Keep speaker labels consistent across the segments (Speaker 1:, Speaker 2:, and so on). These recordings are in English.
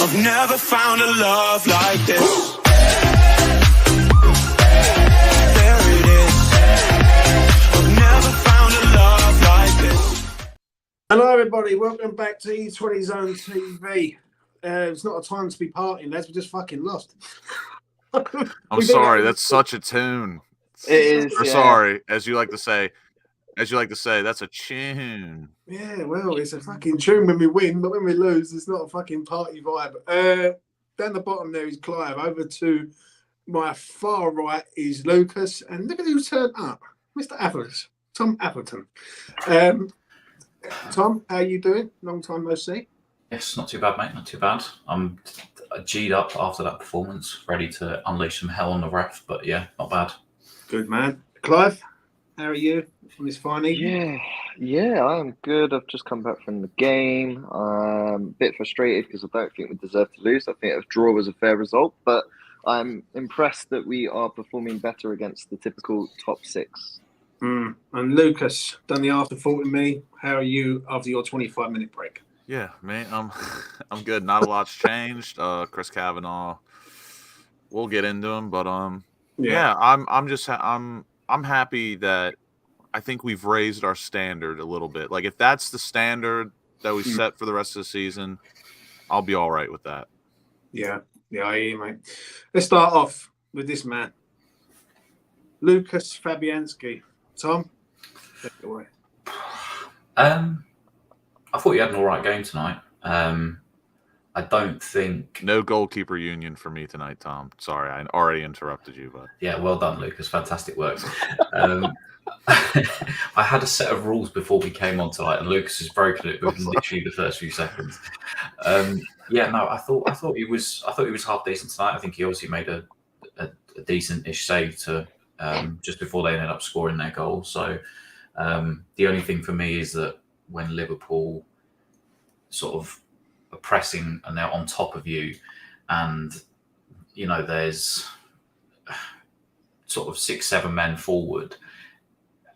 Speaker 1: I've never found a love like this. There it is. I've never found a love like this.
Speaker 2: Hello, everybody. Welcome back to E20 Zone TV. It's not a time to be partying, lads. We just fucking lost.
Speaker 3: I'm sorry. That's such a tune.
Speaker 4: It is.
Speaker 3: Or sorry, as you like to say, that's a tune.
Speaker 2: Yeah, well, it's a fucking tune when we win, but when we lose, it's not a fucking party vibe. Down the bottom there is Clive. Over to my far right is Lucas, and look at who turned up, Mr. Appleton, Tom Appleton. Tom, how you doing? Long time no see.
Speaker 4: Yes, not too bad, mate. Not too bad. I'm G'd up after that performance, ready to unleash some hell on the ref. But yeah, not bad.
Speaker 2: Good man. Clive, how are you on this fine evening?
Speaker 5: Yeah, I am good. I've just come back from the game. I'm a bit frustrated because I don't think we deserve to lose. I think a draw was a fair result, but I'm impressed that we are performing better against the typical top six.
Speaker 2: And Lucas, done the after thought with me. How are you after your 25-minute break?
Speaker 3: Yeah, man, I'm good. Not a lot's changed. Chris Kavanaugh, we'll get into him, but I'm happy that I think we've raised our standard a little bit. Like if that's the standard that we set for the rest of the season, I'll be all right with that.
Speaker 2: Yeah, I hear you, mate. Let's start off with this man, Lucas Fabianski. Tom, take it away.
Speaker 4: I thought you had an all right game tonight. I don't think
Speaker 3: no goalkeeper union for me tonight, Tom. Sorry, I already interrupted you, but
Speaker 4: yeah, well done, Lucas. Fantastic work. I had a set of rules before we came on tonight, and Lucas has broken it within literally the first few seconds. I thought he was half decent tonight. I think he obviously made a decent-ish save to just before they ended up scoring their goal. So the only thing for me is that when Liverpool sort of are pressing and they're on top of you, and there's sort of 6-7 men forward,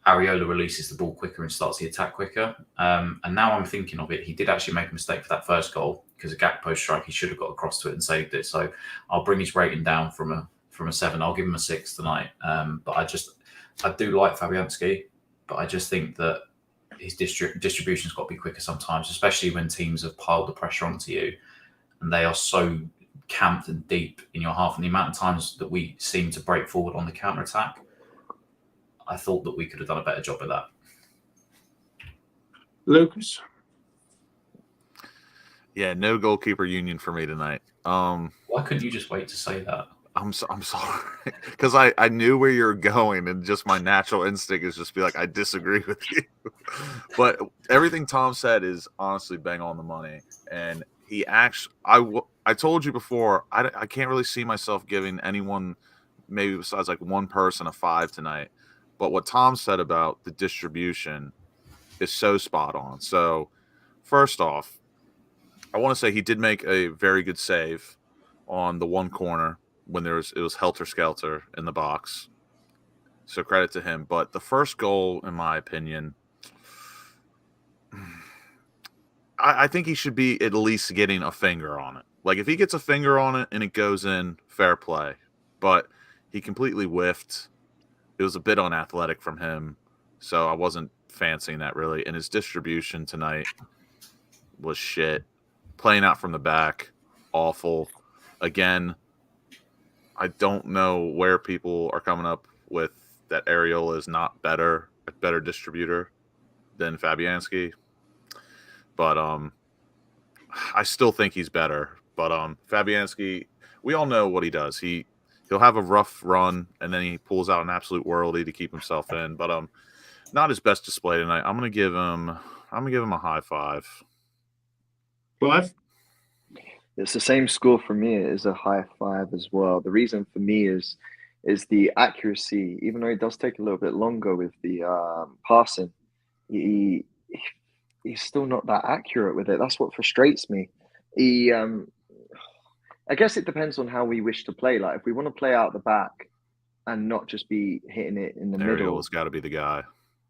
Speaker 4: Areola releases the ball quicker and starts the attack quicker. And now I'm thinking of it, he did actually make a mistake for that first goal because a Gakpo strike, he should have got across to it and saved it. So I'll bring his rating down from a 7. I'll give him a 6 tonight. But I do like Fabianski, but I just think that his distribution's got to be quicker sometimes, especially when teams have piled the pressure onto you and they are so camped and deep in your half. And the amount of times that we seem to break forward on the counter-attack, I thought that we could have done a better job of that.
Speaker 2: Lucas?
Speaker 3: Yeah, no goalkeeper union for me tonight.
Speaker 4: Why couldn't you just wait to say that?
Speaker 3: I'm sorry, because I knew where you're going, and just my natural instinct is just be like, I disagree with you. But everything Tom said is honestly bang on the money. And he actually, I told you before, I can't really see myself giving anyone, maybe besides like one person, a 5 tonight. But what Tom said about the distribution is so spot on. So first off, I want to say he did make a very good save on the one corner when it was helter-skelter in the box. So credit to him. But the first goal, in my opinion, I think he should be at least getting a finger on it. Like, if he gets a finger on it and it goes in, fair play. But he completely whiffed. It was a bit unathletic from him, so I wasn't fancying that really. And his distribution tonight was shit. Playing out from the back, awful. Again, I don't know where people are coming up with that Areola is not a better distributor than Fabianski. But I still think he's better. But Fabianski, we all know what he does. He'll have a rough run and then he pulls out an absolute worldie to keep himself in. But not his best display tonight. I'm gonna give him a high 5.
Speaker 2: Clive?
Speaker 5: It's the same score for me. It is a high 5 as well. The reason for me is the accuracy. Even though it does take a little bit longer with the passing, he's still not that accurate with it. That's what frustrates me. I guess it depends on how we wish to play. Like if we want to play out the back and not just be hitting it in the middle.
Speaker 3: Areola's got to be the guy.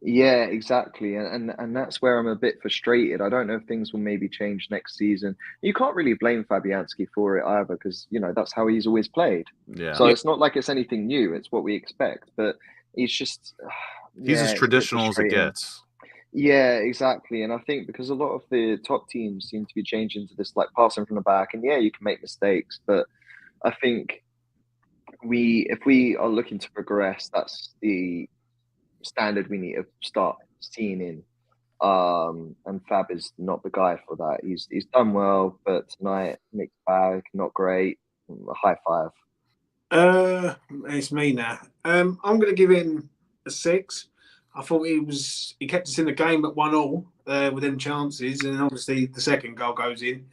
Speaker 5: Yeah, exactly. And that's where I'm a bit frustrated. I don't know if things will maybe change next season. You can't really blame Fabianski for it either, because that's how he's always played.
Speaker 3: Yeah.
Speaker 5: So it's not like it's anything new. It's what we expect. But he's just,
Speaker 3: He's
Speaker 5: yeah,
Speaker 3: as
Speaker 5: it's a bit
Speaker 3: traditional as it
Speaker 5: frustrating.
Speaker 3: gets.
Speaker 5: Yeah, exactly. And I think because a lot of the top teams seem to be changing to this like passing from the back, and yeah, you can make mistakes, but I think if we are looking to progress, that's the standard we need to start seeing in. And Fab is not the guy for that. He's done well, but tonight mixed bag, not great. High five.
Speaker 2: It's me now. I'm going to give him a 6. I thought he kept us in the game at 1-1 with them chances, and obviously the second goal goes in,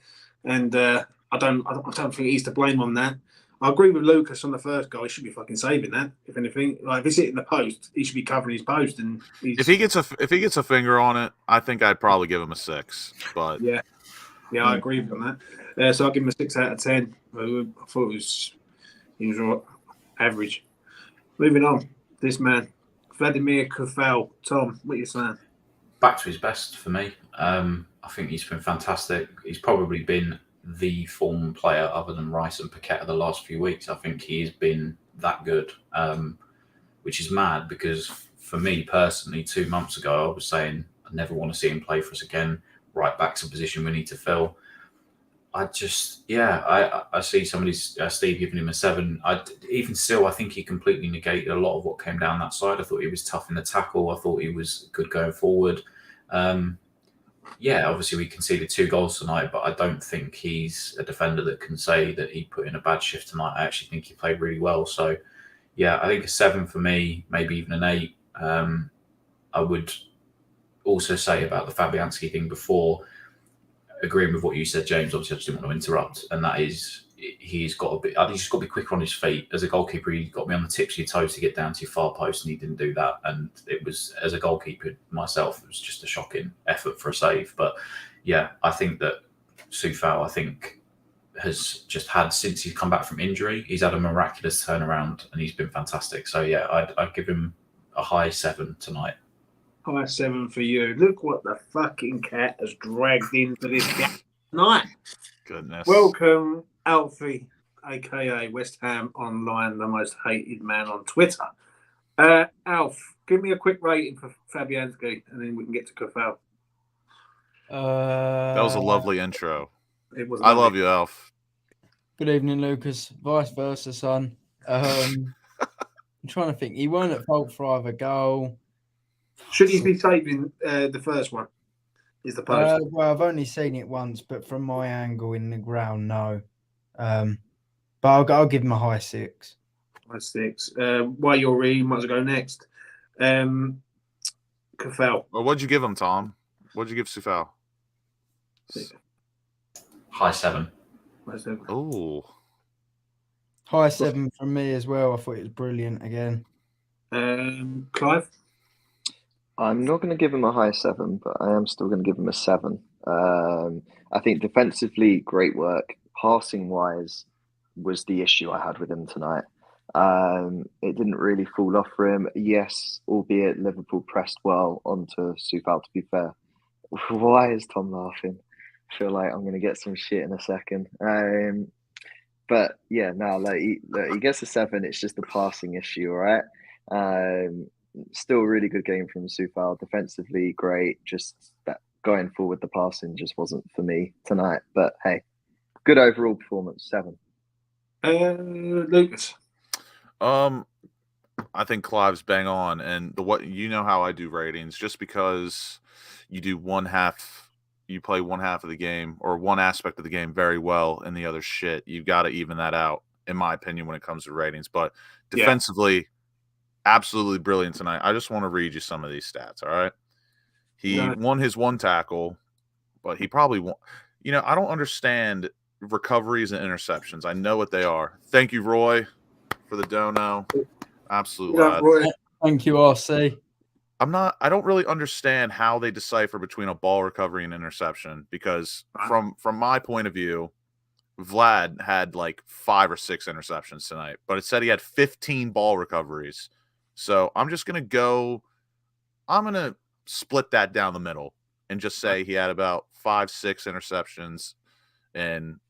Speaker 2: and I don't think he's to blame on that. I agree with Lucas on the first goal. He should be fucking saving that. If anything, like if he's hitting the post, he should be covering his post. And
Speaker 3: if he gets a finger on it, I think I'd probably give him a 6. But
Speaker 2: yeah, I agree with that. So I'll give him a 6 out of 10. I thought he was right, average. Moving on, this man, Vladimir Kufel. Tom, what are you saying?
Speaker 4: Back to his best for me. I think he's been fantastic. He's probably been the form player other than Rice and Paqueta the last few weeks. I think he's been that good, which is mad because for me personally, 2 months ago, I was saying I never want to see him play for us again. Right back's a position we need to fill. I see somebody's Steve giving him a 7. Even still, I think he completely negated a lot of what came down that side. I thought he was tough in the tackle. I thought he was good going forward. Obviously we conceded 2 goals tonight, but I don't think he's a defender that can say that he put in a bad shift tonight. I actually think he played really well. So, yeah, I think a 7 for me, maybe even an 8. I would also say about the Fabianski thing before, agreeing with what you said, James. Obviously, I just didn't want to interrupt, and that is he's got to be quicker on his feet. As a goalkeeper, he got me on the tips of your toes to get down to your far post, and he didn't do that. And it was, as a goalkeeper myself, it was just a shocking effort for a save. But yeah, I think that Soufal, has just had, since he's come back from injury, he's had a miraculous turnaround, and he's been fantastic. So yeah, I'd give him a high 7 tonight.
Speaker 2: High 7 for you. Look what the fucking cat has dragged into this game tonight.
Speaker 3: Goodness.
Speaker 2: Welcome, Alfie, aka West Ham Online, the most hated man on Twitter. Alf, give me a quick rating for Fabianski, and then we can get to Kufel.
Speaker 3: That was a lovely intro.
Speaker 2: It was.
Speaker 3: I love you, Alf.
Speaker 6: Good evening, Lucas. Vice versa, son. I'm trying to think. He weren't at fault for either goal.
Speaker 2: Should he be saving the first one? Is the post?
Speaker 6: Well, I've only seen it once, but from my angle in the ground, no. But I'll give him a high 6.
Speaker 2: High 6. While you're reading, might as well go next. Kufel.
Speaker 3: Well, what'd you give him, Tom? What'd you give Soufal?
Speaker 4: High 7.
Speaker 2: High 7.
Speaker 3: Oh.
Speaker 6: High 7 from me as well. I thought it was brilliant again.
Speaker 2: Clive?
Speaker 5: I'm not going to give him a high 7, but I am still going to give him a 7. I think defensively, great work. Passing wise was the issue I had with him tonight. It didn't really fall off for him. Yes, albeit Liverpool pressed well onto Soufal, to be fair. Why is Tom laughing? I feel like I'm going to get some shit in a second. But yeah, no, he gets a 7. It's just a passing issue, all right? Still a really good game from Soufal. Defensively, great. Just that going forward, the passing just wasn't for me tonight. But hey, good overall performance, 7.
Speaker 2: Lucas?
Speaker 3: I think Clive's bang on, and how I do ratings. Just because you do you play one half of the game or one aspect of the game very well, and the other shit, you've got to even that out, in my opinion, when it comes to ratings. But defensively, absolutely brilliant tonight. I just want to read you some of these stats. All right, he won his 1 tackle, but he probably won. I don't understand recoveries and interceptions. I know what they are. Thank you, Roy, for the dono. Absolute lad.
Speaker 6: Thank you, RC.
Speaker 3: I don't really understand how they decipher between a ball recovery and interception, because from my point of view, Vlad had like 5 or 6 interceptions tonight, but it said he had 15 ball recoveries. So I'm just going to go I'm gonna split that down the middle and just say he had about 5-6 interceptions and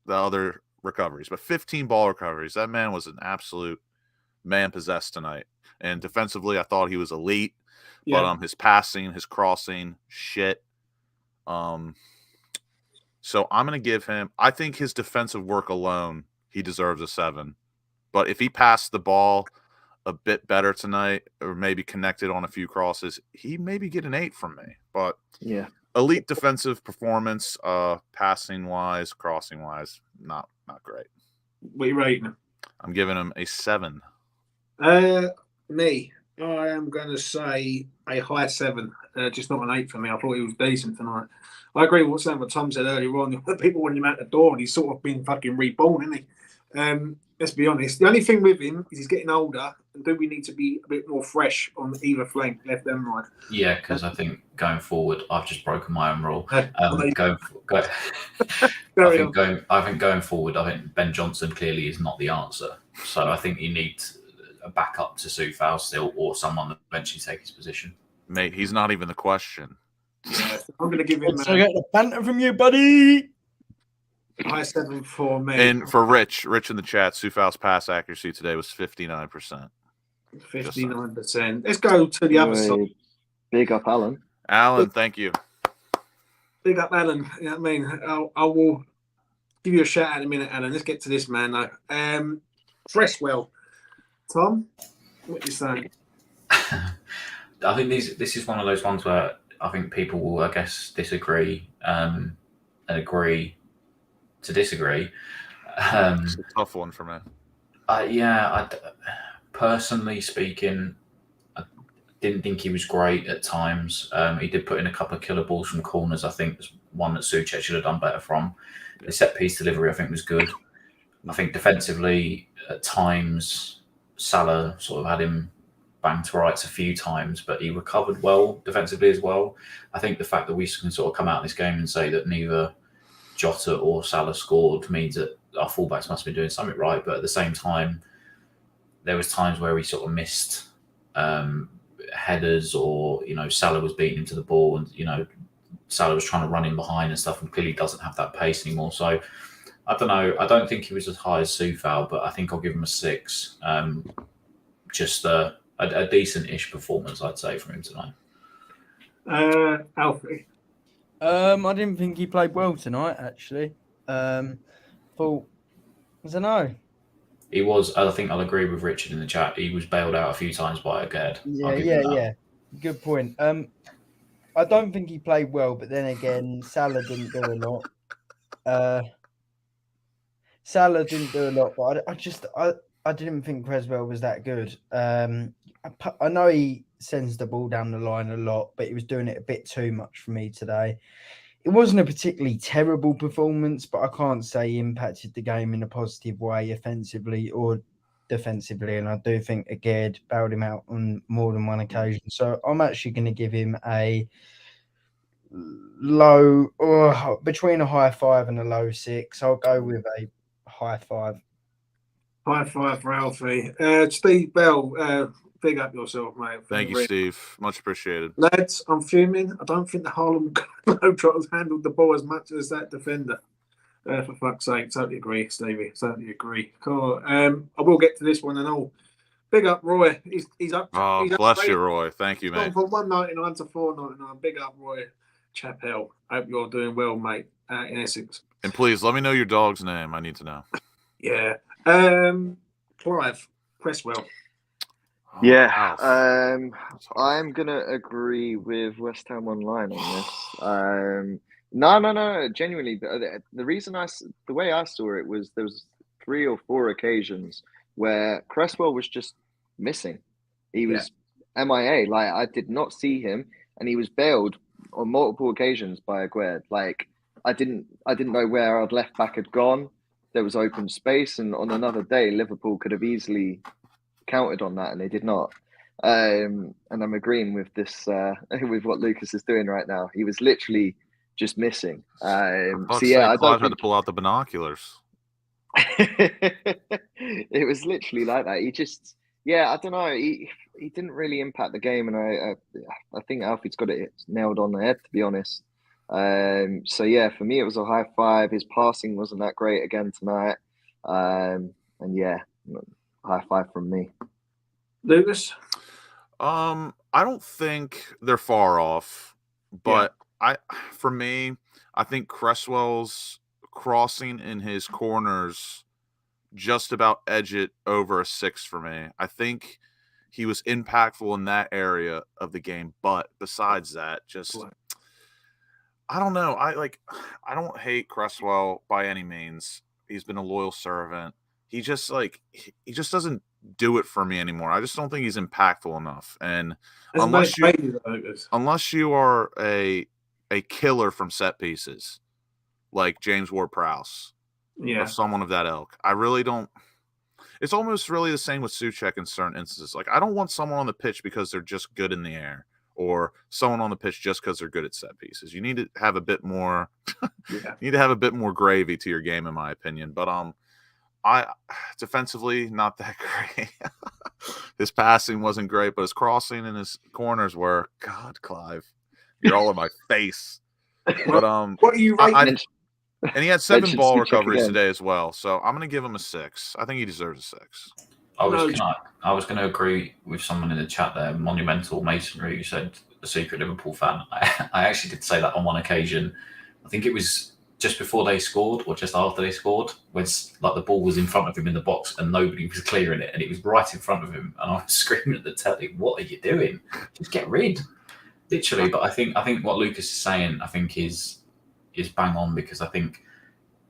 Speaker 3: the other recoveries, but 15 ball recoveries. That man was an absolute man possessed tonight. And defensively, I thought he was elite.
Speaker 2: Yeah.
Speaker 3: But his passing, his crossing, shit. So I'm gonna give him. I think his defensive work alone, he deserves a 7. But if he passed the ball a bit better tonight, or maybe connected on a few crosses, he maybe get an 8 from me. But
Speaker 5: Yeah.
Speaker 3: elite defensive performance, passing wise, crossing wise, not great.
Speaker 2: What are you rating him?
Speaker 3: I'm giving him a 7.
Speaker 2: Me, I am going to say a high 7, just not an 8 for me. I thought he was decent tonight. I agree with what Tom said earlier on. People want him out the door, and he's sort of been fucking reborn, isn't he? Let's be honest. The only thing with him is he's getting older, and do we need to be a bit more fresh on either flank, left and right?
Speaker 4: Yeah, because I think going forward, I've just broken my own rule.
Speaker 2: I
Speaker 4: think going forward, I think Ben Johnson clearly is not the answer. So I think you need a backup to Sufal still, or someone that eventually take his position.
Speaker 3: Mate, he's not even the question.
Speaker 2: Yeah, I'm going to give him
Speaker 6: I get the banter from you, buddy.
Speaker 2: high 7 for me.
Speaker 3: And for Rich in the chat, Sufal's pass accuracy today was 59%.
Speaker 2: 59%. Let's go to the other side.
Speaker 5: Big up, Alan.
Speaker 3: Alan, thank you.
Speaker 2: Big up, Alan. You know what I mean? I will give you a shout out in a minute, Alan. Let's get to this, man, though. Freshwell. Tom, what are you saying?
Speaker 4: I think this is one of those ones where I think people will, I guess, disagree and agree to disagree.
Speaker 3: It's a tough one for me.
Speaker 4: Personally speaking, I didn't think he was great at times. He did put in a couple of killer balls from corners. I think there's one that Suchek should have done better from. The set piece delivery, I think, was good. I think defensively, at times, Salah sort of had him banged to rights a few times, but he recovered well defensively as well. I think the fact that we can sort of come out of this game and say that neither Jota or Salah scored means that our fullbacks must be doing something right. But at the same time, there was times where we sort of missed headers, or Salah was beating him to the ball, and Salah was trying to run in behind and stuff, and clearly doesn't have that pace anymore. So I don't know. I don't think he was as high as Sufal, but I think I'll give him a 6. Just a decent-ish performance, I'd say, from him tonight.
Speaker 2: Alfie.
Speaker 6: I didn't think he played well tonight, actually. I don't know.
Speaker 4: He was, I think I'll agree with Richard in the chat, he was bailed out a few times by Aged.
Speaker 6: Yeah. Good point. I don't think he played well, but then again, Salah didn't do a lot. But I didn't think Creswell was that good. I know he sends the ball down the line a lot, but he was doing it a bit too much for me today. It wasn't a particularly terrible performance, but I can't say he impacted the game in a positive way, offensively or defensively. And I do think Aged bailed him out on more than one occasion. So I'm actually going to give him a between a high 5 and a low 6. I'll go with a high 5.
Speaker 2: High 5 for Alfie. Steve Bell, big up yourself, mate.
Speaker 3: Thank you, Steve. Much appreciated.
Speaker 2: Lads, I'm fuming. I don't think the Harlem Globetrotters handled the ball as much as that defender. For fuck's sake. Totally agree, Stevie. Totally agree. Cool. I will get to this one and all. Big up, Roy. He's up.
Speaker 3: Oh,
Speaker 2: he's
Speaker 3: bless
Speaker 2: up,
Speaker 3: you, Roy. Thank you, mate.
Speaker 2: From $1.99 to $4.99. Big up, Roy Chappell. Hope you're doing well, mate, in Essex.
Speaker 3: And please, let me know your dog's name. I need to know.
Speaker 2: Yeah. Clive, Cresswell.
Speaker 5: Yeah,
Speaker 3: Wow.
Speaker 5: I'm gonna agree with West Ham Online on this. No, genuinely, the reason the way I saw it was there was 3 or 4 occasions where Cresswell was just missing. He was MIA. Like, I did not see him, and he was bailed on multiple occasions by Aguerd. Like, I didn't know where our left back had gone. There was open space, and on another day, Liverpool could have easily counted on that, and they did not. And I'm agreeing with this, with what Lucas is doing right now. He was literally just missing. I
Speaker 3: Clive had to pull out the binoculars.
Speaker 5: It was literally like that. Yeah, I don't know. He didn't really impact the game, and I think Alfie's got it nailed on the head, to be honest. So yeah, for me it was a high five. His passing wasn't that great again tonight. And yeah, high five from me.
Speaker 2: Lucas?
Speaker 3: I don't think they're far off, but for me, I think Cresswell's crossing in his corners just about edge it over a 6 for me. I think he was impactful in that area of the game, but besides that, just I don't know. I don't hate Cresswell by any means. He's been a loyal servant. He just he just doesn't do it for me anymore. I just don't think he's impactful enough. And unless you are a killer from set pieces, like James Ward-Prowse, or someone of that ilk, I really don't. It's almost really the same with Souček in certain instances. Like, I don't want someone on the pitch because they're just good in the air, or someone on the pitch just because they're good at set pieces. You need to have a bit more. You need to have a bit more gravy to your game, in my opinion. But I defensively not that great. His passing wasn't great, but his crossing and his corners were. God, Clive, you're all in my face. But
Speaker 2: what are you rating?
Speaker 3: And he had 7 ball recoveries today as well, so I'm going to give him a 6. I think he deserves a 6.
Speaker 4: I was going to agree with someone in the chat there, Monumental Masonry, who said a secret Liverpool fan. I actually did say that on one occasion. I think it was just before they scored or just after they scored, when like the ball was in front of him in the box and nobody was clearing it, and it was right in front of him, and I was screaming at the telly, "What are you doing? Just get rid!" Literally. But I think what Lucas is saying, I think is bang on, because I think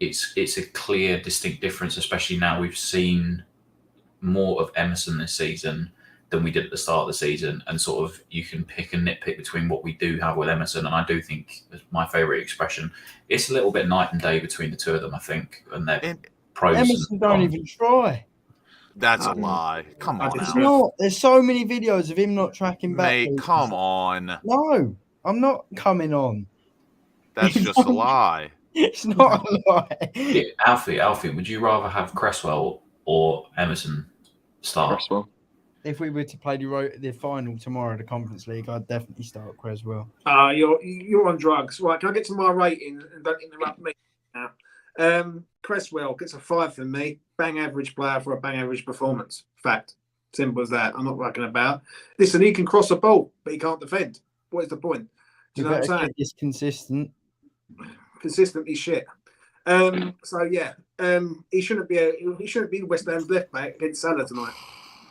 Speaker 4: it's a clear, distinct difference, especially now we've seen more of Emerson this season than we did at the start of the season, and sort of you can pick and nitpick between what we do have with Emerson, and I do think, my favourite expression, it's a little bit night and day between the two of them, I think, and their pros.
Speaker 6: Emerson don't even try.
Speaker 3: That's a lie. Come on.
Speaker 6: It's not. There's so many videos of him not tracking back.
Speaker 3: Mate, come on.
Speaker 6: No, I'm not coming on.
Speaker 3: That's just a lie.
Speaker 6: It's not a lie.
Speaker 4: Yeah, Alfie, would you rather have Cresswell or Emerson start?
Speaker 5: Cresswell.
Speaker 6: If we were to play the final tomorrow, the Conference League, I'd definitely start Cresswell.
Speaker 2: You're on drugs. Right, can I get to my rating and don't interrupt me now? Cresswell gets a 5 from me. Bang average player for a bang average performance. Fact. Simple as that. I'm not racking about. Listen, he can cross a ball, but he can't defend. What is the point? Do you know what I'm saying?
Speaker 6: It's consistent.
Speaker 2: Consistently shit. So yeah, he shouldn't be West Ham's left back against Salah tonight,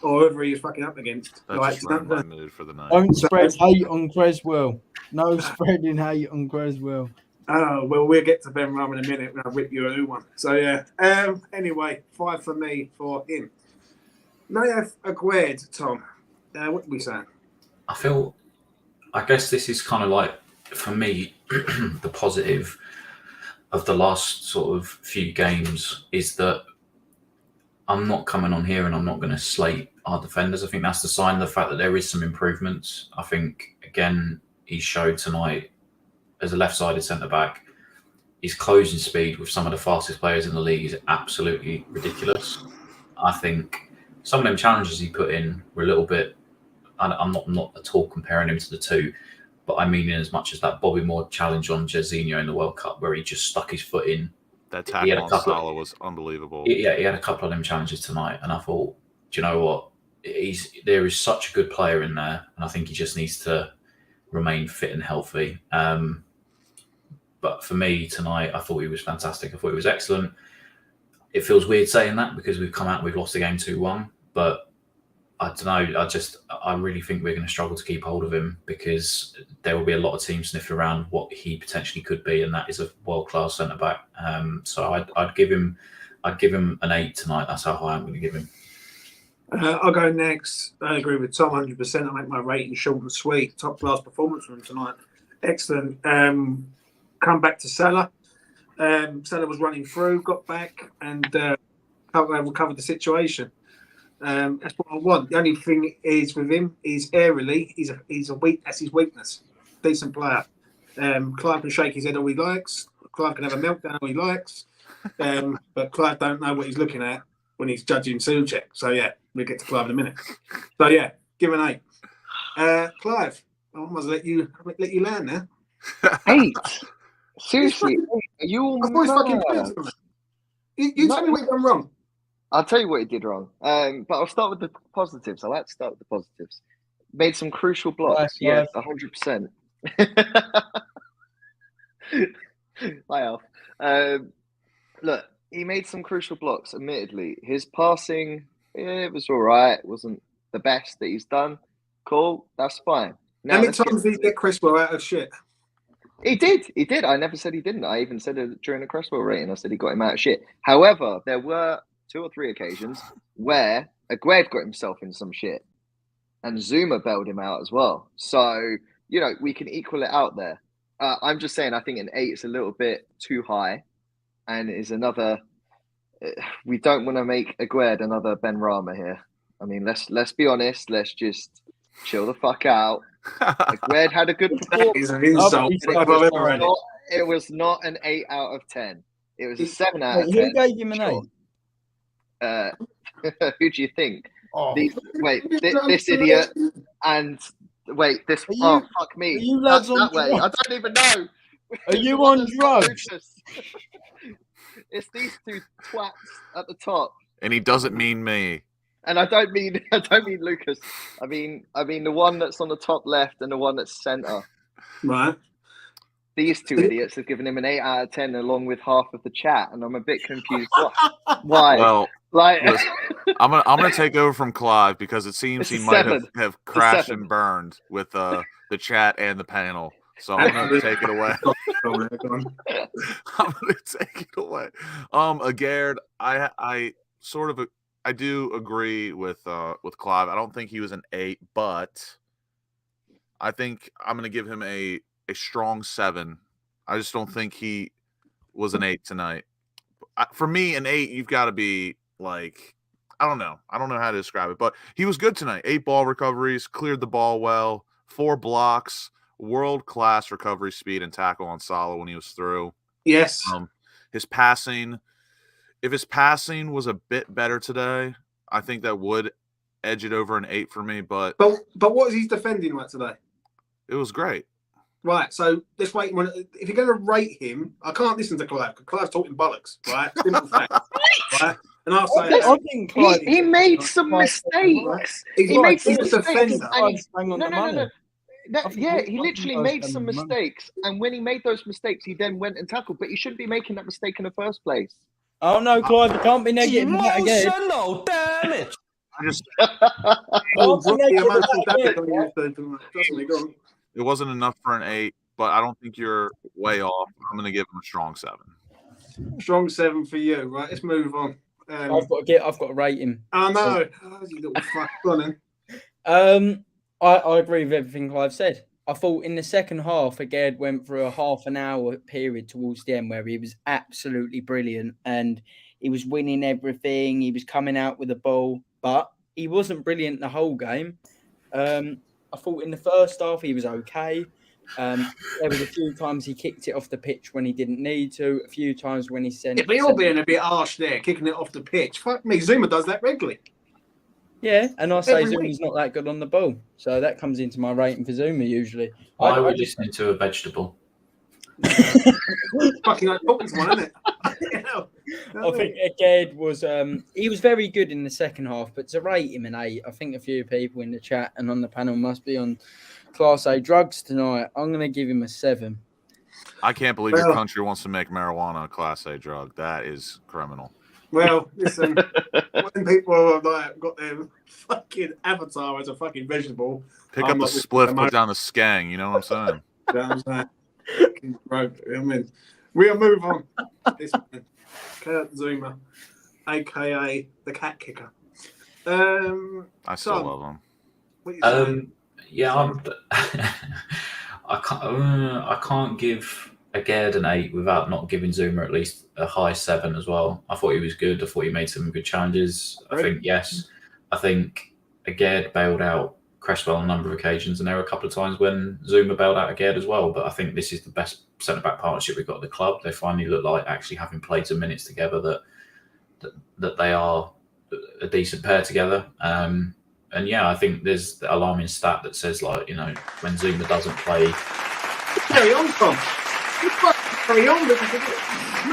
Speaker 2: or whoever he was fucking up against.
Speaker 3: That's just my mood for the night.
Speaker 6: Don't spread hate on Cresswell. No spreading hate on Cresswell.
Speaker 2: Oh well, we'll get to Ben Ram in a minute when I whip you a new one. So yeah. Anyway, 5 for me for him. Nayef Aguerd, Tom. What are we saying?
Speaker 4: I guess this is kind of like, for me, the positive of the last sort of few games is that I'm not coming on here and I'm not going to slate our defenders. I think that's the sign of the fact that there is some improvements. I think, again, he showed tonight as a left-sided centre-back, his closing speed with some of the fastest players in the league is absolutely ridiculous. I think some of them challenges he put in were a little bit, I'm not at all comparing him to the two, but I mean in as much as that Bobby Moore challenge on Jorginho in the World Cup where he just stuck his foot in.
Speaker 3: That tackle on Salah was unbelievable.
Speaker 4: He had a couple of them challenges tonight, and I thought, do you know what? There is such a good player in there, and I think he just needs to remain fit and healthy. But for me tonight, I thought he was fantastic. I thought he was excellent. It feels weird saying that because we've come out and we've lost the game 2-1, but I don't know. I really think we're going to struggle to keep hold of him because there will be a lot of teams sniffing around what he potentially could be, and that is a world-class centre back. So I'd give him an 8 tonight. That's how high I'm going to give him.
Speaker 2: I'll go next. I agree with Tom 100%. I make my rating short and sweet. Top class performance from him tonight. Excellent. Come back to Salah. Salah was running through, got back, and recovered the situation. That's what I want. The only thing is with him is aerially, he's a weak. That's his weakness. Decent player. Clive can shake his head all he likes. Clive can have a meltdown all he likes. But Clive don't know what he's looking at when he's judging Suchek. So yeah, we'll get to Clive in a minute. So yeah, give an 8. Clive, I almost let you land there.
Speaker 5: 8. Seriously, 8. Are you all
Speaker 2: I thought he's fucking
Speaker 5: mad?
Speaker 2: brilliant tonight. You tell me what you've done wrong.
Speaker 5: I'll tell you what he did wrong. But I'll start with the positives. I like to start with the positives. Made some crucial blocks.
Speaker 6: Clive.
Speaker 5: Yeah, 100%. Hi, Alf. Look, he made some crucial blocks. Admittedly, his passing, it was all right. It wasn't the best that he's done. Cool, that's fine. Now,
Speaker 2: How many
Speaker 5: let's get
Speaker 2: times did he
Speaker 5: to
Speaker 2: get Cresswell out of shit?
Speaker 5: He did. I never said he didn't. I even said it during the Cresswell rating. I said he got him out of shit. However, there were 2 or 3 occasions where Aguerd got himself in some shit, and Zuma bailed him out as well. So we can equal it out there. I'm just saying. I think an 8 is a little bit too high, and is another. We don't want to make Aguerd another Ben Rama here. I mean, let's be honest. Let's just chill the fuck out. Aguerd had a good performance.
Speaker 2: That is an insult.
Speaker 5: It was not an 8 out of 10. It was a 7 out of 10.
Speaker 6: Who gave him an 8?
Speaker 5: Who do you think?
Speaker 6: Oh.
Speaker 5: This idiot and this. Oh, fuck me.
Speaker 6: Are you lads
Speaker 5: that
Speaker 6: on
Speaker 5: way.
Speaker 6: drugs?
Speaker 5: I don't even know.
Speaker 6: Are you on drugs?
Speaker 5: It's these 2 twats at the top.
Speaker 3: And he doesn't mean me.
Speaker 5: And I don't mean Lucas. I mean the one that's on the top left and the one that's centre.
Speaker 2: Right.
Speaker 5: These 2 idiots have given him an 8 out of 10 along with half of the chat, and I'm a bit confused. Why?
Speaker 3: Well,
Speaker 5: like,
Speaker 3: listen, I'm gonna take over from Clive because it seems he might have crashed and burned with the chat and the panel. So I'm gonna take it away. I'm gonna take it away. Aguerd, I do agree with Clive. I don't think he was an 8, but I think I'm going to give him a strong 7. I just don't think he was an 8 tonight. For me, an 8, you've got to be like, I don't know how to describe it, but he was good tonight. 8 ball recoveries, cleared the ball well, 4 blocks, world-class recovery speed and tackle on Salah when he was through.
Speaker 2: Yes.
Speaker 3: His passing. If his passing was a bit better today, I think that would edge it over an 8 for me. But
Speaker 2: what is he defending like today?
Speaker 3: It was great.
Speaker 2: Right. So let's wait. If you're going to rate him, I can't listen to Clive because Clive's talking bollocks. Right. Simple fact. Right. And I'll say
Speaker 6: I think Clive,
Speaker 5: he made some mistakes.
Speaker 2: He's
Speaker 5: He made some
Speaker 2: a defender.
Speaker 5: mistakes.
Speaker 6: No.
Speaker 5: He literally made some mistakes, and when he made those mistakes, he then went and tackled. But he shouldn't be making that mistake in the first place.
Speaker 6: Oh no, Clive, you can't be negative that again.
Speaker 7: Emotional damage.
Speaker 3: I just it wasn't enough for an 8, but I don't think you're way off. I'm going to give him a strong 7.
Speaker 2: Strong 7 for you. Right. Let's move on.
Speaker 6: I've got to rate him.
Speaker 2: I know. You little fuck. Go on then.
Speaker 6: I agree with everything Clive said. I thought in the second half, Aguerd went through a half an hour period towards the end where he was absolutely brilliant and he was winning everything. He was coming out with the ball, but he wasn't brilliant the whole game. I thought in the first half he was okay. There was a few times he kicked it off the pitch when he didn't need to. A few times when he sent.
Speaker 2: Yeah, but you're being a bit harsh there, kicking it off the pitch. Fuck me, Zuma does that regularly.
Speaker 6: Yeah, and I say
Speaker 2: Every
Speaker 6: Zuma's not that good on the ball. So that comes into my rating for Zuma usually.
Speaker 4: I would listen to a vegetable.
Speaker 2: Fucking like talking to one, isn't it?
Speaker 6: I think Aguerd was he was very good in the second half, but to rate him an 8, I think a few people in the chat and on the panel must be on Class A drugs tonight. I'm going to give him a 7.
Speaker 3: I can't believe your country wants to make marijuana a Class A drug. That is criminal.
Speaker 2: Well, listen, when people have got their fucking avatar as a fucking vegetable,
Speaker 3: pick up the spliff, put down the skang. You know what I'm saying?
Speaker 2: I mean, we'll move on. This man, Kurt Zuma, aka the cat kicker.
Speaker 3: I still love him.
Speaker 2: What you saying?
Speaker 4: Yeah, I can't give Aguerd an 8 without not giving Zuma at least a high 7 as well. I thought he was good. I thought he made some good challenges. I think Aguerd bailed out Cresswell on a number of occasions, and there were a couple of times when Zuma bailed out Aguerd as well. But I think this is the best centre-back partnership we've got at the club. They finally look like actually having played some minutes together that they are a decent pair together. And yeah, I think there's the alarming stat that says, like, you know, when Zuma doesn't play,
Speaker 2: Carry on, Tom. Carry on.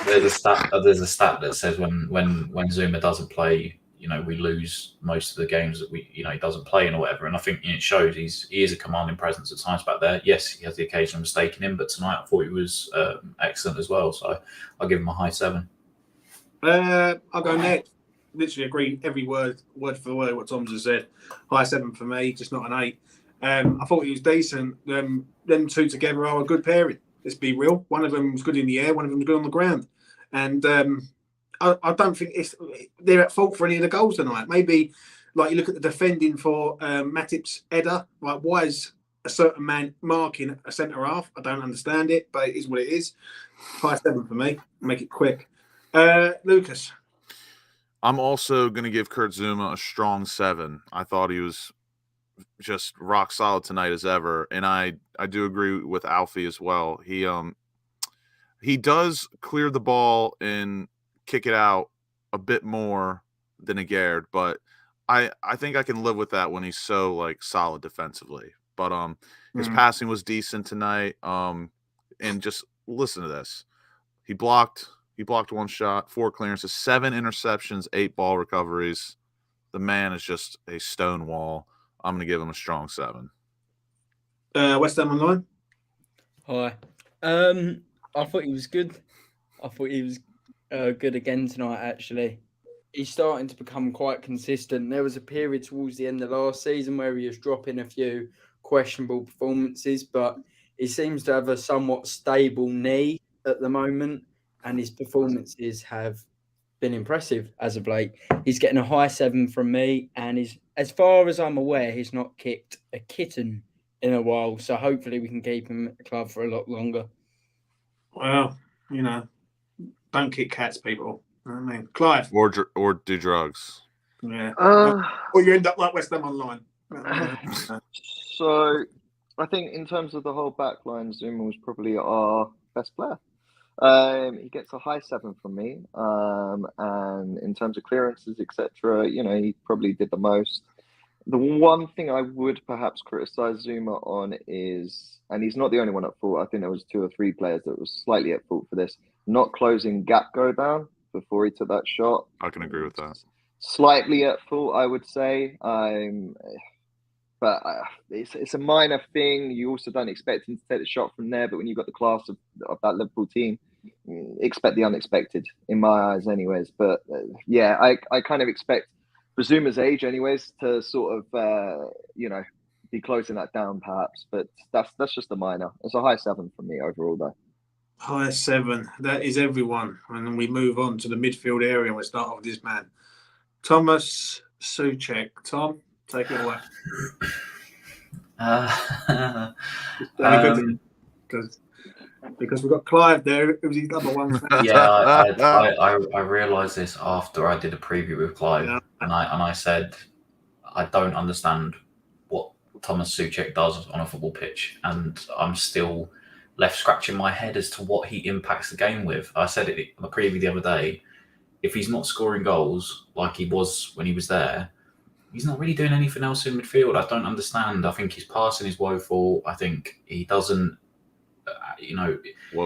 Speaker 4: there's a stat that says when Zuma doesn't play, you know, we lose most of the games that he doesn't play in or whatever. And I think it shows he is a commanding presence at times back there. Yes, he has the occasional mistake in him, but tonight I thought he was excellent as well. So I'll give him a high 7.
Speaker 2: I'll go next. Literally agree every word for word what Tom just said. High 7 for me, just not an 8. I thought he was decent. Them two together are a good pairing. Let's be real. One of them was good in the air, one of them was good on the ground. And I don't think they're at fault for any of the goals tonight. Maybe, like, you look at the defending for Matip's header. Like, why is a certain man marking a centre half? I don't understand it, but it is what it is. High 7 for me. Make it quick. Lucas.
Speaker 3: I'm also going to give Kurt Zuma a strong 7. I thought he was just rock solid tonight as ever, and I do agree with Alfie as well. He does clear the ball and kick it out a bit more than Aguerd, but I think I can live with that when he's so, like, solid defensively. But his passing was decent tonight. And just listen to this. He blocked one shot, 4 clearances, 7 interceptions, 8 ball recoveries. The man is just a stone wall. I'm going to give him a strong 7.
Speaker 2: WestHamOnline.
Speaker 6: Hi. I thought he was good. I thought he was good again tonight, actually. He's starting to become quite consistent. There was a period towards the end of last season where he was dropping a few questionable performances, but he seems to have a somewhat stable knee at the moment, and his performances have been impressive as of late. He's getting a high 7 from me, and as far as I'm aware, he's not kicked a kitten in a while, so hopefully we can keep him at the club for a lot longer.
Speaker 2: Well, don't kick cats, people. I mean, Clive.
Speaker 3: Or do drugs.
Speaker 2: Yeah. Or you end up like WestHamOnline.
Speaker 5: So I think in terms of the whole back line, Zuma was probably our best player. He gets a high 7 from me. And in terms of clearances, etc., he probably did the most. The one thing I would perhaps criticize Zuma on is, and he's not the only one at fault, I think there was 2 or 3 players that was slightly at fault for this, not closing gap go down before he took that shot.
Speaker 3: I can agree with that.
Speaker 5: Slightly at fault, I would say. But it's a minor thing. You also don't expect him to take the shot from there. But when you've got the class of that Liverpool team, expect the unexpected, in my eyes anyways. But yeah, I kind of expect, for Zuma's age anyways, to sort of, be closing that down perhaps. But that's just a minor. It's a high 7 for me overall, though.
Speaker 2: High 7. That is everyone. And then we move on to the midfield area. We'll start off with this man, Thomas Souček. Tom, take it away. Because we've got Clive there. It was his number one fan.
Speaker 4: Yeah, I realised this after I did a preview with Clive, and I said I don't understand what Thomas Souček does on a football pitch, and I'm still left scratching my head as to what he impacts the game with. I said it in the preview the other day. If he's not scoring goals like he was when he was there, he's not really doing anything else in midfield. I don't understand. I think his passing is woeful. I think he doesn't,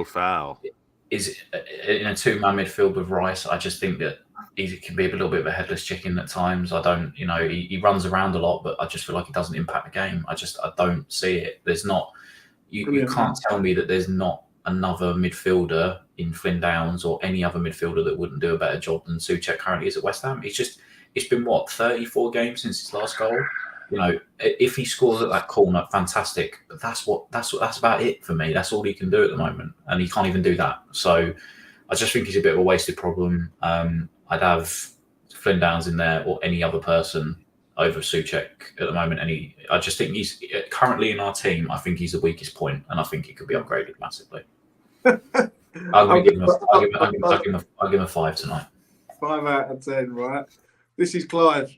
Speaker 3: foul.
Speaker 4: Is in a 2-man midfield with Rice. I just think that he can be a little bit of a headless chicken at times. I don't, he runs around a lot, but I just feel like he doesn't impact the game. I don't see it. There's not, you can't tell me that there's not another midfielder in Flynn Downs or any other midfielder that wouldn't do a better job than Souček currently is at West Ham. It's been 34 games since his last goal. If he scores at that corner, fantastic. But that's about it for me. That's all he can do at the moment, and he can't even do that. So I just think he's a bit of a wasted problem. I'd have Flynn Downs in there or any other person over Souček at the moment. I just think he's currently in our team. I think he's the weakest point, and I think he could be upgraded massively. I'll give him a 5 tonight.
Speaker 2: 5 out of 10, right? This is Clive.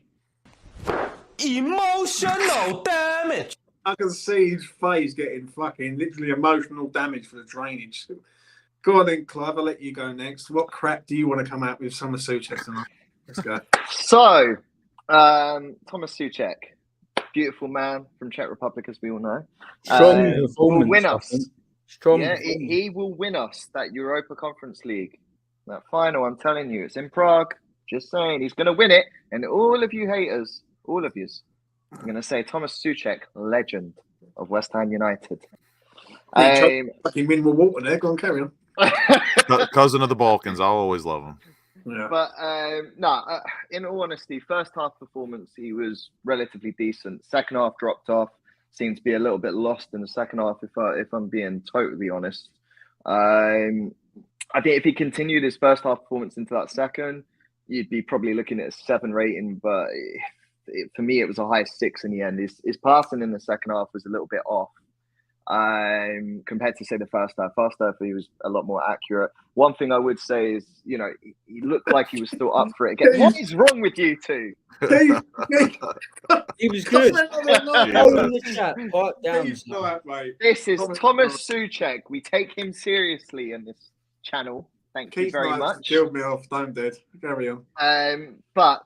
Speaker 1: Emotional damage.
Speaker 2: I can see his face getting fucking literally emotional damage for the drainage. Go on then, Clive. I'll let you go next. What crap do you want to come out with Thomas Souček tonight? Let's go.
Speaker 5: So, Thomas Souček, beautiful man from Czech Republic, as we all know.
Speaker 6: Strong
Speaker 5: will
Speaker 6: performance,
Speaker 5: win
Speaker 6: I
Speaker 5: us.
Speaker 6: think. Strong.
Speaker 5: Yeah,
Speaker 6: performance.
Speaker 5: he will win us that Europa Conference League. That final, I'm telling you, it's in Prague. Just saying, he's going to win it. And all of you haters, all of yous, I'm going to say Thomas Souček, legend of West Ham United.
Speaker 2: Fucking mineral water there. Go on, carry on.
Speaker 3: Cousin of the Balkans. I'll always love him.
Speaker 2: Yeah.
Speaker 5: But in all honesty, first half performance, he was relatively decent. Second half dropped off. Seemed to be a little bit lost in the second half, if I'm being totally honest. I think if he continued his first half performance into that second, you'd be probably looking at a 7 rating. But for me, it was a high 6 in the end. His passing in the second half was a little bit off. Compared to say the first half. First half he was a lot more accurate. One thing I would say is, he looked like he was still up for it again. What is wrong with you two?
Speaker 6: He was good.
Speaker 3: Yeah.
Speaker 6: In the chat, pipe down.
Speaker 5: This is Thomas Souček. We take him seriously in this channel. Thank you very much.
Speaker 2: Killed me off. I'm dead. Carry on.
Speaker 5: But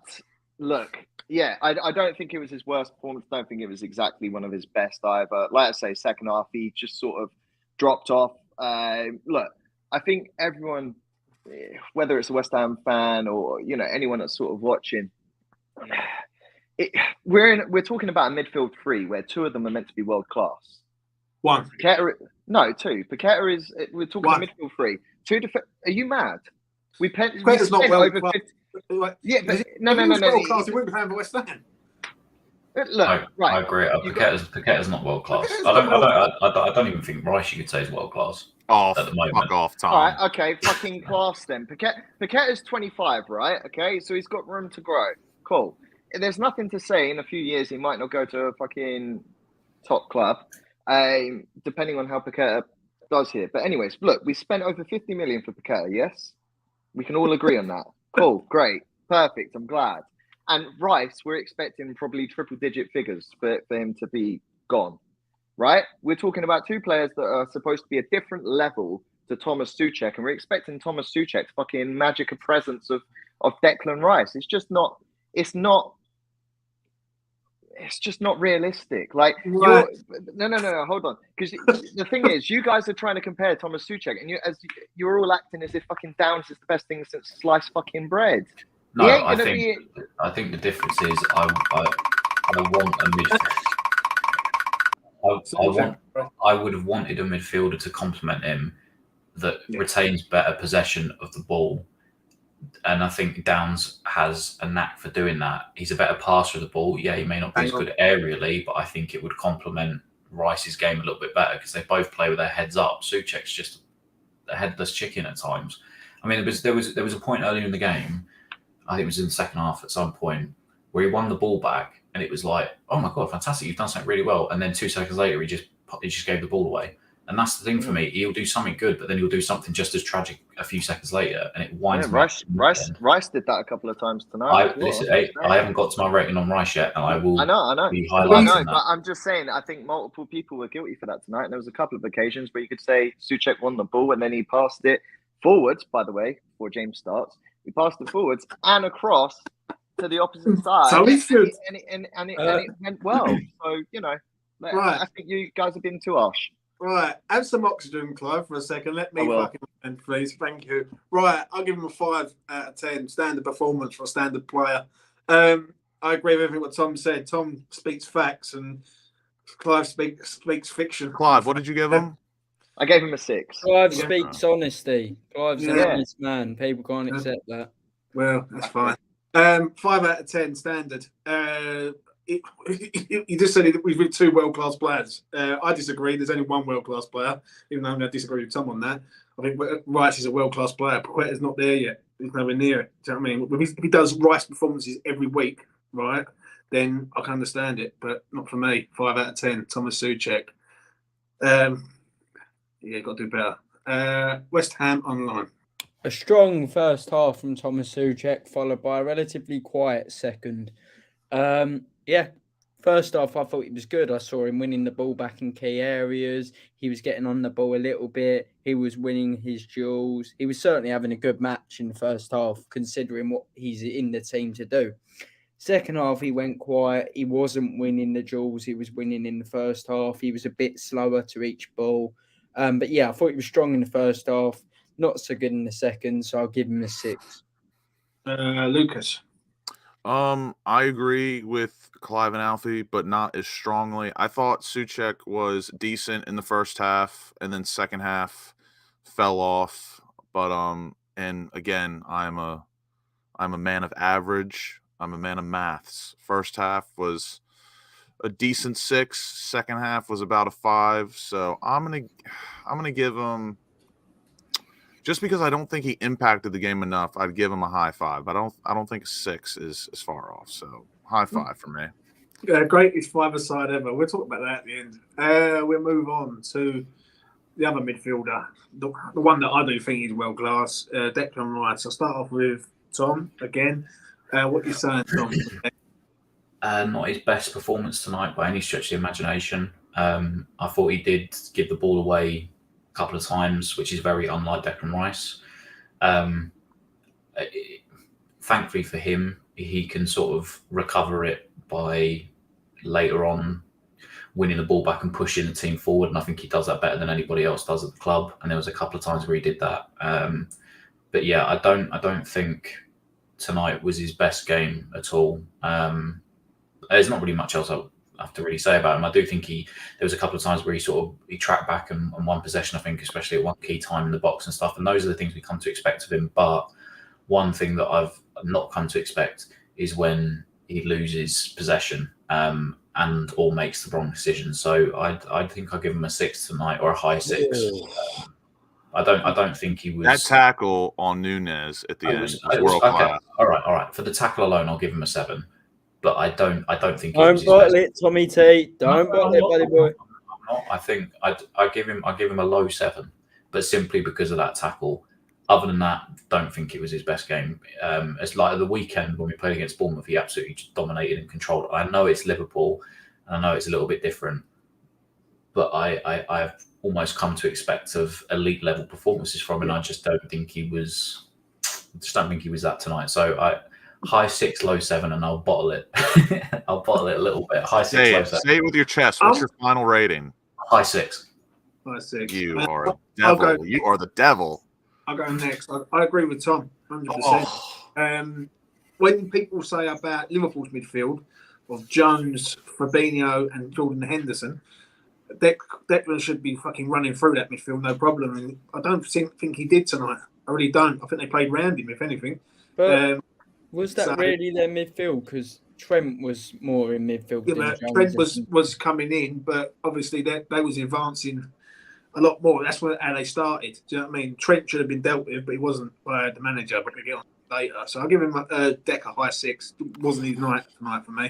Speaker 5: look, yeah, I don't think it was his worst performance. I don't think it was exactly one of his best either. Like I say, second half, he just sort of dropped off. Look, I think everyone, whether it's a West Ham fan or, anyone that's sort of watching, we're talking about a midfield 3 where 2 of them are meant to be world class.
Speaker 2: 1.
Speaker 5: No, 2. Paqueta is. We're talking
Speaker 2: One.
Speaker 5: midfield 3. 2 are you mad? We spent
Speaker 2: not well
Speaker 5: over
Speaker 2: class.
Speaker 5: 50.
Speaker 2: Like,
Speaker 5: Yeah, but no.
Speaker 2: Class, he wouldn't have West Ham.
Speaker 5: Look,
Speaker 4: I agree. Paqueta's not world class. I don't even think Rice you could say is world class.
Speaker 3: Off.
Speaker 4: At the moment.
Speaker 3: Fuck off, Tom.
Speaker 5: All right, okay, fucking class then. Paqueta's 25, right? Okay, so he's got room to grow. Cool. There's nothing to say in a few years he might not go to a fucking top club, depending on how Paqueta does here. But anyways, look, we spent over 50 million for Paqueta, yes? We can all agree on that. Cool, great, perfect, I'm glad. And Rice, we're expecting probably triple-digit figures for him to be gone, right? We're talking about 2 players that are supposed to be a different level to Thomas Souček, and we're expecting Thomas Souček's fucking magic of presence of Declan Rice. It's just not realistic. Like,
Speaker 2: Right.
Speaker 5: No, hold on. Because the thing is, you guys are trying to compare Thomas Souček, and you're all acting as if fucking Downs is the best thing since sliced fucking bread.
Speaker 4: No,
Speaker 5: He ain't
Speaker 4: I
Speaker 5: gonna
Speaker 4: think the difference is I want a midfielder. I would have wanted a midfielder to complement him that retains better possession of the ball. And I think Downs has a knack for doing that. He's a better passer of the ball. Yeah, he may not be as good aerially, but I think it would complement Rice's game a little bit better because they both play with their heads up. Souček's just a headless chicken at times. I mean, there was a point earlier in the game, I think it was in the second half at some point, where he won the ball back and it was like, oh my God, fantastic, you've done something really well. And then 2 seconds later, he just gave the ball away. And that's the thing for me. He'll do something good, but then he'll do something just as tragic a few seconds later, and it winds me up.
Speaker 5: Rice did that a couple of times tonight.
Speaker 4: I haven't got to my rating on Rice yet, and I will.
Speaker 5: I know.
Speaker 4: Be highlighting that.
Speaker 5: But I'm just saying. I think multiple people were guilty for that tonight. And there was a couple of occasions where you could say Souček won the ball, and then he passed it forwards. By the way, before James starts, he passed it forwards and across to the opposite side.
Speaker 2: So he's good.
Speaker 5: And it went well. So
Speaker 2: Right.
Speaker 5: I think you guys have been too harsh.
Speaker 2: Right, have some oxygen, Clive, for a second. Let me fucking end, please. Thank you. Right, I'll give him a 5 out of 10. Standard performance for a standard player. I agree with everything what Tom said. Tom speaks facts and Clive speaks fiction.
Speaker 3: Clive, what did you give him?
Speaker 5: I gave him a 6.
Speaker 6: Clive speaks honesty. Clive's an
Speaker 2: Yeah.
Speaker 6: honest man. People can't accept that.
Speaker 2: Well, that's fine. 5 out of 10, standard. You just said we've with 2 world-class players. I disagree. There's only 1 world-class player, even though I'm going to disagree with Tom on that. I think Rice is a world-class player. Paqueta's not there yet. He's nowhere near it. Do you know what I mean? If he does Rice performances every week, right, then I can understand it, but not for me. 5 out of 10, Thomas Souček. Got to do better. West Ham Online.
Speaker 6: A strong first half from Thomas Souček, followed by a relatively quiet second. First half, I thought he was good. I saw him winning the ball back in key areas. He was getting on the ball a little bit. He was winning his duels. He was certainly having a good match in the first half, considering what he's in the team to do. Second half, he went quiet. He wasn't winning the duels he was winning in the first half. He was a bit slower to each ball. But yeah, I thought he was strong in the first half, not so good in the second. So I'll give him a 6.
Speaker 2: Lucas.
Speaker 3: I agree with Clive and Alfie, but not as strongly. I thought Souček was decent in the first half, and then second half fell off. But and again, I'm a man of average. I'm a man of maths. First half was a decent 6. Second half was about a 5. So I'm gonna give him, just because I don't think he impacted the game enough, I'd give him a high 5. I don't think 6 is far off. So high 5 for me.
Speaker 2: Yeah, greatest 5-a-side ever. We'll talk about that at the end. We'll move on to the other midfielder, the one that I do think is world class, Declan Rice. I'll start off with Tom again. What are you saying, Tom?
Speaker 4: Not his best performance tonight by any stretch of the imagination. I thought he did give the ball away a couple of times, which is very unlike Declan Rice. Thankfully for him, he can sort of recover it by later on winning the ball back and pushing the team forward. And I think he does that better than anybody else does at the club. And there was a couple of times where he did that. But yeah, I don't think tonight was his best game at all. There's not really much else I have to really say about him. I do think there was a couple of times where he tracked back and won possession, I think, especially at one key time in the box and stuff. And those are the things we come to expect of him. But one thing that I've not come to expect is when he loses possession and or makes the wrong decision. So I think I'll give him a 6 tonight, or a high 6. I don't think he was.
Speaker 3: That tackle on Núñez at the end was world class.
Speaker 4: All right. For the tackle alone, I'll give him a 7. But I don't think.
Speaker 6: Don't bottle it, Tommy T. Don't bottle it, buddy boy.
Speaker 4: I'm not. I think I give him a low 7, but simply because of that tackle. Other than that, don't think it was his best game. It's like the weekend when we played against Bournemouth, he absolutely just dominated and controlled. I know it's Liverpool, and I know it's a little bit different, but I've almost come to expect of elite level performances from him. I just don't think he was. That tonight. So high 6, low 7, and I'll bottle it. I'll bottle it a little bit. High 6, low 7.
Speaker 3: Say it with your chest. What's your final rating?
Speaker 4: High 6.
Speaker 2: High 6.
Speaker 3: You are a devil. You are the devil.
Speaker 2: I'll go next. I agree with Tom, 100%. When people say about Liverpool's midfield of Jones, Fabinho, and Jordan Henderson, Declan should be fucking running through that midfield, no problem. And I don't think he did tonight. I really don't. I think they played round him, if anything.
Speaker 6: But was that really their midfield? Because Trent was more in midfield.
Speaker 2: Yeah, but Trent was coming in, but obviously they was advancing a lot more. That's how they started. Do you know what I mean? Trent should have been dealt with, but he wasn't by the manager. But we get on later. So I'll give him a high 6. It wasn't his night tonight for me.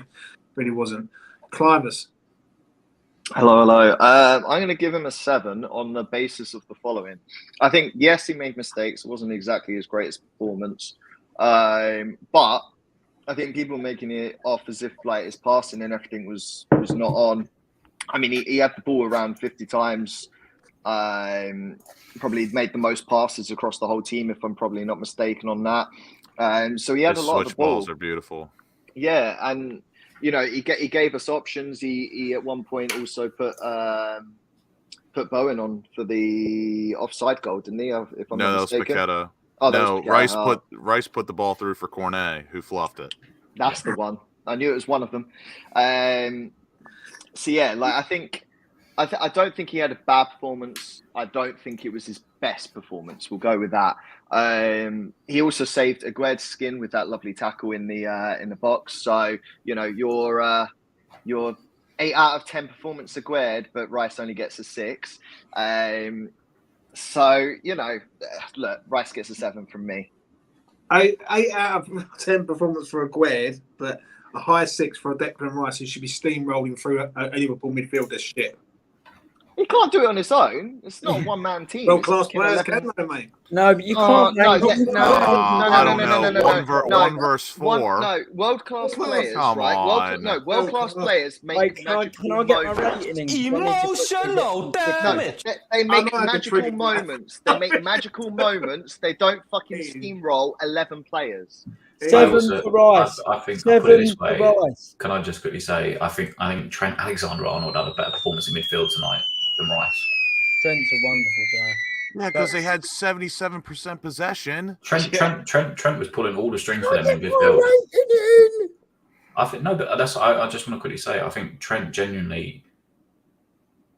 Speaker 2: Really wasn't. Clivers.
Speaker 5: Hello. I'm going to give him a 7 on the basis of the following. I think, yes, he made mistakes. It wasn't exactly his greatest performance. But I think people making it off as if like his passing and everything was not on. I mean, he had the ball around 50 times. Probably made the most passes across the whole team, if I'm probably not mistaken on that. So he had a lot of the ball.
Speaker 3: Balls are beautiful.
Speaker 5: Yeah, and you know he gave us options. He at one point also put Bowen on for the offside goal, didn't he? If I'm not mistaken.
Speaker 3: That was Paqueta.
Speaker 5: Oh,
Speaker 3: no, Rice put the ball through for Cornet, who fluffed it.
Speaker 5: That's the one. I knew it was one of them. So yeah, like I don't think he had a bad performance. I don't think it was his best performance. We'll go with that. He also saved Agued's skin with that lovely tackle in the box. So you know your 8 out of 10 performance Agued, but Rice only gets a 6. So you know, look, Rice gets a 7 from me.
Speaker 2: 8 out of 10 performance for Agued, but a high 6 for Declan Rice, who should be steamrolling through a Liverpool midfielder shit.
Speaker 5: can't do it on his own. It's not a one-man team.
Speaker 2: Well,
Speaker 5: It's
Speaker 2: class
Speaker 5: fucking
Speaker 2: players
Speaker 5: 11.
Speaker 2: can, though, mate.
Speaker 6: No, but you
Speaker 5: Oh,
Speaker 6: can't.
Speaker 5: no,
Speaker 6: mate.
Speaker 5: yeah, no,
Speaker 3: I don't know.
Speaker 5: no.
Speaker 3: One verse four.
Speaker 5: No, world-class players,
Speaker 3: Come
Speaker 5: right?
Speaker 3: on.
Speaker 5: World-class players make
Speaker 6: Wait, can
Speaker 5: magical
Speaker 6: I get my
Speaker 5: moments.
Speaker 6: rating in?
Speaker 1: Emotional damage.
Speaker 5: They make
Speaker 2: I know the
Speaker 5: magical
Speaker 2: trick.
Speaker 5: moments. They make magical moments. They don't fucking steamroll 11 players.
Speaker 6: Seven for Rice.
Speaker 4: I think I'll put it this way.
Speaker 6: for Rice.
Speaker 4: Can I just quickly say, I think Trent Alexander-Arnold had a better performance in midfield tonight than Rice.
Speaker 6: Trent's a wonderful player.
Speaker 3: Yeah, because they had 77% possession.
Speaker 4: Trent was pulling all the strings for them in midfield. I think no, but I just want to quickly say, I think Trent genuinely,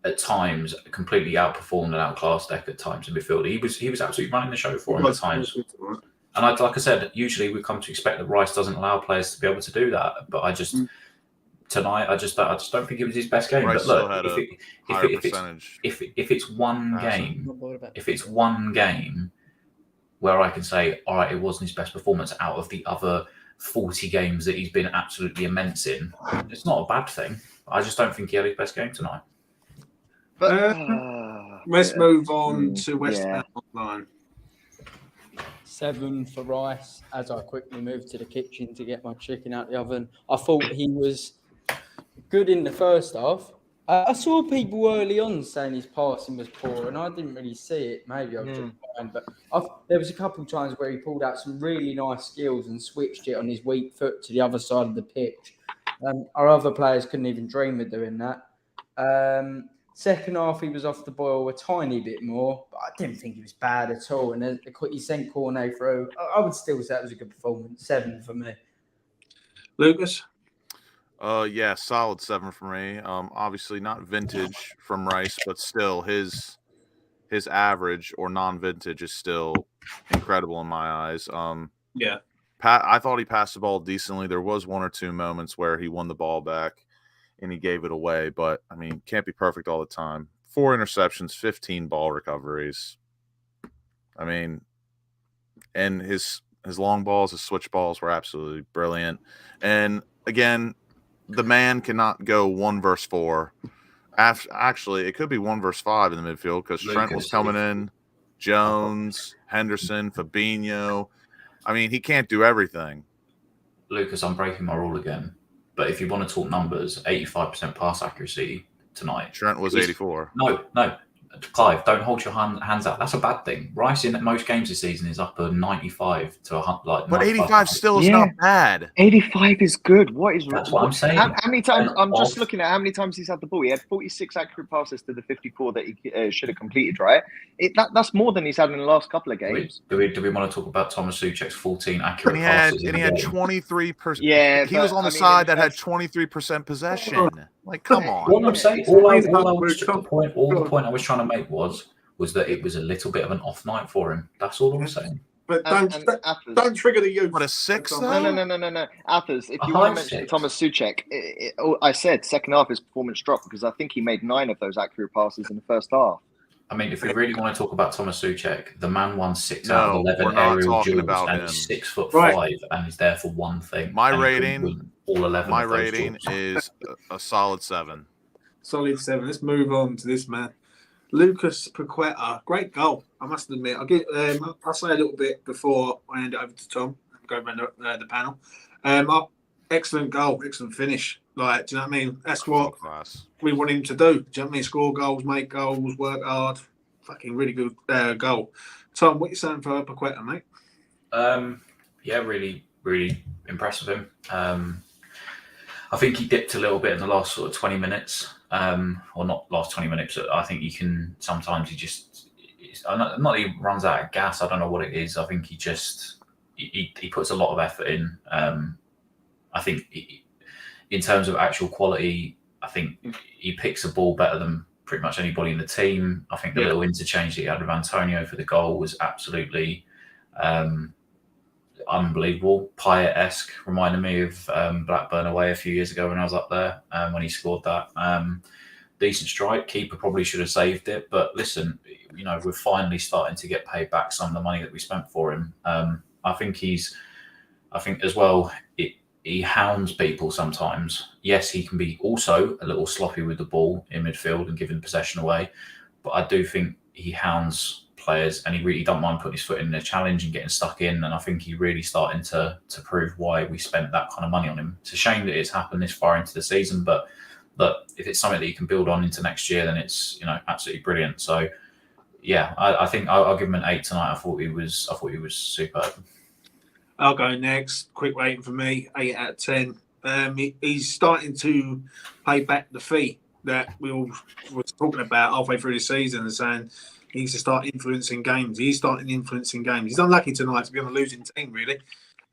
Speaker 4: at times, completely outperformed and outclassed Deck at times in midfield. He was absolutely running the show for him at times. And like I said, usually we come to expect that Rice doesn't allow players to be able to do that. But I just tonight, I just don't think it was his best game.
Speaker 3: Rice
Speaker 4: but look, if it's one game where I can say, all right, it wasn't his best performance out of the other 40 games that he's been absolutely immense in, it's not a bad thing. I just don't think he had his best game tonight.
Speaker 5: But
Speaker 2: Let's move on to West Ham Online.
Speaker 6: 7 for Rice. As I quickly moved to the kitchen to get my chicken out the oven, I thought he was good in the first half. I saw people early on saying his passing was poor, and I didn't really see it. Maybe I was just blind, but there was a couple of times where he pulled out some really nice skills and switched it on his weak foot to the other side of the pitch. Our other players couldn't even dream of doing that. Second half, he was off the boil a tiny bit more, but I didn't think he was bad at all. And then he sent Cornet through. I would still say it was a good performance. 7 for me.
Speaker 2: Lucas?
Speaker 3: Yeah, solid 7 for me. Obviously not vintage from Rice, but still his average or non-vintage is still incredible in my eyes.
Speaker 2: Yeah.
Speaker 3: I thought he passed the ball decently. There was 1 or 2 moments where he won the ball back and he gave it away, but I mean, can't be perfect all the time. 4 interceptions, 15 ball recoveries. I mean, and his long balls, his switch balls were absolutely brilliant. And again, the man cannot go 1 versus 4. Actually, it could be 1 versus 5 in the midfield because Trent was coming in, Jones, Henderson, Fabinho. I mean, he can't do everything.
Speaker 4: Lucas, I'm breaking my rule again. But if you want to talk numbers, 85% pass accuracy tonight.
Speaker 3: Trent was 84.
Speaker 4: No. Clive, don't hold your hands out. That's a bad thing. Rice in most games this season is up at 95 to 100. Like,
Speaker 3: but 85 still is not bad.
Speaker 5: 85 is good. What is
Speaker 4: That's what I'm saying.
Speaker 5: How many times? I'm just looking at how many times he's had the ball. He had 46 accurate passes to the 54 that he should have completed. Right? That's more than he's had in the last couple of games.
Speaker 4: Do we want to talk about Thomas Souček's 14 accurate passes?
Speaker 3: And he had 23%.
Speaker 5: Yeah,
Speaker 3: he was on the side that had 23% possession. Like, come on.
Speaker 4: What I'm saying, the point I was trying to make was that it was a little bit of an off night for him. That's all I'm saying.
Speaker 2: But don't trigger the youth.
Speaker 3: What, a 6?
Speaker 5: No. Athers, if you want to mention Thomas Souček, I said second half his performance dropped because I think he made 9 of those accurate passes in the first half.
Speaker 4: I mean, if we really want to talk about Thomas Souček, the man won 6 out of 11 aerial duels and is 6'5" and is there for one thing.
Speaker 3: My rating,
Speaker 4: all 11.
Speaker 3: My rating is a solid 7.
Speaker 2: Solid 7. Let's move on to this man, Lucas Paqueta. Great goal, I must admit. I'll say a little bit before I hand it over to Tom and go around the panel. Excellent goal, excellent finish. Like, do you know what I mean? That's what we want him to do. Do you know what I mean? Score goals, make goals, work hard. Fucking really good goal. Tom, what you saying for Paqueta, mate?
Speaker 4: Yeah, really, really impressed with him. I think he dipped a little bit in the last sort of 20 minutes. Or not last 20 minutes. I think you can sometimes not that he runs out of gas. I don't know what it is. I think he puts a lot of effort in. I think in terms of actual quality, I think he picks the ball better than pretty much anybody in the team. I think the little interchange that he had with Antonio for the goal was absolutely unbelievable. Payet-esque, reminded me of Blackburn away a few years ago when I was up there when he scored that. Decent strike. Keeper probably should have saved it. But listen, we're finally starting to get paid back some of the money that we spent for him. I think as well, he hounds people sometimes. Yes, he can be also a little sloppy with the ball in midfield and giving possession away, but I do think he hounds players, and he really don't mind putting his foot in a challenge and getting stuck in. And I think he really starting to prove why we spent that kind of money on him. It's a shame that it's happened this far into the season, but if it's something that you can build on into next year, then it's absolutely brilliant. So yeah, I think I'll give him an 8 tonight. I thought he was superb.
Speaker 2: I'll go next. Quick rating for me, 8 out of 10. He's starting to pay back the fee that we all were talking about halfway through the season and saying he needs to start influencing games. He's starting influencing games. He's unlucky tonight to be on a losing team, really.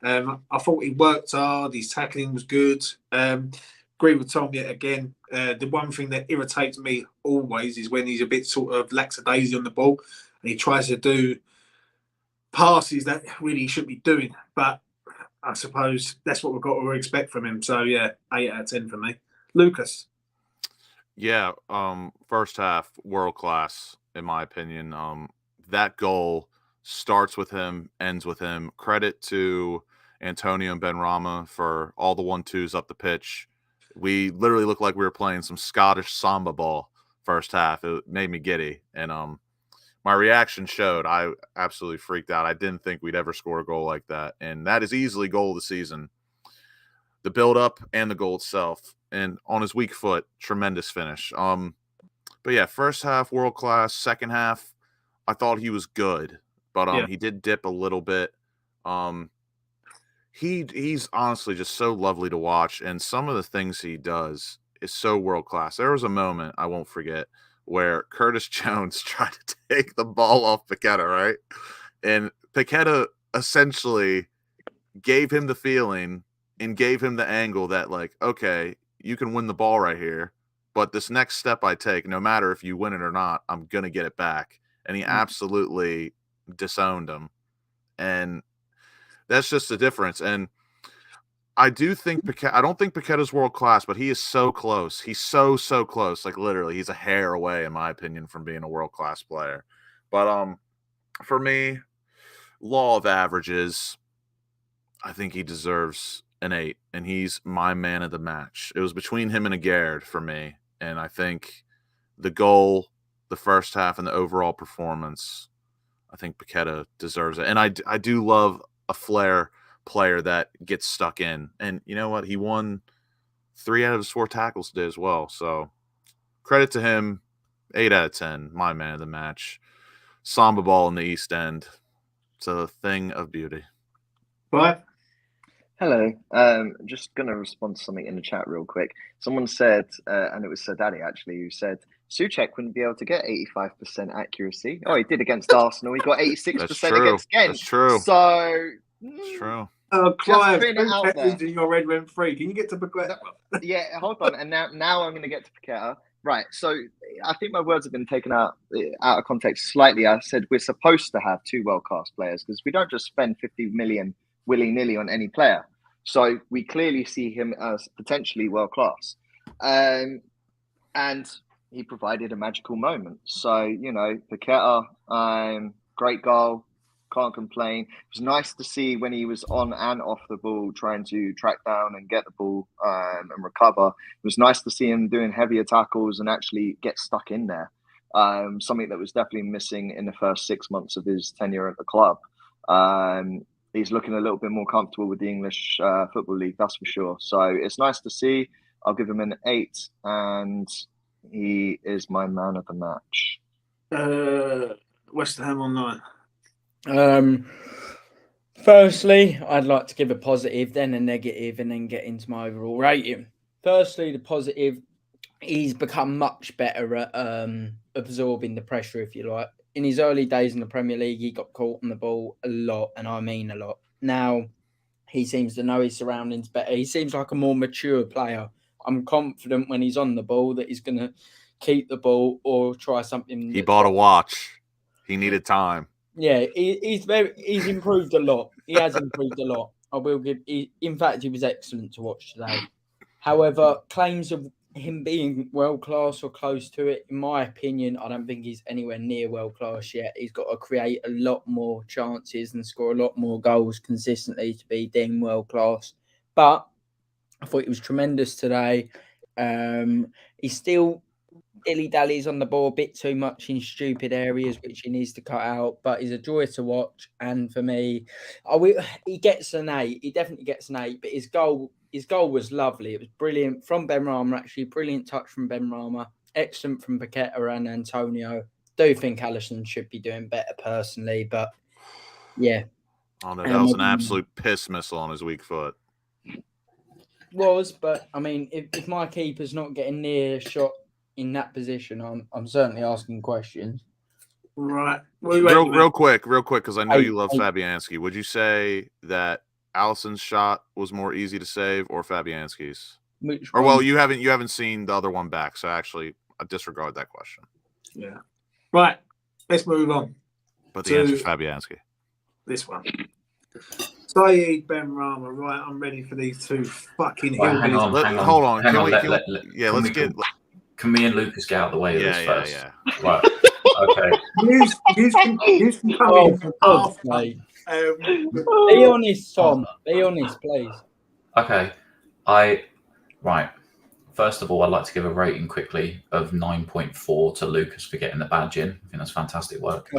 Speaker 2: I thought he worked hard. His tackling was good. Agree with Tom yet again. The one thing that irritates me always is when he's a bit sort of lackadaisy on the ball and he tries to do passes that really he shouldn't be doing. But I suppose that's what we've got to expect from him. So yeah, 8 out of 10 for me. Lucas.
Speaker 3: Yeah, first half world class in my opinion. That goal starts with him, ends with him. Credit to Antonio and Benrahma for all the 1-2s up the pitch. We literally looked like we were playing some Scottish samba ball first half. It made me giddy, and my reaction showed. I absolutely freaked out. I didn't think we'd ever score a goal like that, and that is easily goal of the season. The build-up and the goal itself, and on his weak foot, tremendous finish. But yeah, first half world class. Second half, I thought he was good, but he did dip a little bit. He's honestly just so lovely to watch, and some of the things he does is so world class. There was a moment I won't forget where Curtis Jones tried to take the ball off Paqueta, right? And Paqueta essentially gave him the feeling and gave him the angle that, like, okay, you can win the ball right here, but this next step I take, no matter if you win it or not, I'm going to get it back. And he absolutely disowned him. And that's just the difference. And I do think I don't think Paqueta's world class, but he is so close. He's so close. Like literally, he's a hair away, in my opinion, from being a world class player. But for me, law of averages, I think he deserves an 8, and he's my man of the match. It was between him and Aguerd for me, and I think the goal, the first half, and the overall performance, I think Paqueta deserves it. And I do love a flair player that gets stuck in. And you know what? He won 3 out of his 4 tackles today as well. So credit to him. 8 out of 10. My man of the match. Samba ball in the East End. It's a thing of beauty.
Speaker 2: Right.
Speaker 5: Hello. Just going to respond to something in the chat real quick. Someone said, and it was Sir Daddy actually, who said Souček wouldn't be able to get 85% accuracy. Oh, he did against Arsenal. He got 86% against Ghent.
Speaker 3: That's true.
Speaker 5: So
Speaker 3: That's true.
Speaker 2: Clive,
Speaker 5: putting it out there.
Speaker 2: in your red rent free. Can you get to Paqueta?
Speaker 5: Yeah, hold on. And now I'm going to get to Paqueta. Right. So I think my words have been taken out of context slightly. I said we're supposed to have 2 world-class players because we don't just spend 50 million willy-nilly on any player. So we clearly see him as potentially world-class. And he provided a magical moment. So, Paqueta, great goal. Can't complain. It was nice to see when he was on and off the ball trying to track down and get the ball and recover. It was nice to see him doing heavier tackles and actually get stuck in there. Something that was definitely missing in the first 6 months of his tenure at the club. He's looking a little bit more comfortable with the English Football League, that's for sure. So it's nice to see. I'll give him an 8, and he is my man of the match.
Speaker 2: West Ham Online.
Speaker 6: Firstly, I'd like to give a positive, then a negative, and then get into my overall rating. Firstly, the positive, he's become much better at absorbing the pressure, if you like. In his early days in the Premier League, he got caught on the ball a lot, and I mean a lot. Now, he seems to know his surroundings better. He seems like a more mature player. I'm confident when he's on the ball that he's going to keep the ball or try something.
Speaker 3: He bought a watch. He needed time.
Speaker 6: Yeah, he's improved a lot. He has improved a lot. I will give. In fact, he was excellent to watch today. However, claims of him being world class or close to it, in my opinion, I don't think he's anywhere near world class yet. He's got to create a lot more chances and score a lot more goals consistently to be deemed world class. But I thought he was tremendous today. He still dilly-dallies on the ball a bit too much in stupid areas, which he needs to cut out, but he's a joy to watch. And for me, he gets an 8. He definitely gets an 8, but his goal was lovely. It was brilliant from Benrahma, actually. Brilliant touch from Benrahma. Excellent from Paqueta and Antonio. Do think Alisson should be doing better personally, but yeah.
Speaker 3: Oh no, that was an absolute piss missile on his weak foot.
Speaker 6: But I mean, if my keeper's not getting near a shot in that position, I'm certainly asking questions.
Speaker 2: Right.
Speaker 3: Real quick, because I know you love Fabianski. Would you say that Alisson's shot was more easy to save or Fabianski's? Well, you haven't seen the other one back, so actually I disregard that question.
Speaker 2: Yeah. Right. Let's move on.
Speaker 3: But the answer is Fabianski.
Speaker 2: This one. COYI, Benrahma. Right, I'm ready for these two fucking hillbillies.
Speaker 4: Hang on.
Speaker 3: Hold on.
Speaker 4: Can me and Lucas get out of the way of this first?
Speaker 3: Yeah.
Speaker 4: Right. Okay.
Speaker 2: You can come in from after.
Speaker 6: Be honest, Tom. Be honest, please.
Speaker 4: Okay. Right. First of all, I'd like to give a rating quickly of 9.4 to Lucas for getting the badge in. I think that's fantastic work.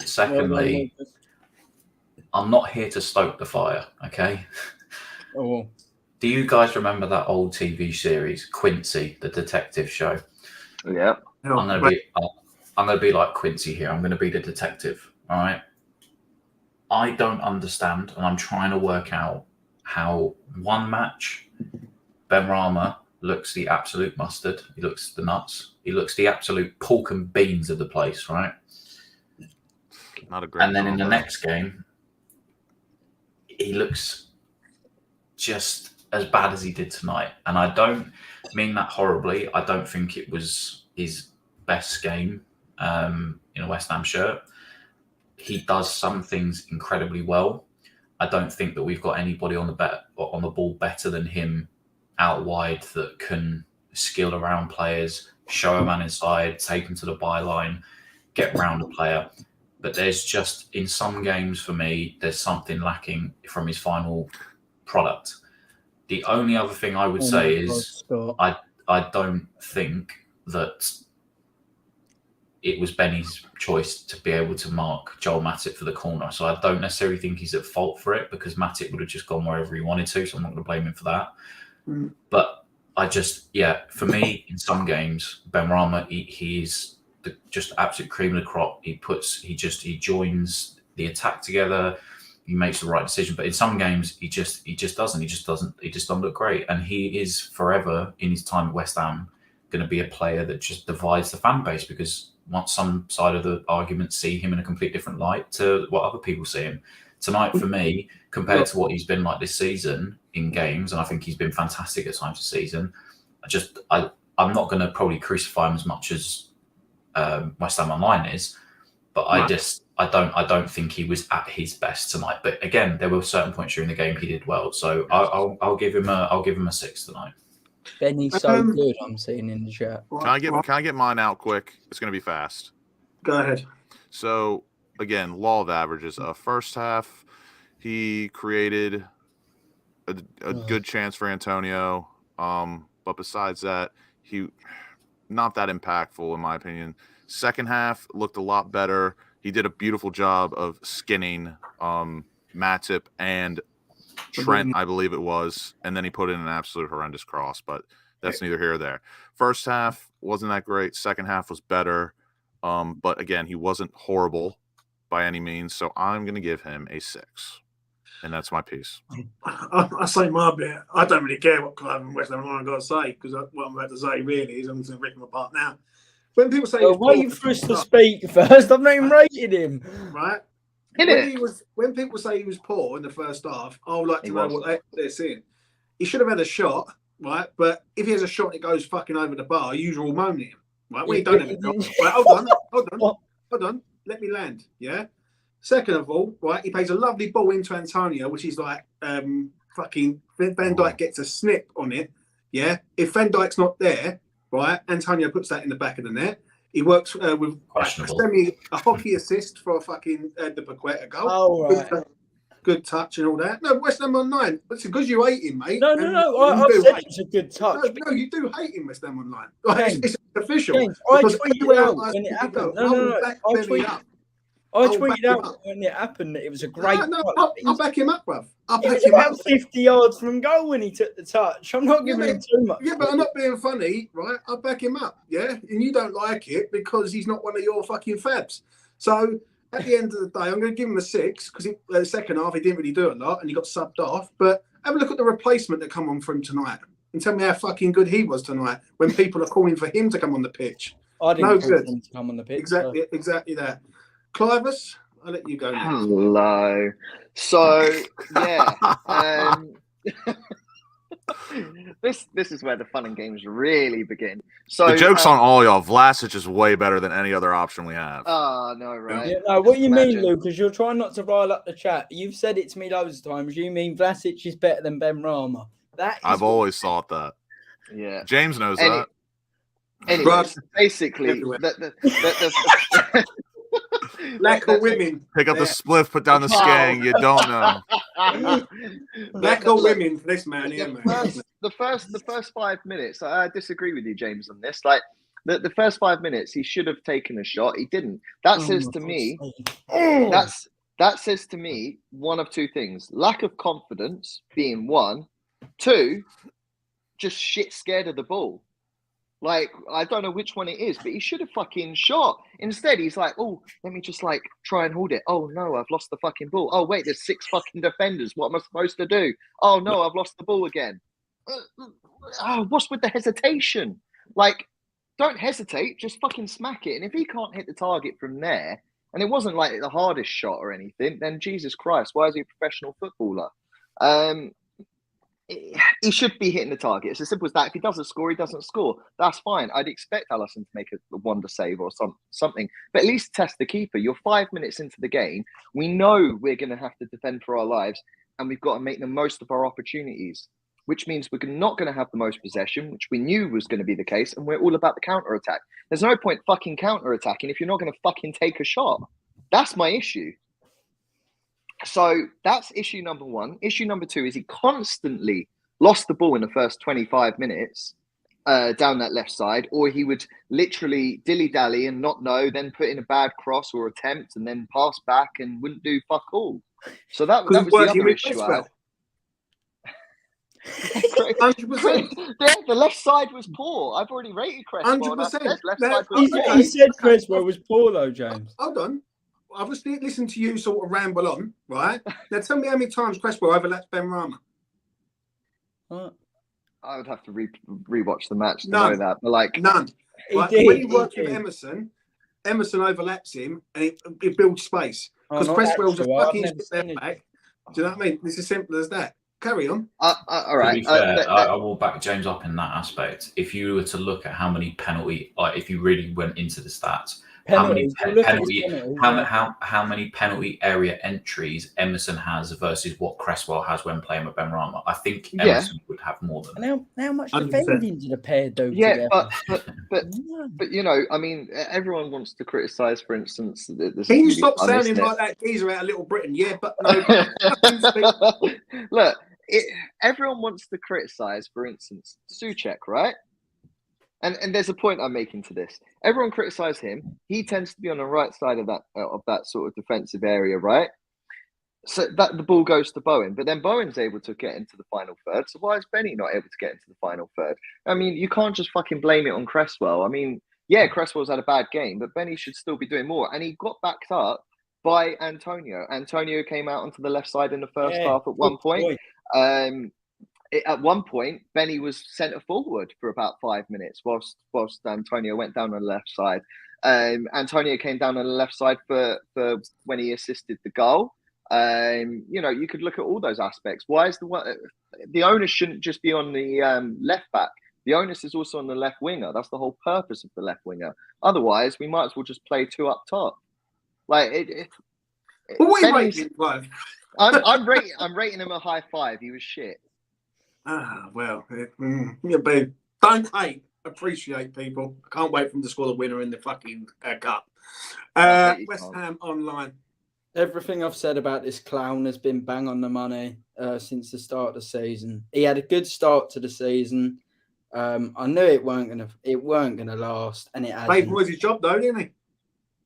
Speaker 4: Secondly, I'm not here to stoke the fire, okay?
Speaker 6: Oh.
Speaker 4: Do you guys remember that old TV series, Quincy, the detective show?
Speaker 5: Yeah.
Speaker 4: I'm gonna be like Quincy here. I'm gonna be the detective. All right. I don't understand, and I'm trying to work out how one match Benrahma looks the absolute mustard. He looks the nuts. He looks the absolute pork and beans of the place, right?
Speaker 3: Not a great.
Speaker 4: And then in the next game, he looks just as bad as he did tonight. And I don't mean that horribly. I don't think it was his best game in a West Ham shirt. He does some things incredibly well. I don't think that we've got anybody on the ball better than him out wide that can skill around players, show a man inside, take him to the byline, get round a player. But there's just, in some games for me, there's something lacking from his final product. The only other thing I would say is I don't think that it was Benny's choice to be able to mark Joel Matip for the corner. So I don't necessarily think he's at fault for it because Matip would have just gone wherever he wanted to. So I'm not going to blame him for that. Mm. But for me, in some games, Benrahma, he's just absolute cream of the crop. He joins the attack together. He makes the right decision. But in some games, he just doesn't look great. And he is forever in his time at West Ham going to be a player that just divides the fan base because once some side of the argument see him in a complete different light to what other people see him. Tonight, for me, compared to what he's been like this season in games, and I think he's been fantastic at times this season, I'm not going to probably crucify him as much as WestHamOnline is, but I don't think he was at his best tonight. But again, there were certain points during the game he did well, so I'll give him a 6 tonight.
Speaker 6: Benny's so good. I'm seeing in the chat.
Speaker 3: Can I get mine out quick? It's going to be fast.
Speaker 2: Go ahead.
Speaker 3: So again, law of averages. First half, he created a good chance for Antonio, but besides that, he not that impactful in my opinion. Second half looked a lot better. He did a beautiful job of skinning Matip and Trent, I believe it was, and then he put in an absolute horrendous cross, but that's neither here or there. First half wasn't that great. Second half was better, but again, he wasn't horrible by any means, so I'm going to give him a 6, and that's my piece.
Speaker 2: I say my bit. I don't really care what Clive and West Ham have got to say because what I'm about to say really is I'm just going to rip him apart now. When people say,
Speaker 6: wait for us to speak first. I've not even rated him.
Speaker 2: Right. When people say he was poor in the first half, I would like to know what they're saying. He should have had a shot, right? But if he has a shot, it goes fucking over the bar. Usual moan at him, right? When he don't have a shot, right? Hold on. Let me land. Yeah. Second of all, right? He plays a lovely ball into Antonio, which is like fucking Van Dijk gets a snip on it. Yeah. If Van Dijk's not there, right? Antonio puts that in the back of the net. He works with a hockey assist for a fucking the Paqueta goal.
Speaker 6: Oh, right.
Speaker 2: good touch and all that. No, West Ham Online. But it's because you hate him, mate.
Speaker 6: No. I said it was a good touch.
Speaker 2: No, you do hate him, West Ham Online. Like, it's official.
Speaker 6: James, I
Speaker 2: Because
Speaker 6: tweeted
Speaker 2: everywhere
Speaker 6: out
Speaker 2: else
Speaker 6: when it
Speaker 2: you
Speaker 6: happened.
Speaker 2: go,
Speaker 6: No.
Speaker 2: I'll back Benny up.
Speaker 6: I
Speaker 2: I'll back
Speaker 6: tweeted
Speaker 2: him
Speaker 6: out
Speaker 2: up.
Speaker 6: when it happened that it was a great
Speaker 2: No,
Speaker 6: touch.
Speaker 2: I'll back him up, bruv. I'll
Speaker 6: He
Speaker 2: back
Speaker 6: was
Speaker 2: him up.
Speaker 6: about 50 yards from goal when he took the touch. I'm not giving him too much.
Speaker 2: Yeah, but I'm not being funny, right? I'll back him up, yeah? And you don't like it because he's not one of your fucking fabs. So at the end of the day, I'm going to give him a 6 because the second half he didn't really do a lot and he got subbed off. But have a look at the replacement that come on for him tonight and tell me how fucking good he was tonight when people are calling for him to come on the pitch.
Speaker 6: I didn't
Speaker 2: No
Speaker 6: want
Speaker 2: good.
Speaker 6: him to come on the pitch.
Speaker 2: Exactly that. Clivus, I'll let you go next.
Speaker 5: Hello. So yeah, this is where the fun and games really begin. So
Speaker 3: The joke's on all y'all. Vlasic is way better than any other option we have.
Speaker 5: Oh no, right?
Speaker 6: Yeah, no, what you mean,
Speaker 5: Imagine.
Speaker 6: Lucas? You're trying not to rile up the chat. You've said it to me loads of times. You mean Vlasic is better than Ben Rama? That is
Speaker 3: I've always thought that.
Speaker 5: Yeah.
Speaker 3: James knows that.
Speaker 5: Anyways, basically,
Speaker 2: Everywhere.
Speaker 5: the
Speaker 2: Lack of women.
Speaker 3: Pick up the spliff, put down the skang. You don't know.
Speaker 2: Lack of women for this man here, man.
Speaker 5: the first 5 minutes, I disagree with you, James, on this. Like the first 5 minutes, he should have taken a shot. He didn't. That says to me, that says to me one of two things: lack of confidence being one, two, just shit scared of the ball. Like, I don't know which one it is, but he should have fucking shot. Instead, he's like, oh, let me just like try and hold it. Oh no, I've lost the fucking ball. Oh wait, there's 6 fucking defenders. What am I supposed to do? Oh no, I've lost the ball again. What's with the hesitation? Like, don't hesitate, just fucking smack it. And if he can't hit the target from there, and it wasn't like the hardest shot or anything, then Jesus Christ, why is he a professional footballer? He should be hitting the target. It's as simple as that. If he doesn't score, he doesn't score. That's fine. I'd expect Alisson to make a wonder save or something, but at least test the keeper. You're 5 minutes into the game. We know we're going to have to defend for our lives, and we've got to make the most of our opportunities, which means we're not going to have the most possession, which we knew was going to be the case, and we're all about the counter-attack. There's no point fucking counter-attacking if you're not going to fucking take a shot. That's my issue. So that's issue number one. Issue number two is he constantly lost the ball in the first 25 minutes down that left side, or he would literally dilly-dally and not know, then put in a bad cross or attempt and then pass back and wouldn't do fuck all. So that was the other issue I had.
Speaker 2: 100%.
Speaker 5: The left side was poor. I've already rated Cresswell.
Speaker 2: 100%.
Speaker 5: Left side was poor.
Speaker 6: He said Cresswell was poor though, James.
Speaker 2: Hold on. I've just listened to you sort of ramble on, right? Now tell me how many times Cresswell overlaps Ben Rama.
Speaker 5: I would have to rewatch the match to
Speaker 2: None.
Speaker 5: know that, but like
Speaker 2: None. Right? When he works with Emerson overlaps him and it builds space. Because Cresswell's a fucking step back. Do you know what I mean? It's as simple as that. Carry on.
Speaker 5: All right.
Speaker 4: To be fair, I will back James up in that aspect. If you were to look at how many penalty, like if you really went into the stats, how many penalty area entries Emerson has versus what Cresswell has when playing with Ben Rama, I think Emerson would have more than.
Speaker 6: And how much defending did the pair do?
Speaker 5: Yeah, but you know, I mean, everyone wants to criticise, for instance.
Speaker 2: Can you stop sounding like that geezer out of Little Britain? Yeah, but no.
Speaker 5: Look, everyone wants to criticise, for instance, Souček, right? And there's a point I'm making to this. Everyone criticise him. He tends to be on the right side of that sort of defensive area, right? So that the ball goes to Bowen, but then Bowen's able to get into the final third. So why is Benny not able to get into the final third? I mean, you can't just fucking blame it on Cresswell. I mean, yeah, Cresswell's had a bad game, but Benny should still be doing more. And he got backed up by Antonio. Antonio came out onto the left side in the first half at one point. At one point, Benny was centre forward for about 5 minutes whilst Antonio went down on the left side. Antonio came down on the left side for when he assisted the goal. You know, you could look at all those aspects. Why is the onus shouldn't just be on the left back? The onus is also on the left winger. That's the whole purpose of the left winger. Otherwise, we might as well just play 2 up top. Like
Speaker 2: what are you rating, Clive?
Speaker 5: I'm rating him a high 5. He was shit.
Speaker 2: Well, yeah, babe. Don't hate, appreciate people. I can't wait for him to score the winner in the fucking cup. West Ham Online.
Speaker 6: Everything I've said about this clown has been bang on the money since the start of the season. He had a good start to the season. I knew it weren't gonna last, and it
Speaker 2: Dave
Speaker 6: hasn't.
Speaker 2: Moyes' job, though, didn't he?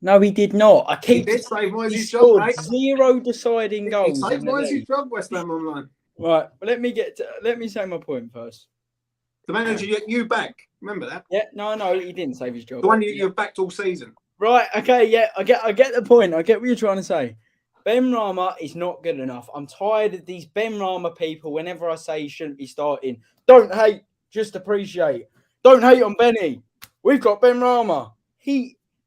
Speaker 6: No, he did not. I
Speaker 2: He
Speaker 6: keep
Speaker 2: did save
Speaker 6: he
Speaker 2: Moyes' job,
Speaker 6: scored
Speaker 2: mate.
Speaker 6: 0 deciding
Speaker 2: He
Speaker 6: goals.
Speaker 2: saved
Speaker 6: in the
Speaker 2: Moyes'
Speaker 6: league.
Speaker 2: job, West Ham Online.
Speaker 6: Right, but let me say my point first.
Speaker 2: The manager you back. Remember that?
Speaker 6: Yeah, no, he didn't save his job.
Speaker 2: The one you've backed all season.
Speaker 6: Right, okay, yeah, I get the point. I get what you're trying to say. Ben Rama is not good enough. I'm tired of these Ben Rama people. Whenever I say he shouldn't be starting, don't hate, just appreciate. Don't hate on Benny. We've got Ben Rama.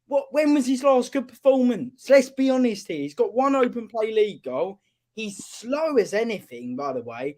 Speaker 6: When was his last good performance? Let's be honest here. He's got one open play league goal. He's slow as anything, by the way.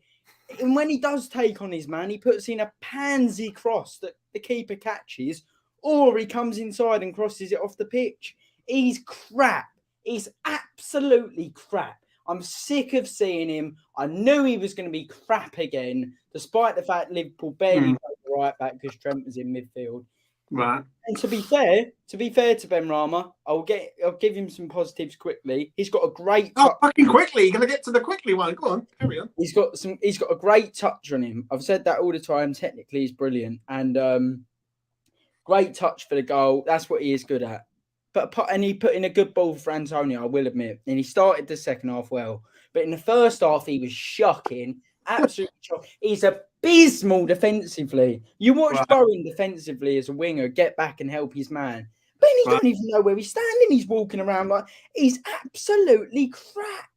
Speaker 6: And when he does take on his man, he puts in a pansy cross that the keeper catches, or he comes inside and crosses it off the pitch. He's crap. He's absolutely crap. I'm sick of seeing him. I knew he was going to be crap again, despite the fact Liverpool barely played the right back because Trent was in midfield.
Speaker 2: Right.
Speaker 6: And to be fair to Ben Rama, I'll give him some positives quickly. He's got a great
Speaker 2: Oh, fucking quickly. You're going to get to the quickly one. Go on. Carry on.
Speaker 6: He's got a great touch on him. I've said that all the time. Technically, he's brilliant. And great touch for the goal. That's what he is good at. And he put in a good ball for Antonio, I will admit. And he started the second half well. But in the first half, he was shocking. Absolutely shocking. He's abysmal defensively. You watch Bowen defensively as a winger get back and help his man. But he don't even know where he's standing. He's walking around like he's absolutely crap.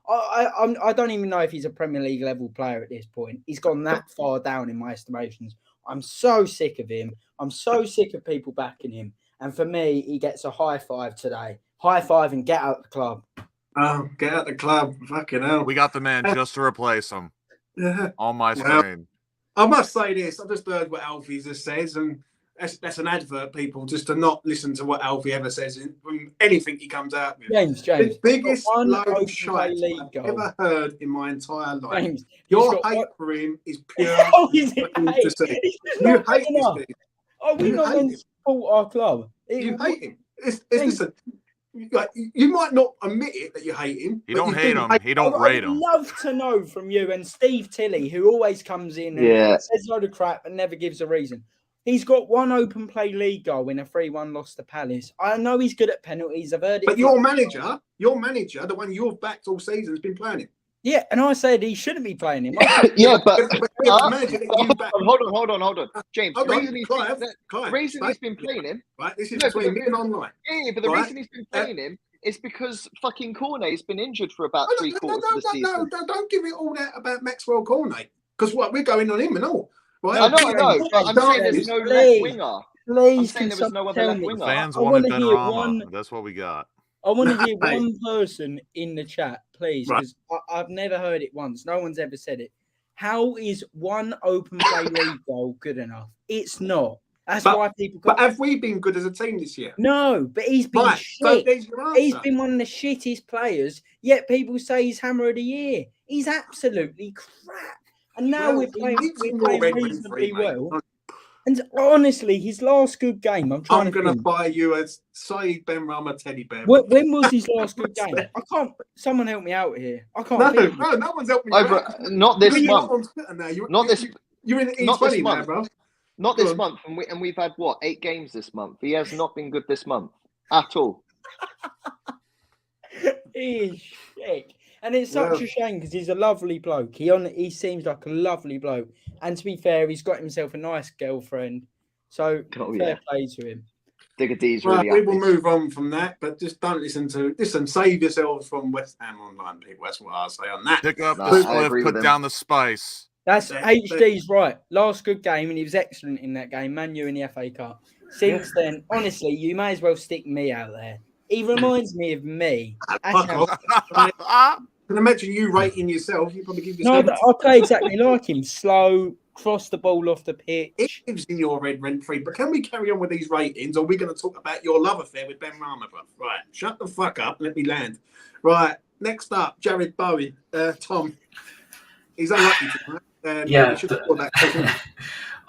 Speaker 6: I don't even know if he's a Premier League level player at this point. He's gone that far down in my estimations. I'm so sick of him. I'm so sick of people backing him. And for me, he gets a high five today. High five and get out the club.
Speaker 2: Oh, get out the club. Fucking hell.
Speaker 3: We got the man just to replace him.
Speaker 2: Yeah.
Speaker 3: On my screen.
Speaker 2: I must say this. I just heard what Alfie just says, and that's an advert, people, just to not listen to what Alfie ever says from anything he comes out with.
Speaker 6: James.
Speaker 2: The biggest load of shite I've ever heard in my entire life.
Speaker 6: James,
Speaker 2: your hate for him is pure.
Speaker 6: How is it hate?
Speaker 2: You hate this dude.
Speaker 6: Oh, we not meant to support our club.
Speaker 2: You hate him. Listen, you might not admit it that you hate him.
Speaker 3: You don't hate him. He don't rate him.
Speaker 6: I'd love to know from you and Steve Tilley, who always comes in and says a load of crap and never gives a reason. He's got one open play league goal in a 3-1 loss to Palace. I know he's good at penalties. I've heard it.
Speaker 2: But your manager, the one you've backed all season, has been playing him.
Speaker 6: Yeah, and I said he shouldn't be playing him.
Speaker 5: Yeah, but hold on. James, the reason he's been playing him.
Speaker 2: Right, this is between me and online.
Speaker 5: Yeah, but the reason he's been playing him is because fucking Cornet's been injured for about three-quarters of the season.
Speaker 2: No, don't give it all that about Maxwell Cornet, because we're going on him and all. Right?
Speaker 5: I know. I'm saying there's no left winger. I'm saying there was no other left winger.
Speaker 3: Fans wanted Ben Rama. That's what we got.
Speaker 6: I want to hear one person in the chat, please, because I've never heard it once. No one's ever said it. How is one open play league goal good enough? It's not. That's why people.
Speaker 2: But have we been good as a team this year?
Speaker 6: No, but he's been shit. So he's been one of the shittest players. Yet people say he's hammer of the year. He's absolutely crap. And now we're playing reasonably well. And honestly, his last good game, I'm going
Speaker 2: to buy you a Saeed Ben Rama teddy bear.
Speaker 6: When was his last good game? I can't. Someone help me out here. I can't.
Speaker 2: No one's helping me out.
Speaker 5: Not this month. Not this.
Speaker 2: You're in E20 now, bro.
Speaker 5: Not this month, and we've had 8 games this month. He has not been good this month at all.
Speaker 6: He's shit. And it's such a shame because he's a lovely bloke. He seems like a lovely bloke. And to be fair, he's got himself a nice girlfriend. So fair play to him.
Speaker 5: Digger D's really
Speaker 2: we will move on from that, but just don't listen, save yourselves from West Ham Online, people. That's what I'll say on that.
Speaker 3: Pick up the spliff, put down the spice.
Speaker 6: That's HD's right. Last good game, and he was excellent in that game. Man U in the FA Cup. Since then, honestly, you may as well stick me out there. He reminds me of me.
Speaker 2: I can imagine you rating yourself. You probably give yourself.
Speaker 6: No, I play exactly like him. Slow, cross the ball off the pitch.
Speaker 2: It lives in your red rent free. But can we carry on with these ratings, or are we going to talk about your love affair with Ben Rama, bro? Right, shut the fuck up. And let me land. Right, next up, Jared Bowen. Tom, he's unlucky tonight.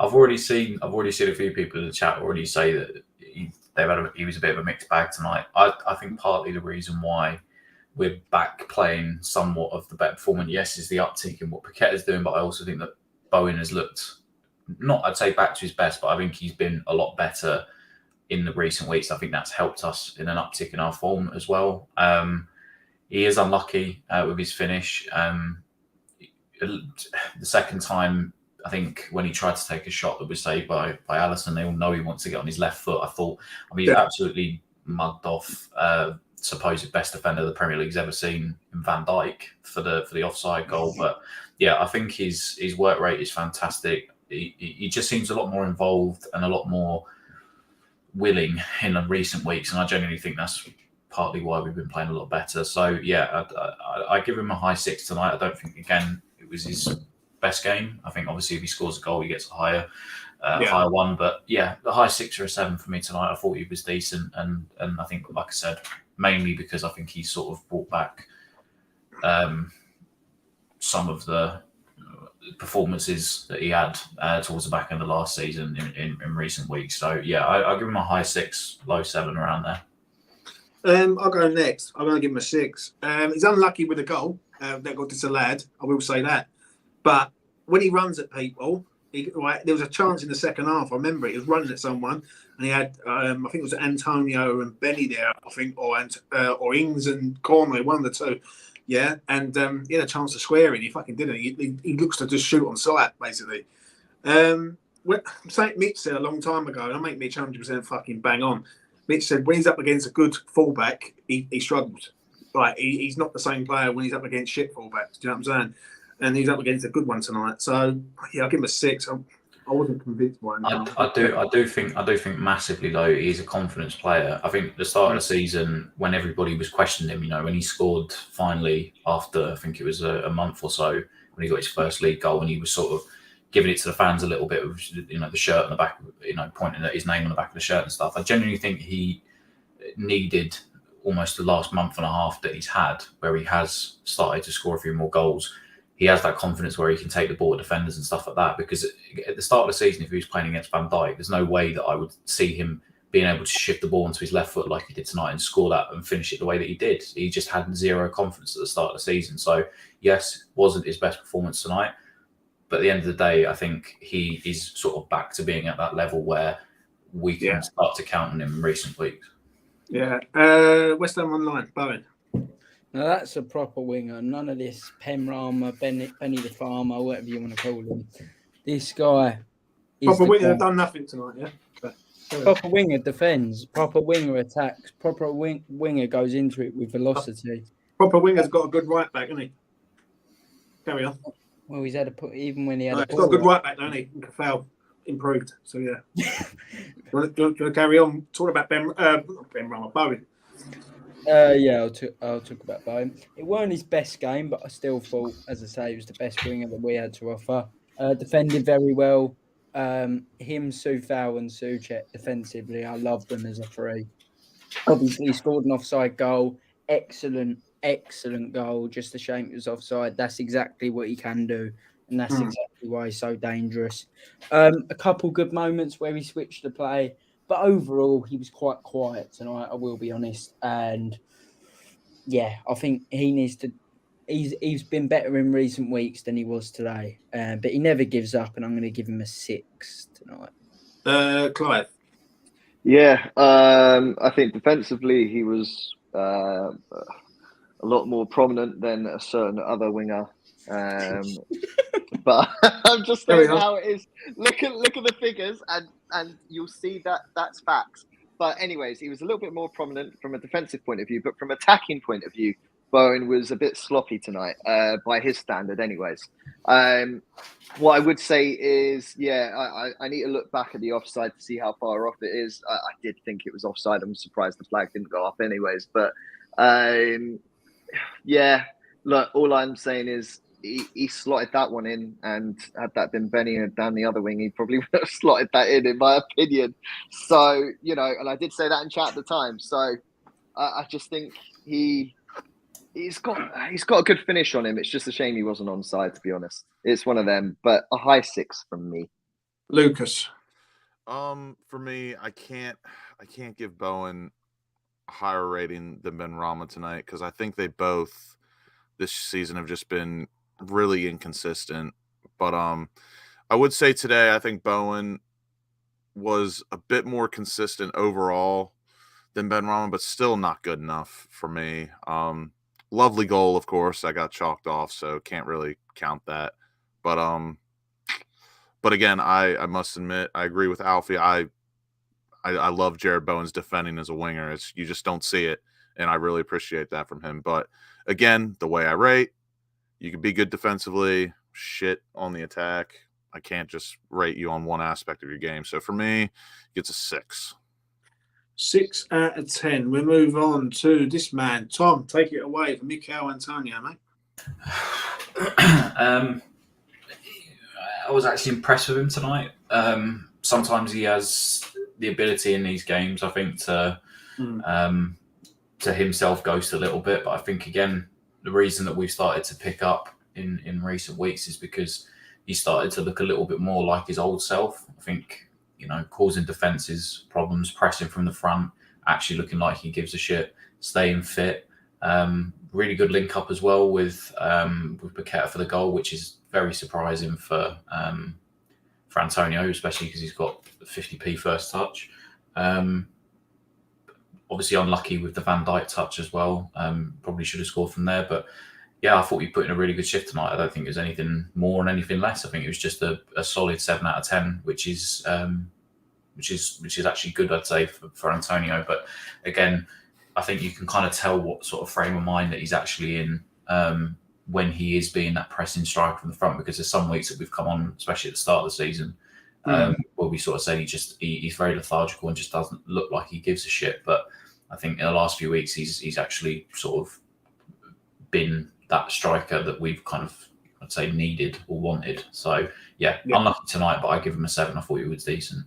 Speaker 4: I've already seen a few people in the chat already say that he was a bit of a mixed bag tonight. I think partly the reason why we're back playing somewhat of the better performance. Yes, is the uptick in what Paqueta's doing, but I also think that Bowen has looked, not I'd say back to his best, but I think he's been a lot better in the recent weeks. I think that's helped us in an uptick in our form as well. He is unlucky with his finish. The second time, I think when he tried to take a shot that was saved by Alisson, they all know he wants to get on his left foot. He's absolutely mugged off supposed best defender the Premier League's ever seen in Van Dijk for the offside goal. But yeah, I think his work rate is fantastic. He just seems a lot more involved and a lot more willing in the recent weeks, and I genuinely think that's partly why we've been playing a lot better. So yeah, I give him a high 6 tonight. I don't think, again, it was his best game. I think obviously if he scores a goal, he gets a higher one. But yeah, the high 6 or a 7 for me tonight. I thought he was decent, and I think, like I said, mainly because I think he sort of brought back some of the performances that he had towards the back end of last season in recent weeks. So yeah, I give him a high 6, low 7 around there.
Speaker 2: I'll go next. I'm going to give him a 6. He's unlucky with a goal that got to lad. I will say that. But when he runs at people, there was a chance in the second half. I remember it. He was running at someone, and he had, I think it was Antonio and Benny there, I think, or Ings and Cornway, one of the two. Yeah, and he had a chance to square it. He fucking didn't. He looks to just shoot on sight, basically. Mitch said a long time ago, and I make Mitch 100% fucking bang on. Mitch said when he's up against a good fullback, he struggles. Like he's not the same player when he's up against shit fullbacks. Do you know what I'm saying? And he's up against a good one tonight. So yeah, I'll give him a 6. I wasn't convinced by him.
Speaker 4: I do think massively though he's a confidence player. I think the start of the season when everybody was questioning him, when he scored finally after I think it was a month or so when he got his first league goal, and he was sort of giving it to the fans a little bit of the shirt on the back, pointing at his name on the back of the shirt and stuff. I genuinely think he needed almost the last month and a half that he's had where he has started to score a few more goals. He has that confidence where he can take the ball at defenders and stuff like that, because at the start of the season, if he was playing against Van Dijk, there's no way that I would see him being able to shift the ball onto his left foot like he did tonight and score that and finish it the way that he did. He just had zero confidence at the start of the season. So yes, wasn't his best performance tonight, but at the end of the day, I think he is sort of back to being at that level where we can start to count on him in recent weeks.
Speaker 2: Yeah. WestHamOnline, Bowen.
Speaker 6: Now that's a proper winger. None of this Penrama, Benny the Farmer, whatever you want to call him. This guy is
Speaker 2: proper winger. Done nothing tonight. Yeah.
Speaker 6: Proper winger defends. Proper winger attacks. Proper winger goes into it with velocity.
Speaker 2: Proper winger's got a good right back, hasn't he? Carry on.
Speaker 6: Well, he's had a put even when he had.
Speaker 2: He's got a good right back, don't he? Kafal improved. So yeah. do you want to carry on? Talk about Ben Rama, Bowen.
Speaker 6: Yeah, I'll talk about Bowen. It weren't his best game, but I still thought, as I say, it was the best winger that we had to offer. Defended very well. Him, Soufal and Soucek defensively, I loved them as a three. Obviously, he scored an offside goal. Excellent goal. Just a shame it was offside. That's exactly what he can do, and that's exactly why he's so dangerous. A couple good moments where he switched the play, but overall, he was quite quiet tonight, I will be honest. And yeah, I think he needs to. He's been better in recent weeks than he was today, but he never gives up, and I'm going to give him a 6 tonight.
Speaker 2: Clive.
Speaker 5: Yeah, I think defensively he was a lot more prominent than a certain other winger. But I'm just saying how it is. Look at the figures, and you'll see that that's facts. But anyways, he was a little bit more prominent from a defensive point of view, but from attacking point of view, Bowen was a bit sloppy tonight, by his standard anyways. What I would say is, I need to look back at the offside to see how far off it is. I did think it was offside. I'm surprised the flag didn't go up anyways. But look, all I'm saying is he slotted that one in, and had that been Benny down the other wing, he probably would have slotted that in my opinion. So, and I did say that in chat at the time. So I just think He's got a good finish on him. It's just a shame he wasn't onside, to be honest. It's one of them, but a high 6 from me.
Speaker 2: Lucas.
Speaker 3: For me, I can't give Bowen. a higher rating than Benrahma tonight because I think they both this season have just been really inconsistent. But I would say today I think Bowen was a bit more consistent overall than Benrahma, but still not good enough for me. Lovely goal, of course. I got chalked off, so can't really count that. But again, I must admit I agree with Alfie. I love Jared Bowen's defending as a winger. You just don't see it, and I really appreciate that from him. But again, the way I rate, you can be good defensively, shit on the attack. I can't just rate you on one aspect of your game. So for me, it gets a 6.
Speaker 2: 6 out of 10. We move on to this man. Tom, take it away from Mikel Antonio, mate.
Speaker 4: I was actually impressed with him tonight. Sometimes he has the ability in these games, I think, to himself ghost a little bit. But I think, again, the reason that we've started to pick up in recent weeks is because he started to look a little bit more like his old self. I think, causing defences problems, pressing from the front, actually looking like he gives a shit, staying fit. Really good link up as well with Paqueta for the goal, which is very surprising for Antonio, especially because he's got 50p first touch. Obviously unlucky with the Van Dijk touch as well. Probably should have scored from there, but yeah, I thought he put in a really good shift tonight. I don't think it was anything more and anything less. I think it was just a solid 7 out of 10, which is actually good, I'd say, for Antonio. But again, I think you can kind of tell what sort of frame of mind that he's actually in when he is being that pressing striker from the front, because there's some weeks that we've come on, especially at the start of the season, where we sort of say he's very lethargical and just doesn't look like he gives a shit. But I think in the last few weeks, he's actually sort of been that striker that we've kind of, I'd say, needed or wanted. So yeah. Unlucky tonight, but I give him a 7. I thought he was decent.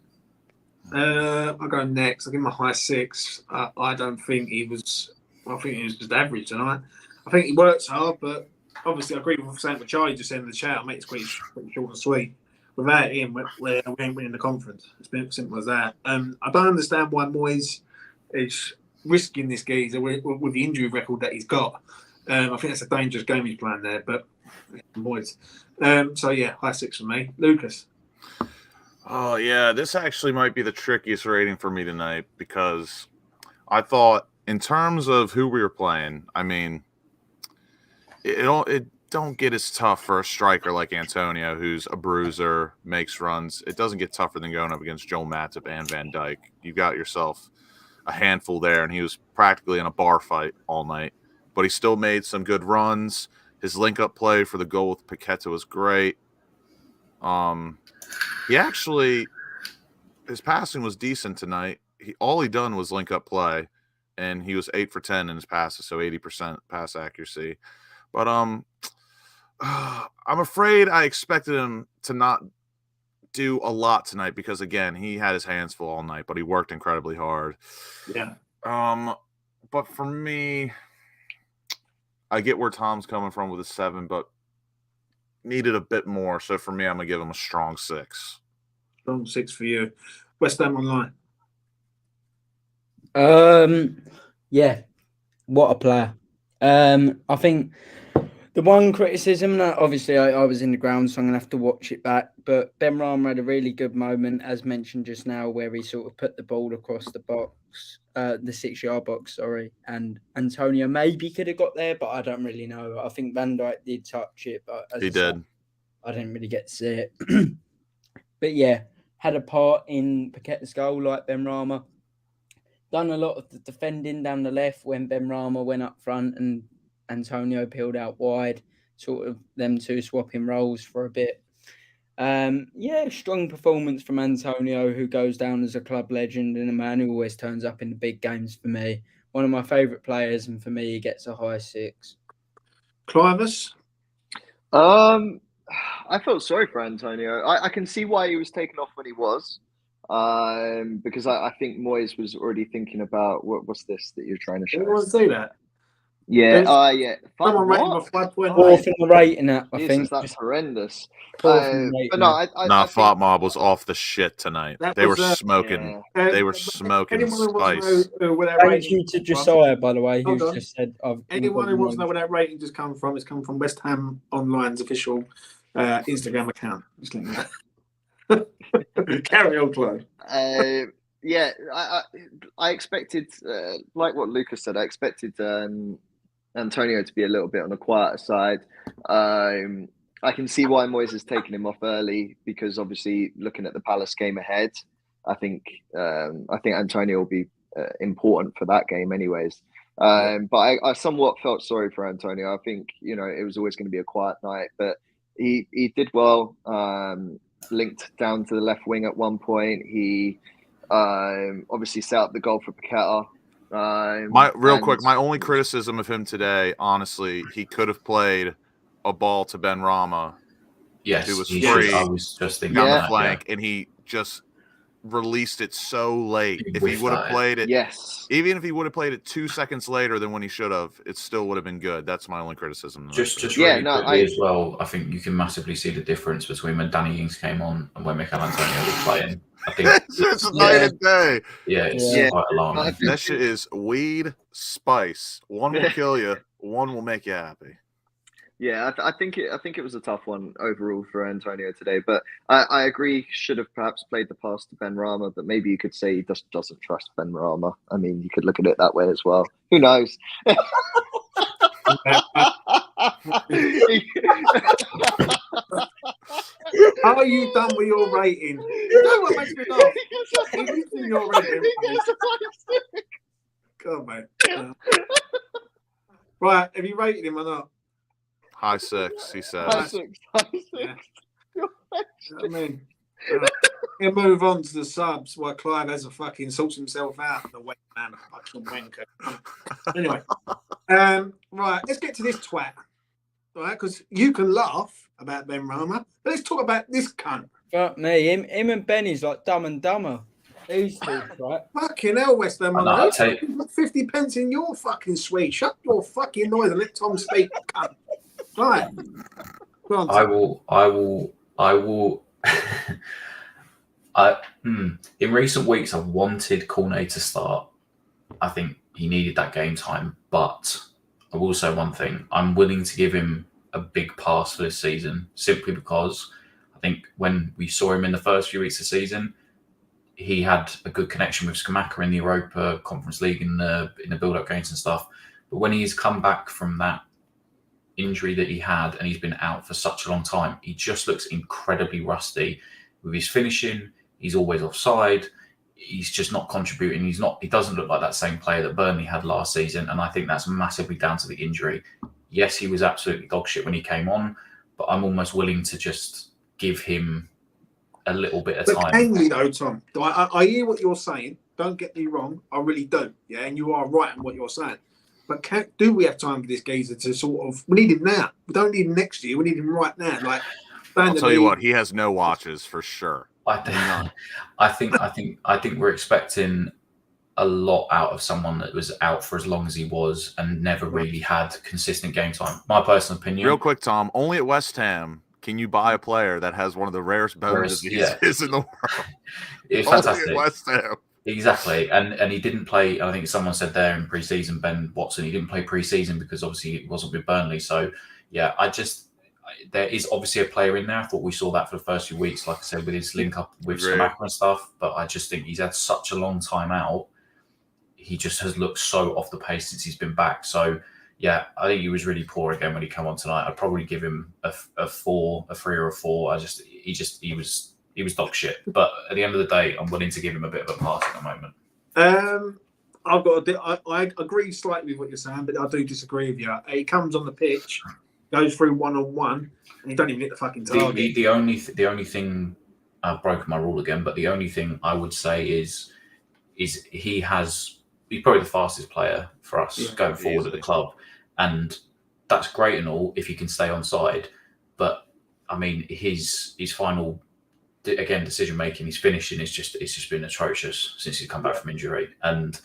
Speaker 2: I'll go next. I'll give him a high 6. I don't think he was. I think he was just average tonight. I think he works hard, but obviously I agree with something that Charlie just said in the chat. Mate, it's pretty short and sweet. Without him, we ain't winning the conference. It's been as simple as that. I don't understand why Moyes is risking this geezer with the injury record that he's got. I think that's a dangerous game he's playing there, but Moyes. So yeah, high 6 for me. Lucas.
Speaker 3: Oh yeah, this actually might be the trickiest rating for me tonight because I thought in terms of who we were playing, I mean, it don't get as tough for a striker like Antonio, who's a bruiser, makes runs. It doesn't get tougher than going up against Joel Matip and Van Dijk. You got yourself a handful there, and he was practically in a bar fight all night. But he still made some good runs. His link-up play for the goal with Paqueta was great. He actually, his passing was decent tonight. All he done was link-up play, and he was 8 for 10 in his passes, so 80% pass accuracy. But I'm afraid I expected him to not do a lot tonight because, again, he had his hands full all night, but he worked incredibly hard.
Speaker 2: Yeah.
Speaker 3: But for me, I get where Tom's coming from with a 7, but needed a bit more. So for me, I'm going to give him a strong 6.
Speaker 2: Strong 6 for you. WestHamOnline.
Speaker 6: Yeah, what a player. I think the one criticism that obviously I was in the ground, so I'm going to have to watch it back. But Benrahma had a really good moment, as mentioned just now, where he sort of put the ball across the box, the 6-yard box, sorry. And Antonio maybe could have got there, but I don't really know. I think Van Dijk did touch it, but as
Speaker 3: He did.
Speaker 6: I didn't really get to see it. But yeah, had a part in Paqueta's goal like Benrahma. Done a lot of the defending down the left when Benrahma went up front and Antonio peeled out wide, sort of them two swapping roles for a bit. Yeah, strong performance from Antonio, who goes down as a club legend and a man who always turns up in the big games for me. One of my favourite players, and for me, he gets a high 6.
Speaker 2: Clive.
Speaker 5: I felt sorry for Antonio. I can see why he was taken off when he was. Because I think Moyes was already thinking about what's this that you're trying to show.
Speaker 2: Anyone say that?
Speaker 5: Yeah,
Speaker 2: There's-
Speaker 5: yeah.
Speaker 2: Someone rated him a
Speaker 5: What?
Speaker 2: 5.8.
Speaker 6: Fourth in the rating app, I
Speaker 5: Jesus,
Speaker 6: think.
Speaker 5: that's
Speaker 6: Just
Speaker 5: horrendous.
Speaker 6: fourth in the
Speaker 5: But
Speaker 6: rating
Speaker 5: no,
Speaker 6: app.
Speaker 5: I
Speaker 3: Flop
Speaker 5: think
Speaker 3: Mob was off the shit tonight.
Speaker 2: That
Speaker 3: They were
Speaker 2: was,
Speaker 3: smoking.
Speaker 5: yeah.
Speaker 3: They were smoking
Speaker 2: Anyone who wants
Speaker 3: spice.
Speaker 2: to know where that
Speaker 6: Thank
Speaker 2: rating
Speaker 6: you to
Speaker 2: comes from,
Speaker 6: Josiah, by the way,
Speaker 2: Hold
Speaker 6: who's
Speaker 2: on.
Speaker 6: just said I've
Speaker 2: anyone who wants to know where that rating just come from, it's come from West Ham Online's official Instagram account. Just let me know. Carry on, Clive.
Speaker 5: Yeah, I expected, like what Lucas said, I expected Antonio to be a little bit on the quieter side. I can see why Moyes has taken him off early because obviously looking at the Palace game ahead, I think Antonio will be important for that game anyways. But I somewhat felt sorry for Antonio. I think it was always going to be a quiet night, but he did well. Linked down to the left wing at one point. He obviously set up the goal for Paqueta.
Speaker 3: My only criticism of him today, honestly, he could have played a ball to Ben Rama.
Speaker 4: Yes,
Speaker 3: Who was
Speaker 4: he
Speaker 3: free
Speaker 4: should. I was just thinking
Speaker 3: down
Speaker 4: that,
Speaker 3: the flank, and he just released it so late.
Speaker 4: He
Speaker 3: If he
Speaker 4: whiffed
Speaker 3: would have
Speaker 4: that.
Speaker 3: played it,
Speaker 5: Yes.
Speaker 3: even if he would have played it 2 seconds later than when he should have, it still would have been good. That's my only criticism.
Speaker 4: Just
Speaker 5: Yeah,
Speaker 4: really
Speaker 5: no,
Speaker 4: quickly as well, I think you can massively see the difference between when Danny Ings came on and when Mikel Antonio was playing. I think
Speaker 3: it's night and day.
Speaker 4: it's
Speaker 6: Yeah.
Speaker 4: quite alarming.
Speaker 5: I think
Speaker 3: That shit is weed, spice. One will kill you, one will make you happy.
Speaker 5: Yeah, I think it was a tough one overall for Antonio today, but I agree should have perhaps played the pass to Ben Rama, but maybe you could say he just doesn't trust Ben Rama. I mean, you could look at it that way as well. Who knows?
Speaker 2: How are you done with your rating? You know what makes me laugh? Everything your rating. God, mate. Right, have you rated him or not?
Speaker 3: High 6, he says.
Speaker 5: High six.
Speaker 2: Yeah. You know what I mean? He'll move on to the subs while Clive has a fucking sorts himself out. The wet man, fucking wanker. Anyway, right, let's get to this twat. Right, because you can laugh about Ben Rama, but let's talk about this cunt.
Speaker 6: Fuck me, him and Benny's like Dumb and Dumber. These two, right?
Speaker 2: Fucking hell, West Ham.
Speaker 4: I know, I'll take-
Speaker 2: Put 50 pence in your fucking suite. Shut your fucking noise and let Tom speak, cunt. Right. Go on, Tom.
Speaker 4: I will. In recent weeks, I wanted Cornet to start. I think he needed that game time, but I will say one thing: I'm willing to give him a big pass for this season, simply because I think when we saw him in the first few weeks of the season, he had a good connection with Skamaka in the Europa Conference League in the build-up games and stuff. But when he's come back from that injury that he had and he's been out for such a long time, he just looks incredibly rusty with his finishing. He's always offside. He's just not contributing. He doesn't look like that same player that Burnley had last season, and I think that's massively down to the injury. Yes, he was absolutely dog shit when he came on, but I'm almost willing to just give him a little bit of
Speaker 2: But
Speaker 5: time.
Speaker 2: can we though, Tom? I hear what you're saying. Don't get me wrong. I really do. Yeah, and you are right in what you're saying. But do we have time for this geezer to sort of? We need him now. We don't need him next year. We need him right now. Like,
Speaker 3: I'll tell you what, he has no watches for sure.
Speaker 4: I think we're expecting a lot out of someone that was out for as long as he was and never really had consistent game time. My personal opinion.
Speaker 3: Real quick, Tom, only at West Ham can you buy a player that has one of the rarest bone diseases in the world.
Speaker 4: It's
Speaker 3: only
Speaker 4: fantastic.
Speaker 3: at West Ham.
Speaker 4: Exactly, and he didn't play. I think someone said there in pre-season, Ben Watson, he didn't play pre-season because obviously it wasn't with Burnley. So yeah, there is obviously a player in there. I thought we saw that for the first few weeks, like I said, with his link up with Skamaka and stuff. But I just think he's had such a long time out. He just has looked so off the pace since he's been back. So yeah, I think he was really poor again when he came on tonight. I'd probably give him a 4, a 3 or a 4. He was dog shit. But at the end of the day, I'm willing to give him a bit of a pass at the moment.
Speaker 2: I agree slightly with what you're saying, but I do disagree with you. He comes on the pitch, goes through 1-on-1, and he don't even hit the fucking target.
Speaker 4: The only thing, I've broken my rule again, but the only thing I would say is he's probably the fastest player for us going forward at the club, and that's great and all if he can stay on side. But I mean, his final decision making, his finishing it's just been atrocious since he's come back from injury. And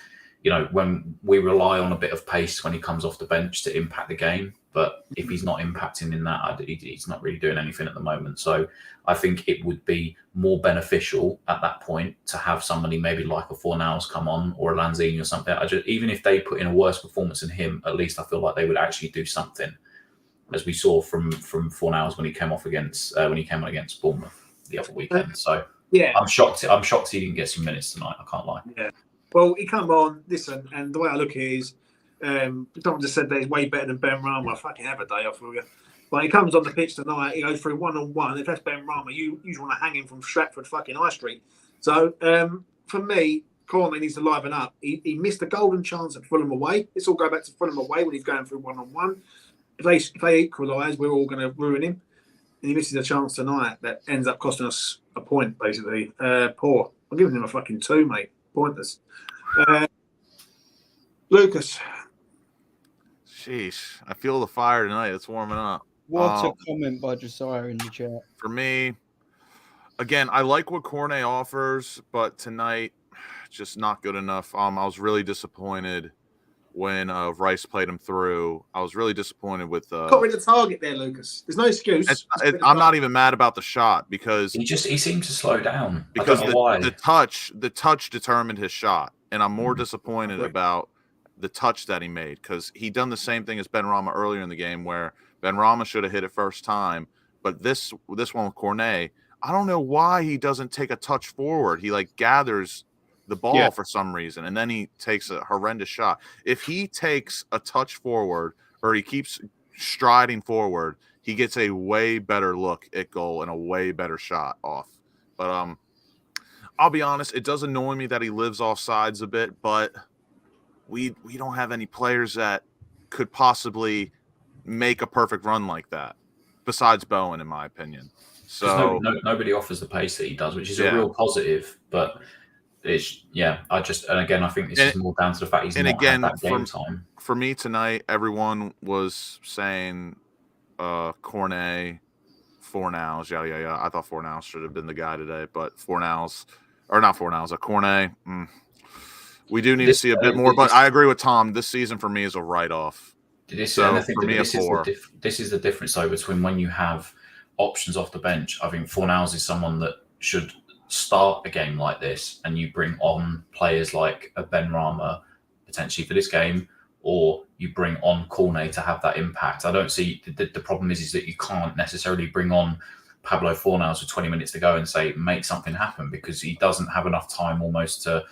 Speaker 4: when we rely on a bit of pace when he comes off the bench to impact the game. But if he's not impacting in that, he's not really doing anything at the moment. So I think it would be more beneficial at that point to have somebody maybe like a Fornals come on or a Lanzini or something. Even if they put in a worse performance than him, at least I feel like they would actually do something, as we saw from Fornals when he came on against Bournemouth the other weekend. So
Speaker 2: Yeah.
Speaker 4: I'm shocked he didn't get some minutes tonight. I can't lie.
Speaker 2: Yeah. Well, he come on, listen, and the way I look at it is, Tom just said that he's way better than Ben Rama. I fucking have a day off for you. But he comes on the pitch tonight, he goes through one-on-one. If that's Ben Rama, you want to hang him from Stratford fucking High Street. So, for me, Cornet needs to liven up. He missed a golden chance at Fulham away. Let's all go back to Fulham away when he's going through one-on-one. If they equalise, we're all going to ruin him. And he misses a chance tonight that ends up costing us a point, basically. Poor. I'm giving him a fucking 2, mate. Pointless. Lucas.
Speaker 3: Sheesh. I feel the fire tonight. It's warming up.
Speaker 6: What a comment by Josiah in the chat.
Speaker 3: For me, again, I like what Cornet offers, but tonight, just not good enough. I was really disappointed when Rice played him through. I was really disappointed with
Speaker 2: Got rid of the target there, Lucas. There's no excuse.
Speaker 3: I'm not even mad about the shot because
Speaker 4: he seemed to slow down
Speaker 3: because the touch determined his shot, and I'm more disappointed about the touch that he made because he done the same thing as Ben Rama earlier in the game where Ben Rama should have hit it first time, but this one with Cornet, I don't know why he doesn't take a touch forward. He gathers the ball for some reason, and then he takes a horrendous shot. If he takes a touch forward or he keeps striding forward, he gets a way better look at goal and a way better shot off. But I'll be honest, it does annoy me that he lives off sides a bit, but we don't have any players that could possibly make a perfect run like that, besides Bowen, in my opinion. So
Speaker 4: nobody offers the pace that he does, which is a real positive, but I think this is more down to the fact he's not had that game time.
Speaker 3: For me tonight, everyone was saying Cornet, Fornals, yada yada yada. I thought Fornals should have been the guy today, but Cornet. We do need to see a bit more, but I agree with Tom. This season for me is a write-off.
Speaker 4: This is the difference though between when you have options off the bench. I think Fornals is someone that should start a game like this, and you bring on players like a Ben Rama potentially for this game, or you bring on Cornet to have that impact. I don't see the problem is that you can't necessarily bring on Pablo Fornals with 20 minutes to go and say make something happen because he doesn't have enough time almost to,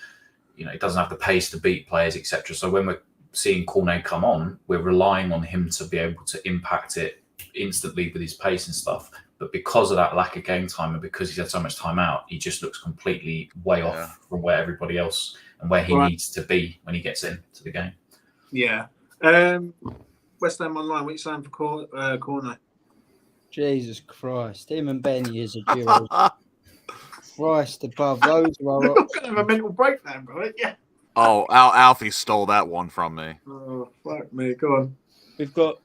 Speaker 4: he doesn't have the pace to beat players, etc. So when we're seeing Cornet come on, we're relying on him to be able to impact it instantly with his pace and stuff. But because of that lack of game time and because he's had so much time out, he just looks completely way off from where everybody else and where he needs to be when he gets into the game.
Speaker 2: Yeah. West Ham Online, what are you saying for Cornet?
Speaker 6: Jesus Christ. Him and Benny is a duo. Christ above those.
Speaker 2: I'm going to have a mental breakdown, right? Yeah.
Speaker 3: Oh, Alfie stole that one from me.
Speaker 2: Oh, fuck me. Go on.
Speaker 6: We've got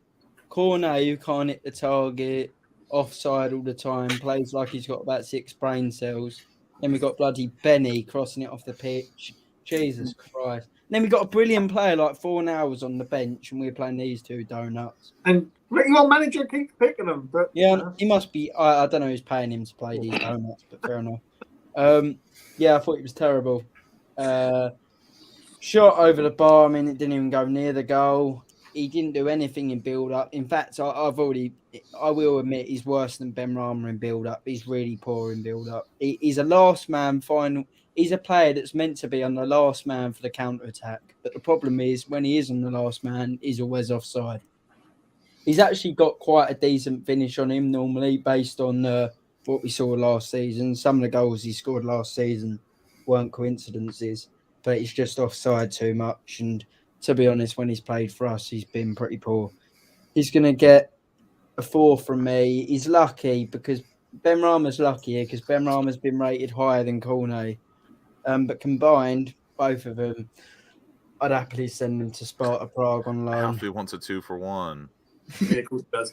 Speaker 6: Cornet who can't hit the target, offside all the time, plays like he's got about 6 brain cells. Then we've got bloody Benny crossing it off the pitch. Jesus Christ. And then we've got a brilliant player like Fornals on the bench, and we're playing these two donuts.
Speaker 2: And your manager keeps picking them. But,
Speaker 6: he must be. I don't know who's paying him to play these donuts, but fair enough. I thought it was terrible. Shot over the bar. I mean, it didn't even go near the goal. He didn't do anything in build-up. In fact, I will admit he's worse than Ben Rama in build-up. He's really poor in build-up. He's a last man final. He's a player that's meant to be on the last man for the counter-attack. But the problem is, when he is on the last man, he's always offside. He's actually got quite a decent finish on him normally based on what we saw last season. Some of the goals he scored last season weren't coincidences, but he's just offside too much. And to be honest, when he's played for us, he's been pretty poor. He's going to get a 4 from me. He's lucky because Ben Rama's lucky here because Ben Rama's been rated higher than Cornet. But combined, both of them, I'd happily send them to Sparta Prague on loan.
Speaker 3: Alfie wants a 2 for 1.
Speaker 2: Yeah, of course it does.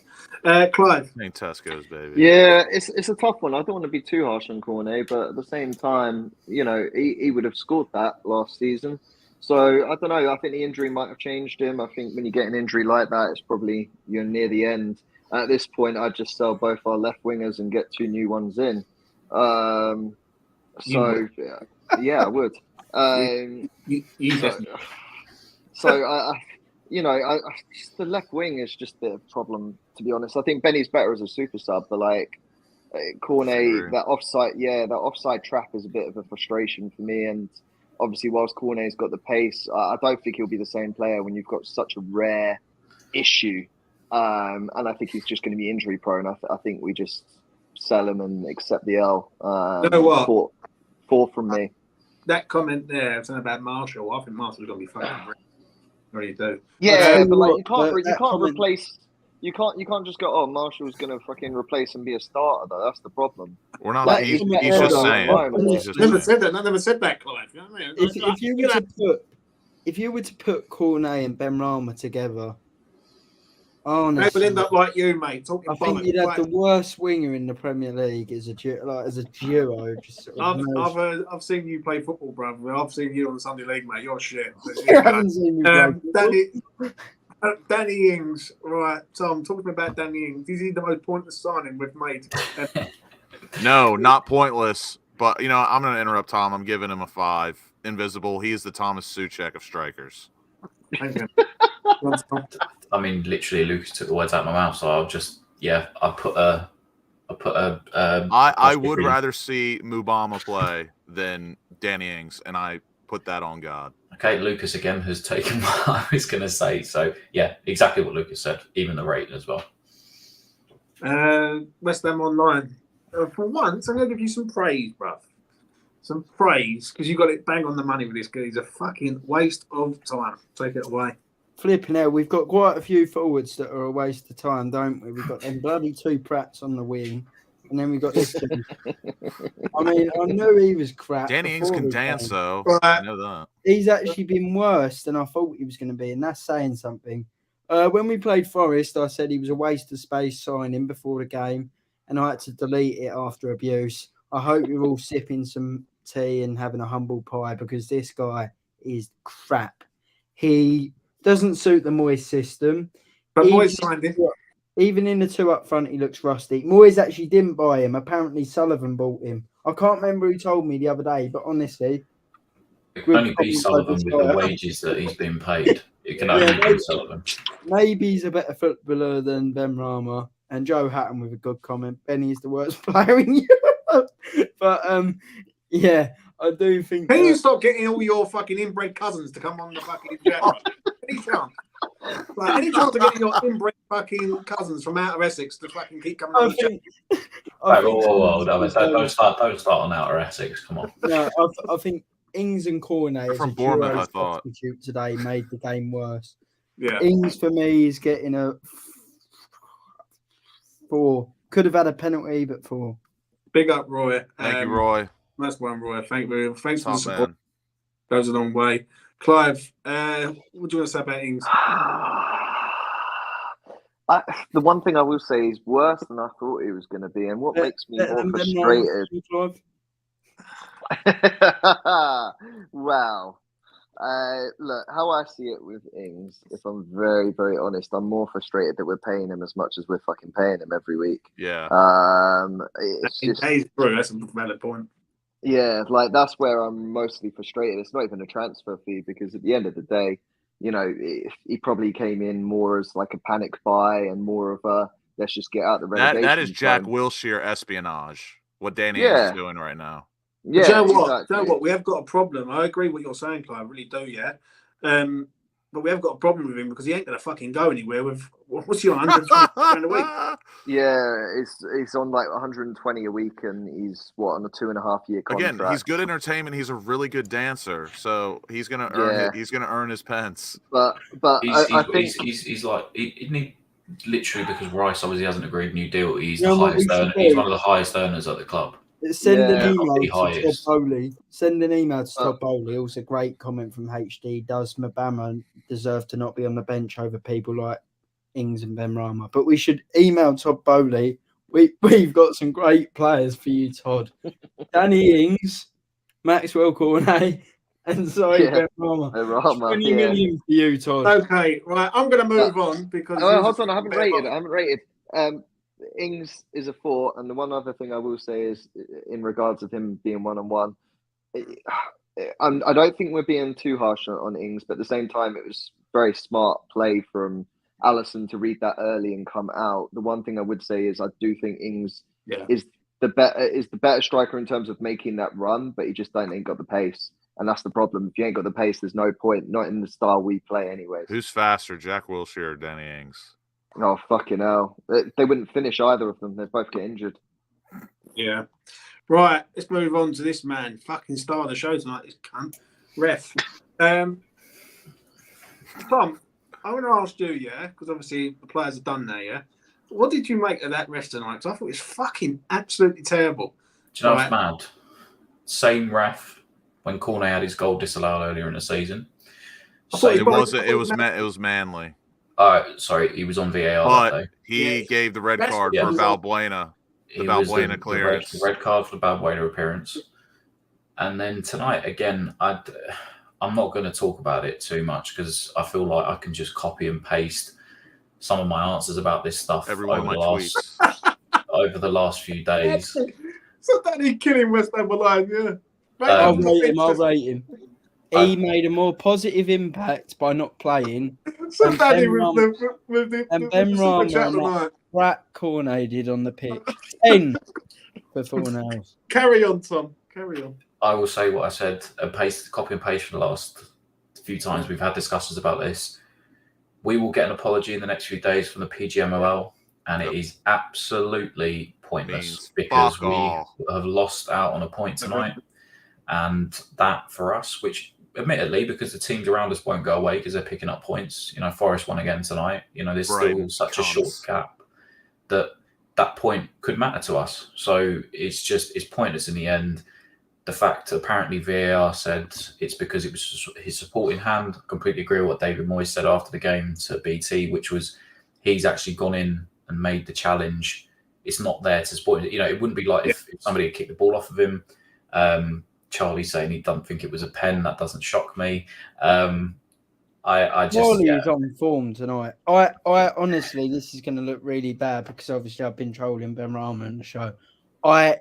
Speaker 2: Clive.
Speaker 3: Ain't Tesco's, baby.
Speaker 5: Yeah, it's a tough one. I don't want to be too harsh on Cornet, but at the same time, he would have scored that last season. So I don't know. I think the injury might have changed him. I think when you get an injury like that, it's probably you're near the end. At this point, I'd just sell both our left wingers and get 2 new ones in. So yeah, I would. So I just the left wing is just a problem, to be honest. I think Benny's better as a super sub, but like Cornet, that offside trap is a bit of a frustration for me. And obviously, whilst Cornet's got the pace, I don't think he'll be the same player when you've got such a rare issue. And I think he's just going to be injury prone. I think we just sell him and accept the L.
Speaker 2: You know what?
Speaker 5: Four from me.
Speaker 2: That comment there, something about Marshall. I think Marshall's going to be fucking great. What do you do?
Speaker 5: Yeah, but like you can't just go, oh, Marshall's going to fucking replace and be a starter, though. That's the problem.
Speaker 3: We're not.
Speaker 5: Like,
Speaker 3: He's
Speaker 5: he's
Speaker 3: just
Speaker 5: not
Speaker 3: saying.
Speaker 5: fine.
Speaker 3: He's just
Speaker 2: Never
Speaker 3: saying.
Speaker 2: said that. I never said that, Clive. You know what I mean?
Speaker 6: If you were to put Cornet and Benrahma together,
Speaker 2: They will
Speaker 6: honestly,
Speaker 2: end up like you, mate. Talking
Speaker 6: I think you'd have the worst winger in the Premier League as a duo. Just sort of
Speaker 2: I've seen you play football, brother. I've seen you on the Sunday League, mate. You're shit.
Speaker 6: You haven't seen me play.
Speaker 2: Danny Ings, right? Tom, talk to me about Danny Ings. Is he the most pointless signing we've made?
Speaker 3: No, not pointless. But you know, I'm going to interrupt Tom. I'm giving him a 5. Invisible. He is the Thomas Suchek of strikers.
Speaker 2: Thank you.
Speaker 4: I mean, literally, Lucas took the words out of my mouth. So I'll just, I
Speaker 3: would rather see Mubama play than Danny Ings, and I put that on God.
Speaker 4: Okay, Lucas again has taken what I was going to say. So yeah, exactly what Lucas said. Even the rating as well.
Speaker 2: WestHamOnline. For once, I'm going to give you some praise, bruv. Some praise, because you got it bang on the money with this guy. He's a fucking waste of time. Take it away.
Speaker 6: Flipping out, we've got quite a few forwards that are a waste of time, don't we? We've got them bloody 2 Pratts on the wing, and then we got this. I mean, I knew he was crap.
Speaker 3: Danny Ings can dance, though. I know that.
Speaker 6: He's actually been worse than I thought he was going to be, and that's saying something. When we played Forest, I said he was a waste of space signing before the game, and I had to delete it after abuse. I hope you're all sipping some tea and having a humble pie, because this guy is crap. He doesn't suit the Moyes system.
Speaker 2: But Moyes signed him.
Speaker 6: Even in the 2 up front, he looks rusty. Moyes actually didn't buy him. Apparently, Sullivan bought him. I can't remember who told me the other day, but honestly,
Speaker 4: it can only be Sullivan with the wages that he's been paid. It can only be Sullivan.
Speaker 6: Maybe he's a better footballer than Benrahma. And Joe Hatton with a good comment. Benny's the worst player in Europe. But yeah, I do think.
Speaker 2: Can you stop getting all your fucking inbred cousins to come on the fucking channel? Any chance? Like, any chance of getting your inbred fucking cousins from out of Essex to fucking keep coming on the channel?
Speaker 4: Don't start on outer Essex. Come on.
Speaker 6: No, I think Ings and Cornet
Speaker 3: from Bournemouth, I thought,
Speaker 6: substitute today made the game worse.
Speaker 2: Yeah,
Speaker 6: Ings for me is getting a 4. Could have had a penalty, but 4.
Speaker 2: Big up, Roy.
Speaker 3: Thank you, Roy.
Speaker 2: That's one, Roy. Thanks for the support.
Speaker 3: Man.
Speaker 2: Goes a long way. Clive, what do you want to say about Ings?
Speaker 5: The one thing I will say is worse than I thought he was going to be, and what makes me more frustrated. Wow. Look, how I see it with Ings, if I'm very, very honest, I'm more frustrated that we're paying him as much as we're fucking paying him every week.
Speaker 3: Yeah.
Speaker 2: It's just, that's a valid point.
Speaker 5: Yeah, like that's where I'm mostly frustrated. It's not even a transfer fee, because at the end of the day, you know, he probably came in more as like a panic buy and more of a let's just get out the relegation.
Speaker 3: That is Jack Wilshere espionage. What Danny is doing right now.
Speaker 2: Yeah, you know what? Exactly. You know what? We have got a problem. I agree with what you're saying, Clive. I really do, yeah. But we have got a problem with him because he ain't gonna fucking go anywhere. With what's he on, 120 a week?
Speaker 5: Yeah, he's on like 120 a week, and he's on a 2.5-year contract.
Speaker 3: Again, he's good entertainment. He's a really good dancer, so he's gonna earn. He's gonna earn his pence.
Speaker 5: But I think
Speaker 4: he's like he literally, because Rice obviously hasn't agreed a new deal. He's the highest earner. He's one of the highest earners at the club.
Speaker 6: Send an email to Todd Bowley. Send an email to Todd Bowley. Also, great comment from HD. Does Mabama deserve to not be on the bench over people like Ings and Benrahma? But we should email Todd Bowley. We've got some great players for you, Todd. Danny Ings, Maxwell Cornet, And sorry,
Speaker 5: Yeah.
Speaker 6: Benrahma.
Speaker 5: Benrahma,
Speaker 6: 20
Speaker 5: yeah.
Speaker 6: million for you, Todd.
Speaker 2: Okay, right. I'm going to move on because.
Speaker 5: Oh,
Speaker 2: yours
Speaker 5: hold
Speaker 2: is
Speaker 5: on, I haven't
Speaker 2: better
Speaker 5: rated.
Speaker 2: vote.
Speaker 5: I haven't rated. Ings is a 4, and the one other thing I will say is, in regards of him being 1-on-1, I don't think we're being too harsh on Ings, but at the same time, it was very smart play from Allison to read that early and come out. The one thing I would say is I do think Ings is the better striker in terms of making that run, but he just ain't got the pace, and that's the problem. If you ain't got the pace, there's no point. Not in the style we play, anyways.
Speaker 3: Who's faster, Jack Wilshere or Danny Ings?
Speaker 5: Oh, fucking hell. They wouldn't finish either of them. They'd both get injured.
Speaker 2: Yeah. Right, let's move on to this man. Fucking star of the show tonight, this cunt. Ref. Tom, I want to ask you, yeah, because obviously the players are done now, yeah? What did you make of that ref tonight? Because I thought it was fucking absolutely terrible.
Speaker 4: Do you know what's mad? Same ref when Cornet had his goal disallowed earlier in the season.
Speaker 3: It was Manly.
Speaker 4: Sorry, he was on VAR
Speaker 3: But
Speaker 4: that day.
Speaker 3: he gave the red card for Balbuena. The Balbuena clearance.
Speaker 4: The red card for the Balbuena appearance. And then tonight, again, I'm not going to talk about it too much because I feel like I can just copy and paste some of my answers about this stuff over the last few days.
Speaker 2: So Danny killing WestHamOnline, yeah.
Speaker 6: I'll rate him. He made a more positive impact by not playing.
Speaker 2: So Danny
Speaker 6: with the Rat Cornet did on the pitch. 10 for 4 nails.
Speaker 2: Carry on, Tom. Carry on.
Speaker 4: I will say what I said and copy and paste for the last few times we've had discussions about this. We will get an apology in the next few days from the PGMOL, and it is absolutely pointless because we have lost out on a point tonight. And that for us, which admittedly, because the teams around us won't go away because they're picking up points. You know, Forest won again tonight. You know, there's still such a short gap that point could matter to us. So it's pointless in the end. The fact apparently VAR said it's because it was his supporting hand. I completely agree with what David Moyes said after the game to BT, which was he's actually gone in and made the challenge. It's not there to support it. You know, it wouldn't be like if somebody had kicked the ball off of him. Charlie saying he doesn't think it was a pen. That doesn't shock me.
Speaker 6: Charlie is on form tonight. I honestly, this is going to look really bad because obviously I've been trolling Benrahma on the show. I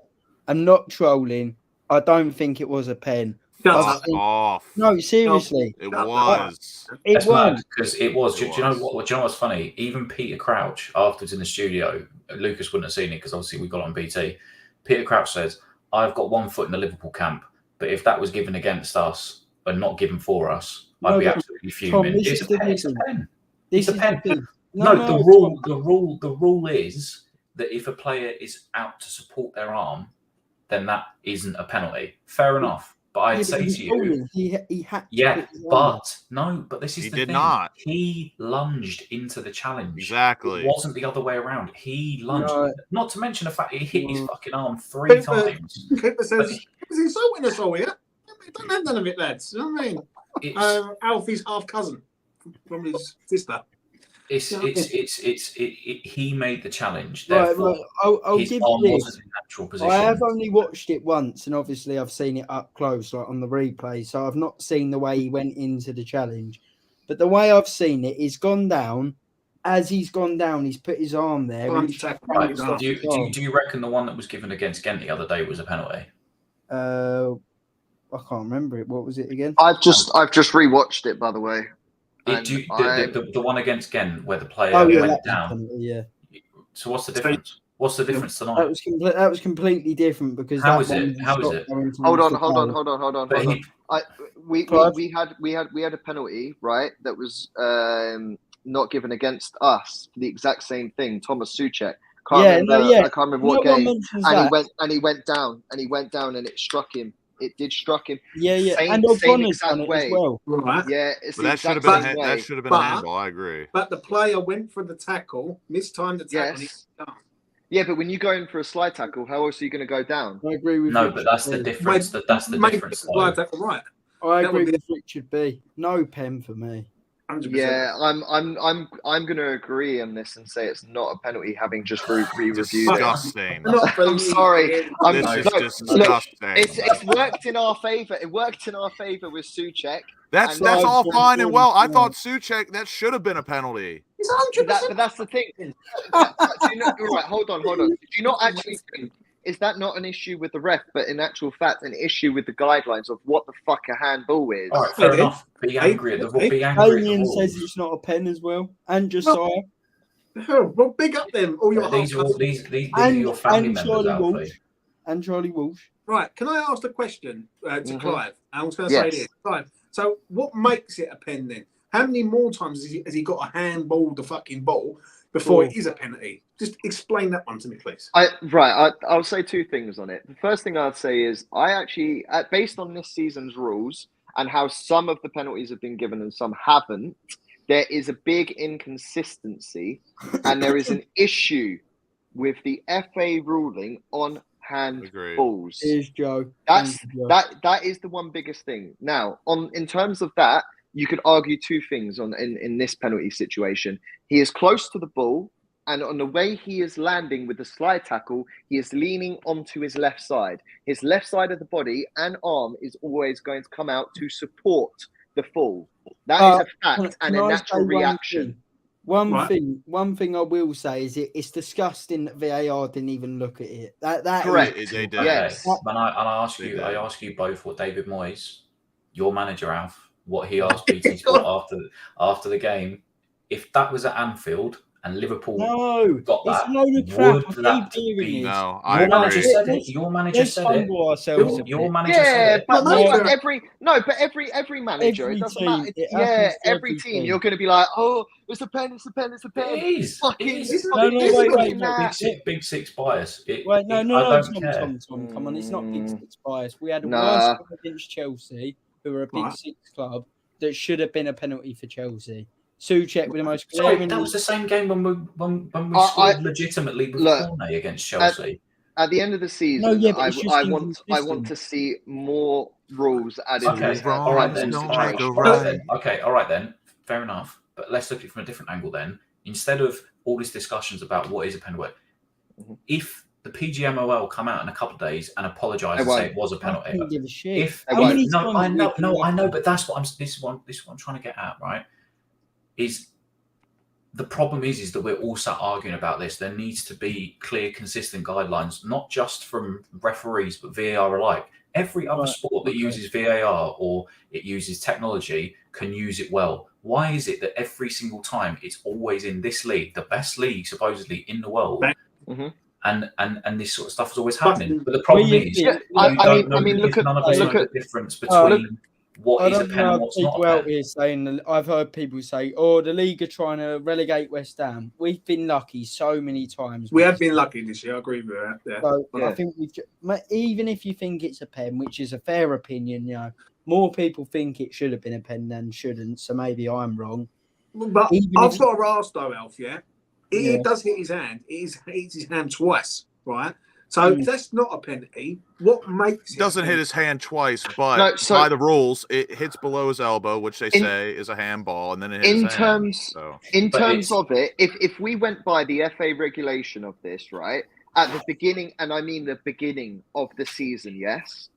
Speaker 6: am not trolling. I don't think it was a pen.
Speaker 3: Off.
Speaker 6: No, seriously.
Speaker 3: It was.
Speaker 6: It was.
Speaker 4: Because it was. Do you know what? Do you know what's funny? Even Peter Crouch, afterwards in the studio, Lucas wouldn't have seen it because obviously we got it on BT. Peter Crouch says, I've got 1 foot in the Liverpool camp, but if that was given against us and not given for us, I'd be absolutely fuming.
Speaker 6: Tom,
Speaker 4: it's a pen.
Speaker 6: It's
Speaker 4: a pen. The rule is that if a player is out to support their arm, then that isn't a penalty. Fair enough. But I'd say to you,
Speaker 6: he had to.
Speaker 4: Yeah, but this is the thing.
Speaker 3: He did not.
Speaker 4: He lunged into the challenge.
Speaker 3: Exactly.
Speaker 4: It wasn't the other way around. He lunged.
Speaker 6: No.
Speaker 4: Not to mention the fact he hit his fucking arm 3 times.
Speaker 2: Cooper says, he was insulting us all, yeah? Don't have none of it, lads. You know what I mean? Alfie's half cousin from his sister.
Speaker 4: He made the challenge.
Speaker 6: Right,
Speaker 4: therefore,
Speaker 6: I'll
Speaker 4: his
Speaker 6: give
Speaker 4: arm
Speaker 6: you
Speaker 4: wasn't in natural position.
Speaker 6: I have only watched it once, and obviously I've seen it up close, like on the replay. So I've not seen the way he went into the challenge, but the way I've seen it, he's gone down. As he's gone down, he's put his arm there.
Speaker 4: Right. Do you reckon the one that was given against Ghent the other day was a penalty?
Speaker 6: I can't remember it. What was it again?
Speaker 5: I've just rewatched it, by the way.
Speaker 4: The one against Ghent where the player went down.
Speaker 6: Penalty, yeah.
Speaker 4: So what's the difference? What's the difference tonight?
Speaker 6: That was completely different because
Speaker 4: how is it?
Speaker 5: Hold on. We had a penalty, right? That was not given against us for the exact same thing. Thomas Souček. I can't remember what game. And he went down and it struck him. It did struck him.
Speaker 6: Yeah. And O'Connor's done it as well.
Speaker 2: Right.
Speaker 5: Yeah, it's
Speaker 3: that should have been a handball. I agree.
Speaker 2: But the player went for the tackle, mistimed the tackle.
Speaker 5: Yes. Yeah, but when you go in for a slide tackle, how else are you going to go down?
Speaker 6: I agree with
Speaker 4: but that's the difference. That's the difference.
Speaker 2: Slide tackle, right?
Speaker 6: I agree with Richard B. No pen for me.
Speaker 2: 100%.
Speaker 5: Yeah, I'm going to agree on this and say it's not a penalty, having just re-reviewed it.
Speaker 3: Disgusting.
Speaker 5: I'm sorry.
Speaker 3: This is
Speaker 5: look,
Speaker 3: disgusting.
Speaker 5: it's worked in our favor. It worked in our favor with Suchek.
Speaker 3: That's
Speaker 5: And
Speaker 3: all
Speaker 6: no,
Speaker 3: fine and well. I
Speaker 6: no.
Speaker 3: thought Suchek, that should have been a penalty.
Speaker 2: It's 100%.
Speaker 5: But that's the thing. Do you know, right, hold on. Do you not actually think, is that not an issue with the ref, but in actual fact an issue with the guidelines of what the fuck a handball is?
Speaker 4: All right, fair enough. Be angry at the
Speaker 6: Damien
Speaker 4: rules.
Speaker 6: says it's not a pen as well, and Josiah.
Speaker 2: Well, big up them. All your
Speaker 4: These are
Speaker 2: whole
Speaker 4: these are your family members,
Speaker 6: Charlie
Speaker 4: Alfie.
Speaker 6: Walsh. And Charlie Walsh.
Speaker 2: Right, can I ask a question to Clive? I was going to
Speaker 5: Yes.
Speaker 2: say this. Clive, so what makes it a pen then? How many more times has he got a handball the fucking ball before it is a penalty? Just explain that one to me, please.
Speaker 5: I'll say two things on it. The first thing I'd say is I actually, based on this season's rules and how some of the penalties have been given and some haven't, there is a big inconsistency and there is an issue with the FA ruling on handballs.
Speaker 6: Here's Joe.
Speaker 5: That is the one biggest thing. Now, in terms of that, you could argue two things in this penalty situation. He is close to the ball, and on the way he is landing with the slide tackle, he is leaning onto his left side. His left side of the body and arm is always going to come out to support the fall. That is a fact and a natural reaction.
Speaker 6: One thing I will say is it's disgusting that VAR didn't even look at it. That
Speaker 5: Correct.
Speaker 3: They did.
Speaker 5: Yes.
Speaker 4: And I ask you both what David Moyes, your manager, Alf, what he asked BT Sport after the game. If that was at Anfield and Liverpool got that,
Speaker 6: it's a load of crap.
Speaker 4: would that be?
Speaker 3: No, I agree.
Speaker 4: Your manager said it. Your manager said it.
Speaker 5: But every manager, it doesn't matter. Yeah, every team, you're going to be like, oh, it's a pen, it's a pen, it's a pen.
Speaker 4: It is.
Speaker 6: Wait.
Speaker 4: Big six bias.
Speaker 6: Tom, come on, it's not big six bias. We had a worse one against Chelsea, who are a big six club, that should have been a penalty for Chelsea. Suchek with the most.
Speaker 4: That was the same game when we scored legitimately before against Chelsea.
Speaker 5: At the end of the season, I want to see more rules added.
Speaker 4: Okay, all right then. Fair enough. But let's look at it from a different angle then. Instead of all these discussions about what is a penalty, if the PGMOL come out in a couple of days and apologise and say it was a penalty,
Speaker 6: I don't give a shit.
Speaker 4: I know, but this is what I'm trying to get at, right? Is the problem is that we're all sat arguing about this. There needs to be clear, consistent guidelines, not just from referees, but VAR alike. Every other sport that uses VAR or it uses technology can use it well. Why is it that every single time it's always in this league, the best league supposedly in the world, and this sort of stuff is always happening? But the problem is, none of us know the difference between what is a pen and what's not a pen.
Speaker 6: Saying, I've heard people say, "Oh, the league are trying to relegate West Ham." We've been lucky so many times.
Speaker 2: We have been lucky this year. I agree with that. Yeah.
Speaker 6: So I think even if you think it's a pen, which is a fair opinion, more people think it should have been a pen than shouldn't. So maybe I'm wrong.
Speaker 2: But I've got to ask though, Alf. It does hit his hand. It hits his hand twice, right? So if that's not a penalty, what makes it?
Speaker 3: Doesn't hit his hand twice, but by the rules, it hits below his elbow, which they say is a handball, and then it hits his hand.
Speaker 5: In terms of it, if we went by the FA regulation of this, right, at the beginning, and I mean the beginning of the season, yes,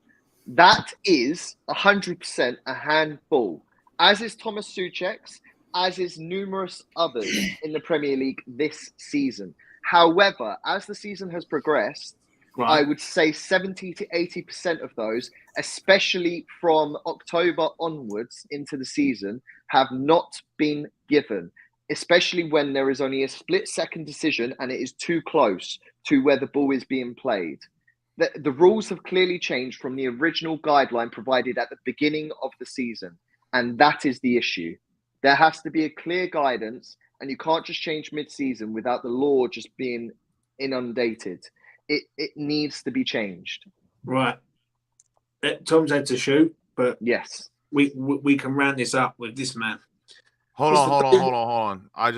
Speaker 5: that is 100% a handball, as is Thomas Suchek's, as is numerous others in the Premier League this season. However, as the season has progressed, I would say 70 to 80% of those, especially from October onwards into the season, have not been given, especially when there is only a split-second decision and it is too close to where the ball is being played. The rules have clearly changed from the original guideline provided at the beginning of the season, and that is the issue. There has to be a clear guidance, and you can't just change mid-season without the law just being inundated. It needs to be changed. Right.
Speaker 2: Tom's had to shoot, but
Speaker 5: yes,
Speaker 2: we can round this up with this man.
Speaker 3: Hold on. I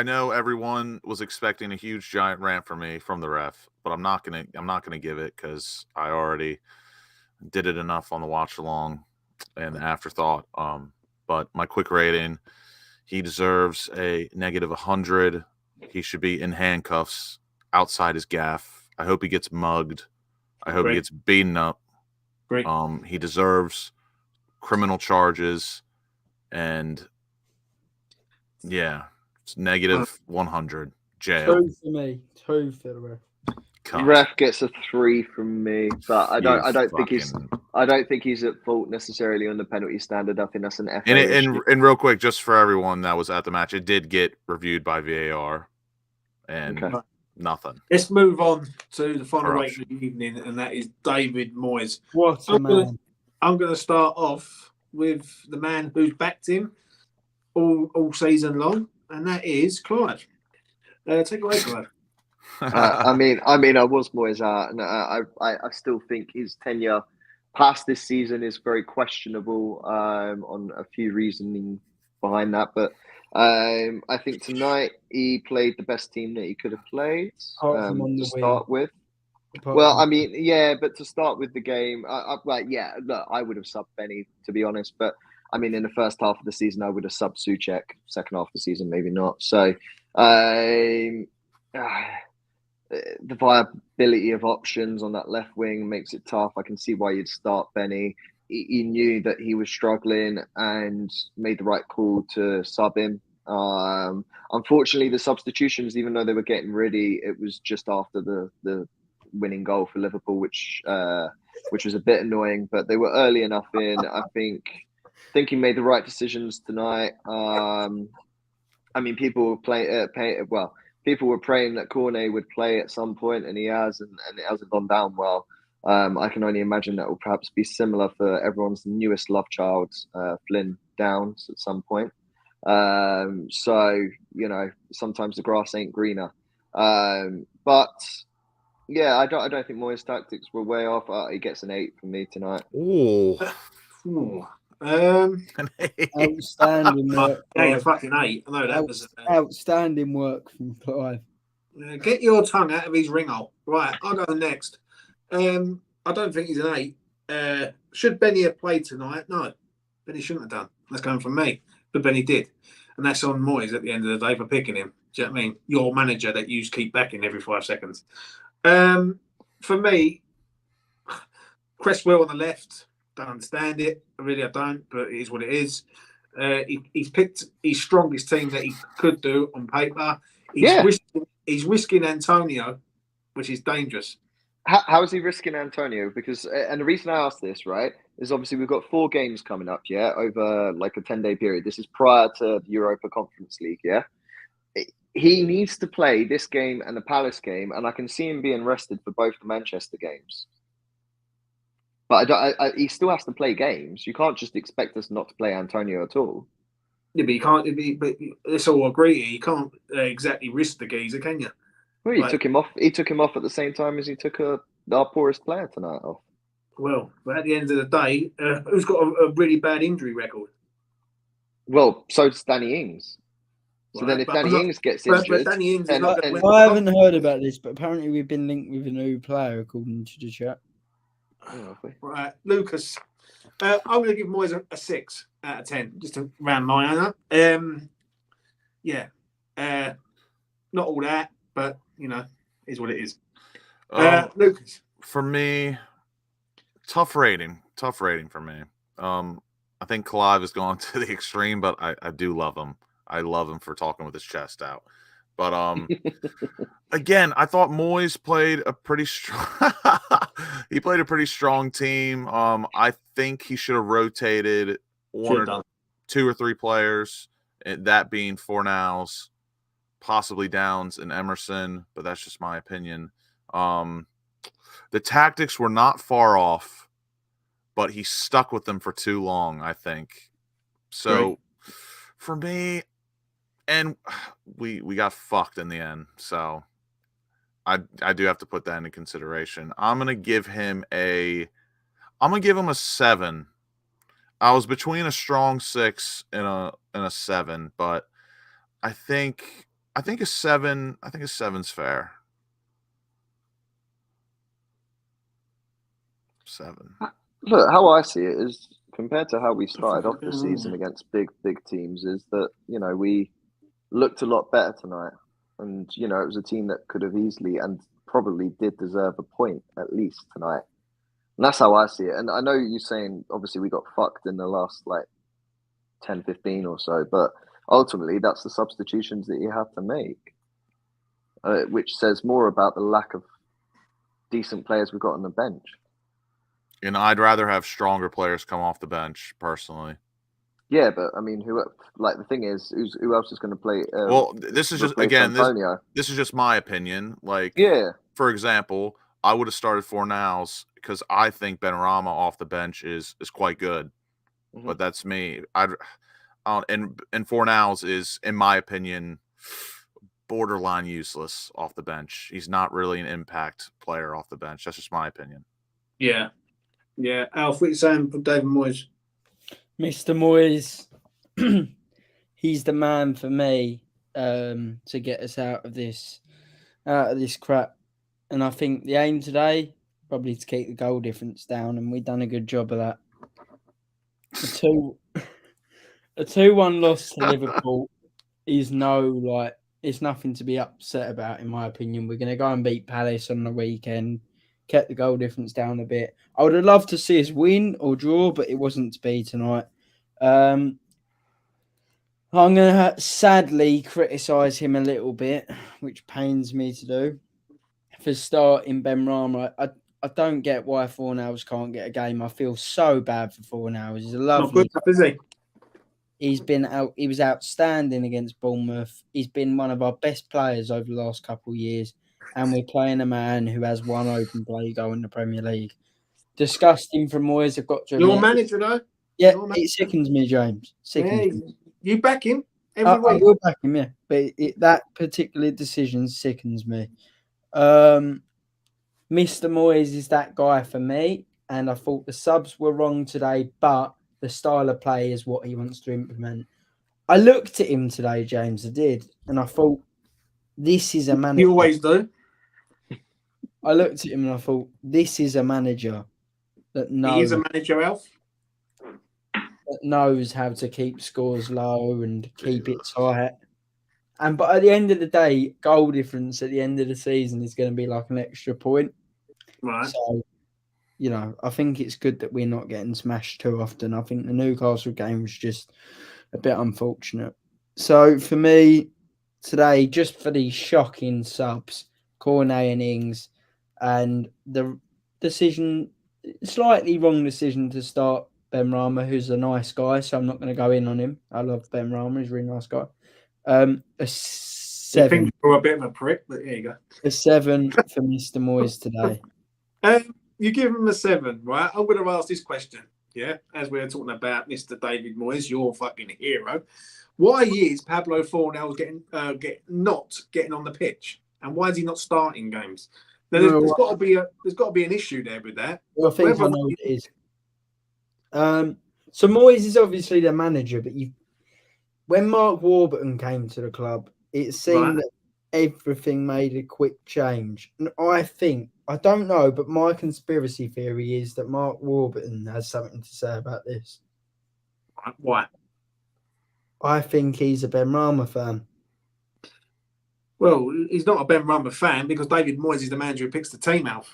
Speaker 3: know everyone was expecting a huge giant rant from me from the ref, but I'm not gonna give it because I already did it enough on the watch along and the afterthought. But my quick rating He deserves a negative 100. He should be in handcuffs outside his gaff. I hope he gets mugged. I hope he gets beaten up.
Speaker 2: Great.
Speaker 3: He deserves criminal charges, and yeah, it's negative 100 jail.
Speaker 6: 2 for me. 2 for the ref.
Speaker 3: Cunt.
Speaker 5: Ref gets a 3 from me, but I don't think he's at fault necessarily on the penalty standard. I think that's an FA issue.
Speaker 3: And real quick, just for everyone that was at the match, it did get reviewed by VAR, and nothing.
Speaker 2: Let's move on to the final weight of the evening, and that is David Moyes.
Speaker 6: What a man!
Speaker 2: I'm going to start off with the man who's backed him all season long, and that is Clive. Take it away, Clive.
Speaker 5: I mean, I was Moyes out, and I still think his tenure past this season is very questionable on a few reasoning behind that. But I think tonight he played the best team that he could have played to start with. Well, I mean, yeah, but to start with the game, look, I would have subbed Benny, to be honest. But I mean, in the first half of the season, I would have subbed Souček. Second half of the season, maybe not. So. The viability of options on that left wing makes it tough. I can see why you'd start Benny. He knew that he was struggling and made the right call to sub him. Unfortunately, the substitutions, even though they were getting ready, it was just after the winning goal for Liverpool, which was a bit annoying. But they were early enough in. I think he made the right decisions tonight. I mean, people were people were praying that Cornet would play at some point, and he has, and it hasn't gone down well. I can only imagine that will perhaps be similar for everyone's newest love child, Flynn Downs, at some point. So, sometimes the grass ain't greener. But yeah, I don't think Moyes' tactics were way off. He gets an 8 from me tonight.
Speaker 3: Ooh.
Speaker 6: Outstanding work.
Speaker 2: A fucking 8. I know that was
Speaker 6: outstanding work from Clive.
Speaker 2: Get your tongue out of his ringhole. Right, I'll go next. I don't think he's an 8. Should Benny have played tonight? No, Benny shouldn't have done. That's going from me, but Benny did, and that's on Moyes at the end of the day for picking him. Do you know what I mean? Your manager that you keep backing every 5 seconds. For me, Cresswell on the left. Don't understand it. I don't, but it is what it is. He's picked his strongest team that he could do on paper. He's risking Antonio, which is dangerous.
Speaker 5: How is he risking Antonio? Because, and the reason I ask this, right, is obviously we've got 4 games coming up, over like a 10-day period. This is prior to the Europa Conference League, He needs to play this game and the Palace game, and I can see him being rested for both the Manchester games. But he still has to play games. You can't just expect us not to play Antonio at all.
Speaker 2: Yeah, but you can't. But let's all agree you can't exactly risk the geezer, can you?
Speaker 5: Well, he took him off. He took him off at the same time as he took our poorest player tonight off.
Speaker 2: Well, but at the end of the day, who's got a really bad injury record?
Speaker 5: Well, so does Danny Ings. So then, if Danny Ings gets injured,
Speaker 2: Danny Ings
Speaker 6: I haven't heard about this, but apparently we've been linked with a new player, according to the chat.
Speaker 2: Right, Lucas. I'm going to give Moyes a 6 out of 10, just to round my own up. Not all that, but is what it is. Lucas.
Speaker 3: For me, tough rating for me. I think Clive has gone to the extreme, but I do love him. I love him for talking with his chest out. But again, I thought Moyes played a pretty strong. He played a pretty strong team. I think he should have rotated 2 or 3 players. That being Fornals, possibly Downs and Emerson, but that's just my opinion. The tactics were not far off, but he stuck with them for too long, I think. So for me. And we got fucked in the end, so I do have to put that into consideration. I'm gonna give him a 7. I was between a strong 6 and a 7, but I think a 7. I think a 7's fair. 7.
Speaker 5: Look, how I see it is compared to how we started off the season against big teams, is that we looked a lot better tonight, and it was a team that could have easily and probably did deserve a point at least tonight. And that's how I see it. And I know you're saying obviously we got fucked in the last 10, 15 or so, but ultimately that's the substitutions that you have to make, which says more about the lack of decent players we've got on the bench.
Speaker 3: And I'd rather have stronger players come off the bench, personally.
Speaker 5: Yeah, but I mean, the thing is, who else is going to play?
Speaker 3: Well, this is just
Speaker 5: Antonio?
Speaker 3: This is just my opinion. For example, I would have started Fornals because I think Benrahma off the bench is quite good, but that's me. And Fornals is, in my opinion, borderline useless off the bench. He's not really an impact player off the bench. That's just my opinion.
Speaker 2: Yeah. Alf, what are you saying for David Moyes?
Speaker 6: Mr. Moyes, he's the man for me to get us out of this crap. And I think the aim today probably to keep the goal difference down, and we've done a good job of that. A 2-1 loss to Liverpool is it's nothing to be upset about, in my opinion. We're going to go and beat Palace on the weekend. Kept the goal difference down a bit. I would have loved to see us win or draw, but it wasn't to be tonight. I'm going to sadly criticise him a little bit, which pains me to do, for starting Benrahma. I don't get why Fornals can't get a game. I feel so bad for Fornals. He's a lovely...
Speaker 2: Not good, is he?
Speaker 6: He was outstanding against Bournemouth. He's been one of our best players over the last couple of years. And we're playing a man who has one open play goal in the Premier League. Disgusting from Moyes, I've got to admit.
Speaker 2: Your manager, though?
Speaker 6: Yeah, it sickens me, James. Sickens me.
Speaker 2: You back him every week?
Speaker 6: I will back him, yeah. But that particular decision sickens me. Mr. Moyes is that guy for me. And I thought the subs were wrong today, but the style of play is what he wants to implement. I looked at him today, James, I did. And I thought, this is a manager.
Speaker 2: You always do.
Speaker 6: I looked at him and I thought, this is a manager that knows.
Speaker 2: He is a manager, Alf.
Speaker 6: That knows how to keep scores low and keep it tight. But at the end of the day, goal difference at the end of the season is going to be like an extra point.
Speaker 2: Right.
Speaker 6: So, I think it's good that we're not getting smashed too often. I think the Newcastle game was just a bit unfortunate. So for me today, just for these shocking subs, Cornet and Ings, and the slightly wrong decision to start Benrahma, who's a nice guy, so I'm not going to go in on him. I love Benrahma, he's a really nice guy. A 7.
Speaker 2: I think you're a bit of a prick, but there you go.
Speaker 6: A 7 for Mr. Moyes today.
Speaker 2: You give him a 7, right? I'm going to ask this question, yeah? As we're talking about Mr. David Moyes, your fucking hero. Why is Pablo Fornals not getting on the pitch? And why is he not starting games? Now, there's got to be an issue there with that.
Speaker 6: Well, I think I know what it is. So Moyes is obviously the manager, but when Mark Warburton came to the club, it seemed that everything made a quick change. And I don't know, but my conspiracy theory is that Mark Warburton has something to say about this.
Speaker 2: Why?
Speaker 6: I think he's a Benrahma fan.
Speaker 2: Well, he's not a Benrahma fan because David Moyes is the manager who picks the team out.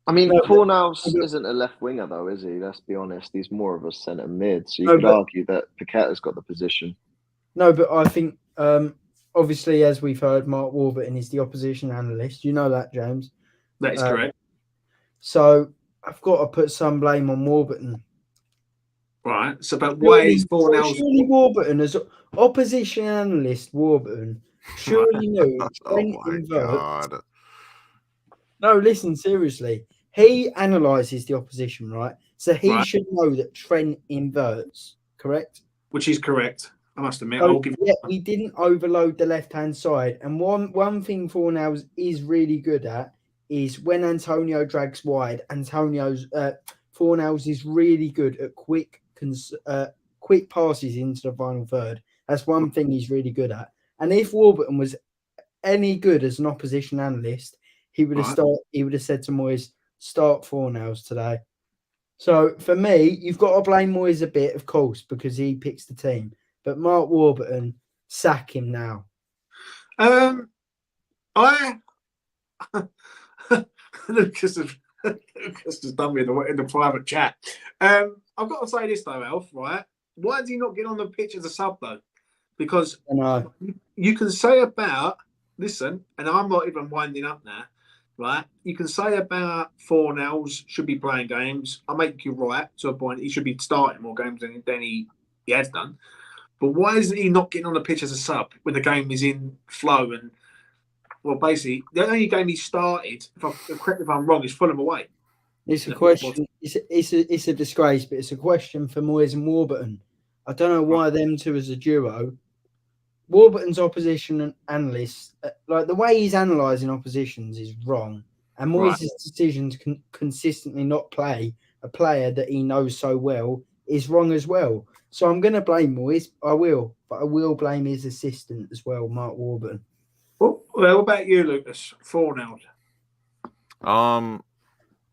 Speaker 5: I mean, Fornals isn't a left winger, though, is he? Let's be honest. He's more of a centre mid. So you could argue that Paqueta's got the position.
Speaker 6: No, but I think, obviously, as we've heard, Mark Warburton is the opposition analyst. You know that, James.
Speaker 2: That is correct.
Speaker 6: So I've got to put some blame on Warburton.
Speaker 2: Right. So, but why is Fornals...
Speaker 6: Surely Warburton, as opposition analyst Warburton, surely knew Trent inverts. No, listen, seriously. He analyses the opposition, right? So he should know that Trent inverts, correct?
Speaker 2: Which is correct. I must admit.
Speaker 6: So, we didn't overload the left-hand side. And one thing Fornals is really good at is when Antonio drags wide, Fornals is really good at quick passes into the final third. That's one thing he's really good at. And if Warburton was any good as an opposition analyst, he would have said to Moyes, start Fornals today. So for me, you've got to blame Moyes a bit, of course, because he picks the team. But Mark Warburton, sack him now.
Speaker 2: I Lucas has done me in the private chat. I've got to say this though, Alf. Right? Why does he not get on the pitch as a sub though? Because
Speaker 6: I know.
Speaker 2: you can say about listen, and I'm not even winding up now. Right? You can say about Fornells should be playing games. I make you right to a point. He should be starting more games than he has done. But why isn't he not getting on the pitch as a sub when the game is in flow? And well, basically, the only game he started, correct me if I'm wrong, is Fulham away.
Speaker 6: It's a question. It's a disgrace, but it's a question for Moyes and Warburton. I don't know why them two as a duo. Warburton's opposition analysts, like the way he's analysing oppositions, is wrong. And Moyes' decision to consistently not play a player that he knows so well is wrong as well. So I'm going to blame Moyes. I will, but I will blame his assistant as well, Mark Warburton.
Speaker 2: Well, what about you, Lucas? 4-0.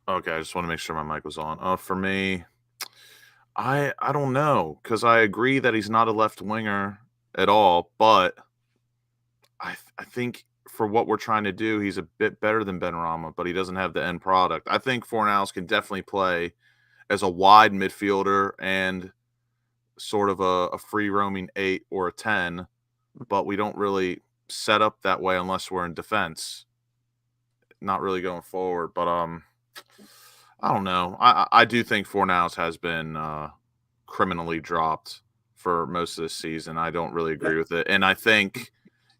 Speaker 3: Okay, I just want to make sure my mic was on. For me, I don't know, because I agree that he's not a left winger at all, but I think for what we're trying to do, he's a bit better than Benrahma, but he doesn't have the end product. I think Fornals can definitely play as a wide midfielder and sort of a free roaming 8 or a 10, but we don't really set up that way unless we're in defense. Not really going forward, but I don't know. I do think Fornals has been criminally dropped for most of this season. I don't really agree with it. And I think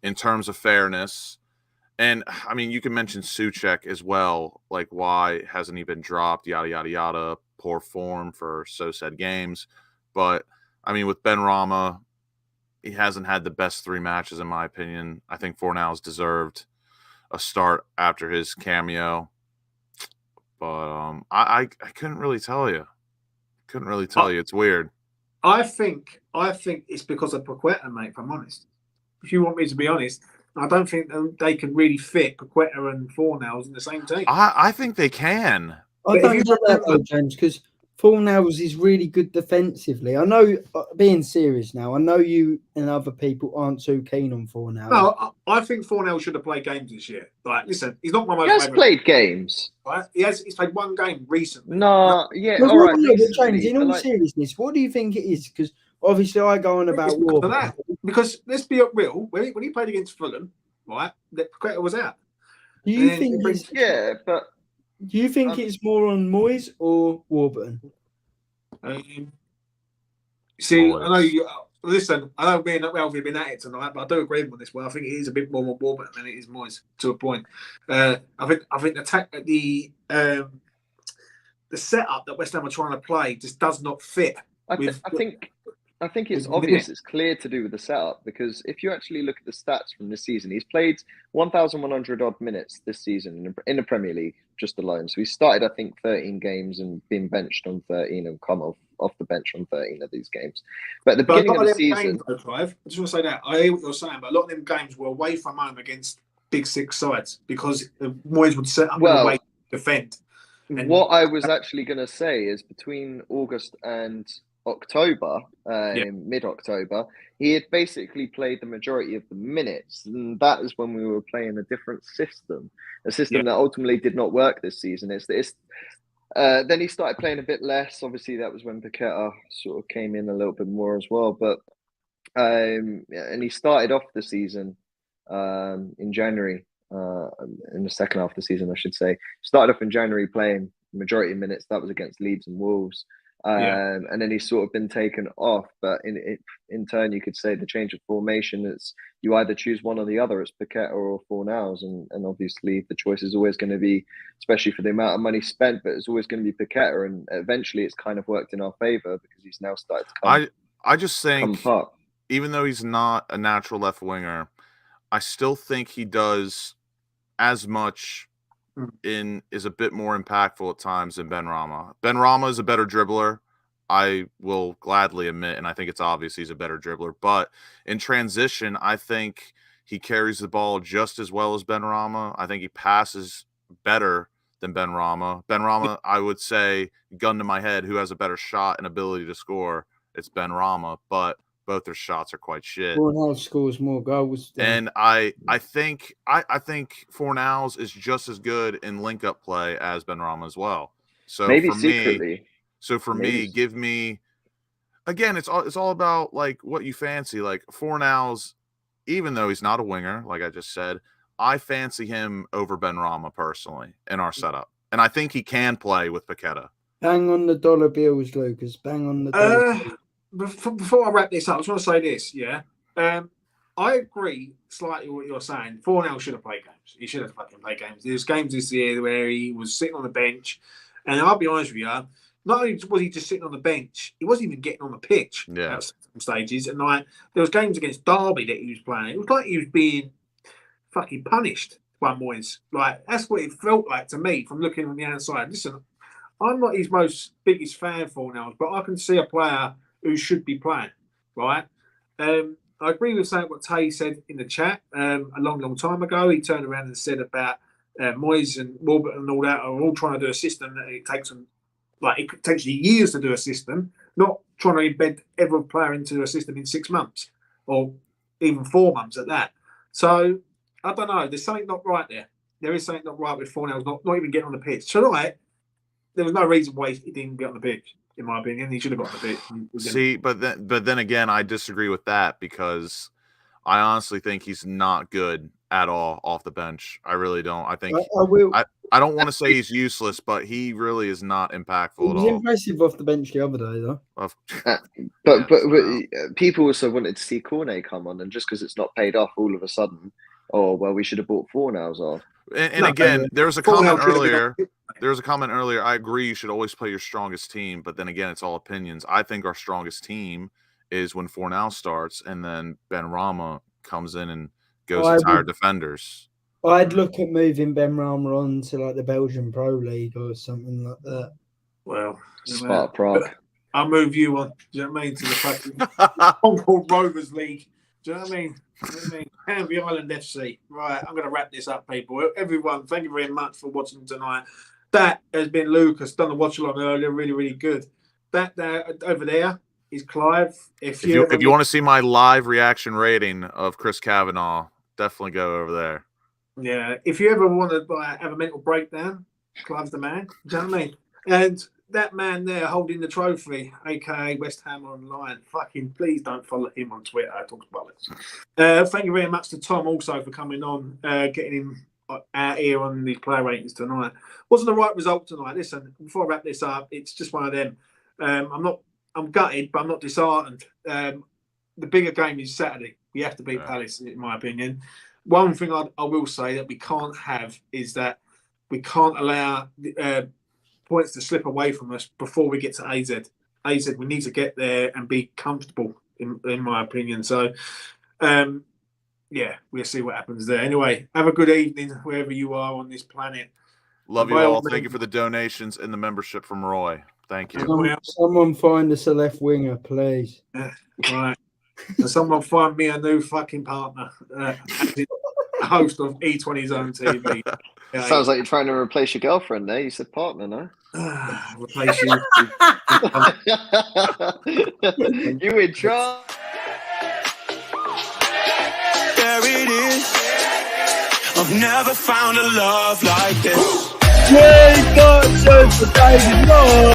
Speaker 3: in terms of fairness, and I mean, you can mention Souček as well. Like, why hasn't he been dropped? Yada, yada, yada. Poor form for so said games. But I mean, with Benrahma, he hasn't had the best 3 matches, in my opinion. I think Fornals deserved a start after his cameo. But I couldn't really tell you. It's weird.
Speaker 2: I think it's because of Paqueta, mate, if I'm honest. If you want me to be honest, I don't think they can really fit Paqueta and Fornals in the same team.
Speaker 3: I think they can.
Speaker 6: I don't know that though, James, because Fornals is really good defensively. I know, being serious now, I know you and other people aren't too keen on Fornals.
Speaker 2: No, I think Fornals should have played games this year. Like, listen, he's not my most
Speaker 5: He has
Speaker 2: favourite.
Speaker 5: played games.
Speaker 2: Right? He's played one game recently.
Speaker 5: No, yeah,
Speaker 6: But
Speaker 5: all right.
Speaker 6: James, in all seriousness, what do you think it is? Because obviously I go on about Warburton.
Speaker 2: Because let's be real, when he played against Fulham, right, that Paqueta was out.
Speaker 6: Do you think
Speaker 5: Do
Speaker 6: you think it's more on Moyes or Warburton?
Speaker 2: See, I know you. Listen, I know me and Alfie have been at it tonight, but I do agree with him on this one. I think it is a bit more Warburton than it is Moyes, to a point. I think the setup that West Ham are trying to play just does not fit.
Speaker 5: I think it's obvious. It's clear to do with the setup, because if you actually look at the stats from this season, he's played 1,100 odd minutes this season in the Premier League just alone. So he started, I think, 13 games and been benched on 13 and come off the bench on 13 of these games. But at the beginning of the season,
Speaker 2: Clive, I just want to say that I hear what you're saying, but a lot of them games were away from home against Big Six sides because Moyes would set up and defend. And
Speaker 5: what I was actually going to say is between August and October, mid-October, he had basically played the majority of the minutes, and that is when we were playing a different system, that ultimately did not work this season. Then he started playing a bit less. Obviously, that was when Paqueta sort of came in a little bit more as well. But and he started off the season in January, in the second half of the season, I should say. Started off in January playing the majority of minutes. That was against Leeds and Wolves. And then he's sort of been taken off, but in turn, you could say the change of formation, it's you either choose one or the other. It's Paqueta or Fornals, and obviously the choice is always going to be, especially for the amount of money spent, but it's always going to be Paqueta, and eventually it's kind of worked in our favour because he's now started to come.
Speaker 3: I just think, even though he's not a natural left winger, I still think he does as much is a bit more impactful at times than Benrahma. Benrahma is a better dribbler, I will gladly admit, and I think it's obvious he's a better dribbler. But in transition, I think he carries the ball just as well as Benrahma. I think he passes better than Ben Rama. Ben Rama, I would say, gun to my head, who has a better shot and ability to score? It's Ben Rama, but both their shots are quite shit.
Speaker 6: Fornals scores more goals.
Speaker 3: And I think Fornals is just as good in link up play as Ben Rama as well. So
Speaker 5: Maybe
Speaker 3: for
Speaker 5: secretly.
Speaker 3: me, give me again. It's all about like what you fancy. Like Fornals, even though he's not a winger, like I just said, I fancy him over Ben Rama personally in our setup, and I think he can play with Paqueta.
Speaker 6: Bang on the dollar bills, Lucas. Bang on the dollar bills.
Speaker 2: Before I wrap this up, I just want to say this. Yeah, I agree slightly with what you're saying. Fornell should have played games. He should have fucking played games. There's games this year where he was sitting on the bench, and I'll be honest with you, not only was he just sitting on the bench, he wasn't even getting on the pitch at some stages. And like there was games against Derby that he was playing. It was like he was being fucking punished by Moyes. Like that's what it felt like to me from looking on the outside. Listen, I'm not his biggest fan for now, but I can see a player who should be playing, right? I agree with saying what Tay said in the chat a long time ago. He turned around and said about Moyes and Warburton and all that are all trying to do a system that it takes them, like it takes you years to do a system, not trying to embed every player into a system in 6 months or even 4 months at that. So I don't know. There's something not right there. There is something not right with Fornals not even getting on the pitch. Tonight, there was no reason why he didn't get on the pitch. In my opinion, he should have got on the pitch.
Speaker 3: See, but then again, I disagree with that because I honestly think he's not good at all off the bench. I really don't. I think I don't want to say he's useless, but he really is not impactful
Speaker 6: He was
Speaker 3: at all.
Speaker 6: impressive off the bench the other day, though.
Speaker 5: But people also wanted to see Cornet come on, and just because it's not paid off all of a sudden, oh well, we should have bought Fornals off.
Speaker 3: And again, there was a comment earlier. There was a comment earlier. I agree you should always play your strongest team, but then again, it's all opinions. I think our strongest team is when Fornal starts and then Ben Rama comes in and goes entire defenders.
Speaker 6: I'd look at moving Ben Rama on to like the Belgian Pro League or something like that.
Speaker 2: Well,
Speaker 5: Sparta Prague.
Speaker 2: I'll move you on. Do you know what I mean? To the fucking Concord Rovers League. Do you know what I mean? Canby Island FC. Right, I'm going to wrap this up, people. Everyone, thank you very much for watching tonight. That has been Lucas. Done the watch along earlier. Really, really good. That over there is Clive. If you
Speaker 3: want to see my live reaction rating of Chris Kavanagh, definitely go over there.
Speaker 2: Yeah. If you ever want to have a mental breakdown, Clive's the man. Do you know what I mean? And that man there holding the trophy, aka WestHamOnline, fucking please don't follow him on Twitter. I talk bollocks. Thank you very much to Tom also for coming on, getting him out here on the player ratings tonight. Wasn't the right result tonight. Listen, before I wrap this up, it's just one of them. I'm gutted, but I'm not disheartened. The bigger game is Saturday. We have to beat Palace, in my opinion. One thing I will say that we can't have is that we can't allow points to slip away from us before we get to AZ. AZ, we need to get there and be comfortable, in my opinion. So, yeah, we'll see what happens there. Anyway, have a good evening wherever you are on this planet.
Speaker 3: Love you all. Thank you for the donations and the membership from Roy. Thank you.
Speaker 6: Someone find us a left winger, please.
Speaker 2: Right. Someone find me a new fucking partner. Host of E20 Zone TV. Yeah,
Speaker 5: Sounds like you're trying to replace your girlfriend there. You said partner, no?
Speaker 2: Replace you.
Speaker 5: You in charge.
Speaker 1: There it is. I've never found a love like this.
Speaker 6: We got Joe for David Lord.